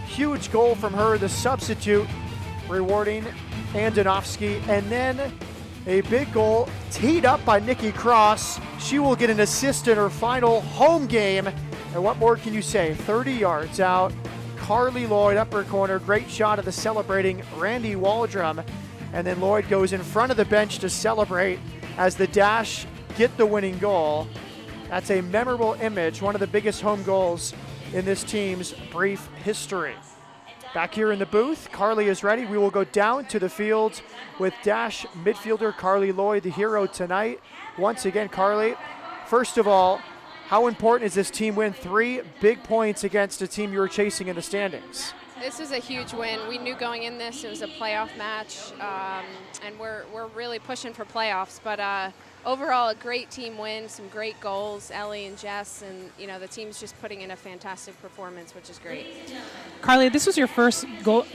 A: Huge goal from her, the substitute, rewarding Andonovsky. And then a big goal teed up by Nikki Cross. She will get an assist in her final home game. And what more can you say? 30 yards out. Carly Lloyd, upper corner, great shot of the celebrating Randy Waldrum. And then Lloyd goes in front of the bench to celebrate as the Dash get the winning goal. That's a memorable image, one of the biggest home goals in this team's brief history. Back here in the booth, Carly is ready. We will go down to the field with Dash midfielder Carly Lloyd, the hero tonight. Once again, Carly, first of all, how important is this team win? 3 big points against a team you were chasing in the standings.
E: This is a huge win. We knew going in this it was a playoff match, and we're really pushing for playoffs. But overall, a great team win, some great goals, Ellie and Jess, and the team's just putting in a fantastic performance, which is great.
B: Carly, this was your first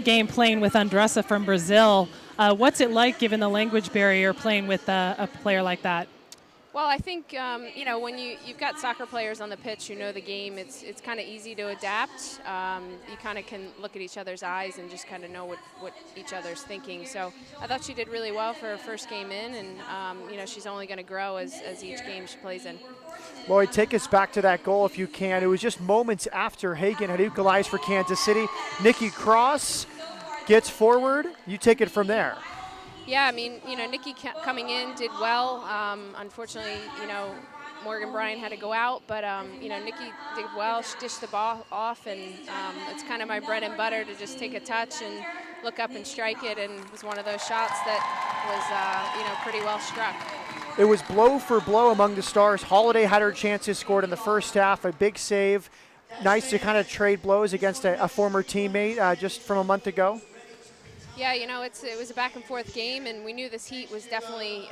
B: game playing with Andressa from Brazil. What's it like, given the language barrier, playing with a player like that?
E: Well, I think, when you've got soccer players on the pitch who know the game, it's kind of easy to adapt. You kind of can look at each other's eyes and just kind of know what each other's thinking. So I thought she did really well for her first game in, and, she's only going to grow as each game she plays in.
A: Lloyd, take us back to that goal if you can. It was just moments after Hagen had equalized for Kansas City. Nikki Cross gets forward. You take it from there.
E: Yeah, I mean, Nikki coming in did well. Unfortunately, Morgan Bryan had to go out, but, Nikki did well. She dished the ball off, and it's kind of my bread and butter to just take a touch and look up and strike it, and it was one of those shots that was, pretty well struck.
A: It was blow for blow among the Stars. Holiday had her chances, scored in the first half, a big save. Nice to kind of trade blows against a former teammate just from a month ago.
E: Yeah, it was a back-and-forth game, and we knew this heat was definitely,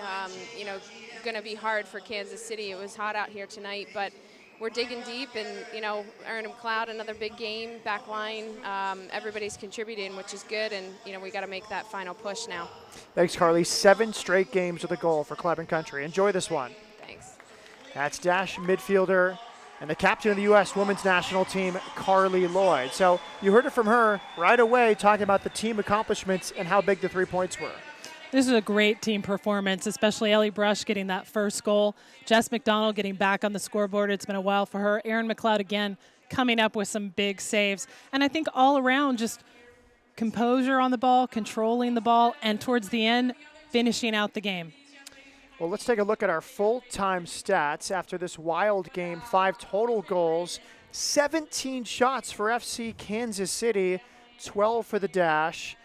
E: going to be hard for Kansas City. It was hot out here tonight, but we're digging deep, and, Erin McLeod, another big game, back line. Everybody's contributing, which is good, and, we got to make that final push now.
A: Thanks, Carly. 7 straight games with a goal for Club and Country. Enjoy this one.
E: Thanks.
A: That's Dash midfielder and the captain of the U.S. women's national team, Carly Lloyd. So you heard it from her right away, talking about the team accomplishments and how big the 3 points were.
B: This is a great team performance, especially Ellie Brush getting that first goal. Jess McDonald getting back on the scoreboard. It's been a while for her. Erin McLeod again coming up with some big saves. And I think all around just composure on the ball, controlling the ball, and towards the end, finishing out the game.
A: Well, let's take a look at our full-time stats after this wild game. 5 total goals, 17 shots for FC Kansas City, 12 for the Dash,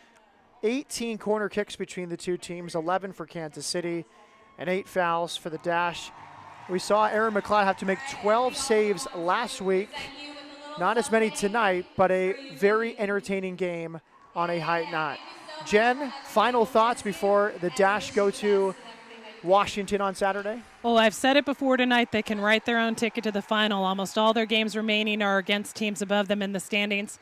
A: 18 corner kicks between the two teams, 11 for Kansas City, and 8 fouls for the Dash. We saw Erin McLeod have to make 12 saves last week Not as many tonight, but a very entertaining game on a high knot. Jen, final thoughts before the Dash go to Washington on Saturday?
B: Well, I've said it before tonight. They can write their own ticket to the final. Almost all their games remaining are against teams above them in the standings.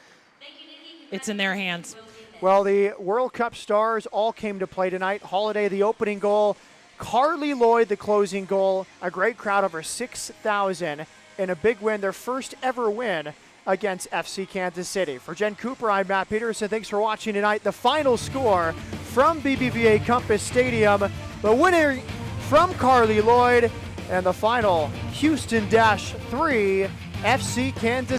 B: It's in their hands.
A: Well, the World Cup stars all came to play tonight. Holiday, the opening goal. Carly Lloyd, the closing goal. A great crowd, over 6,000, in a big win, their first ever win against FC Kansas City. For Jen Cooper, I'm Matt Peterson. Thanks for watching tonight. The final score from BBVA Compass Stadium. The winner from Carly Lloyd, and the final, Houston Dash 3, FC Kansas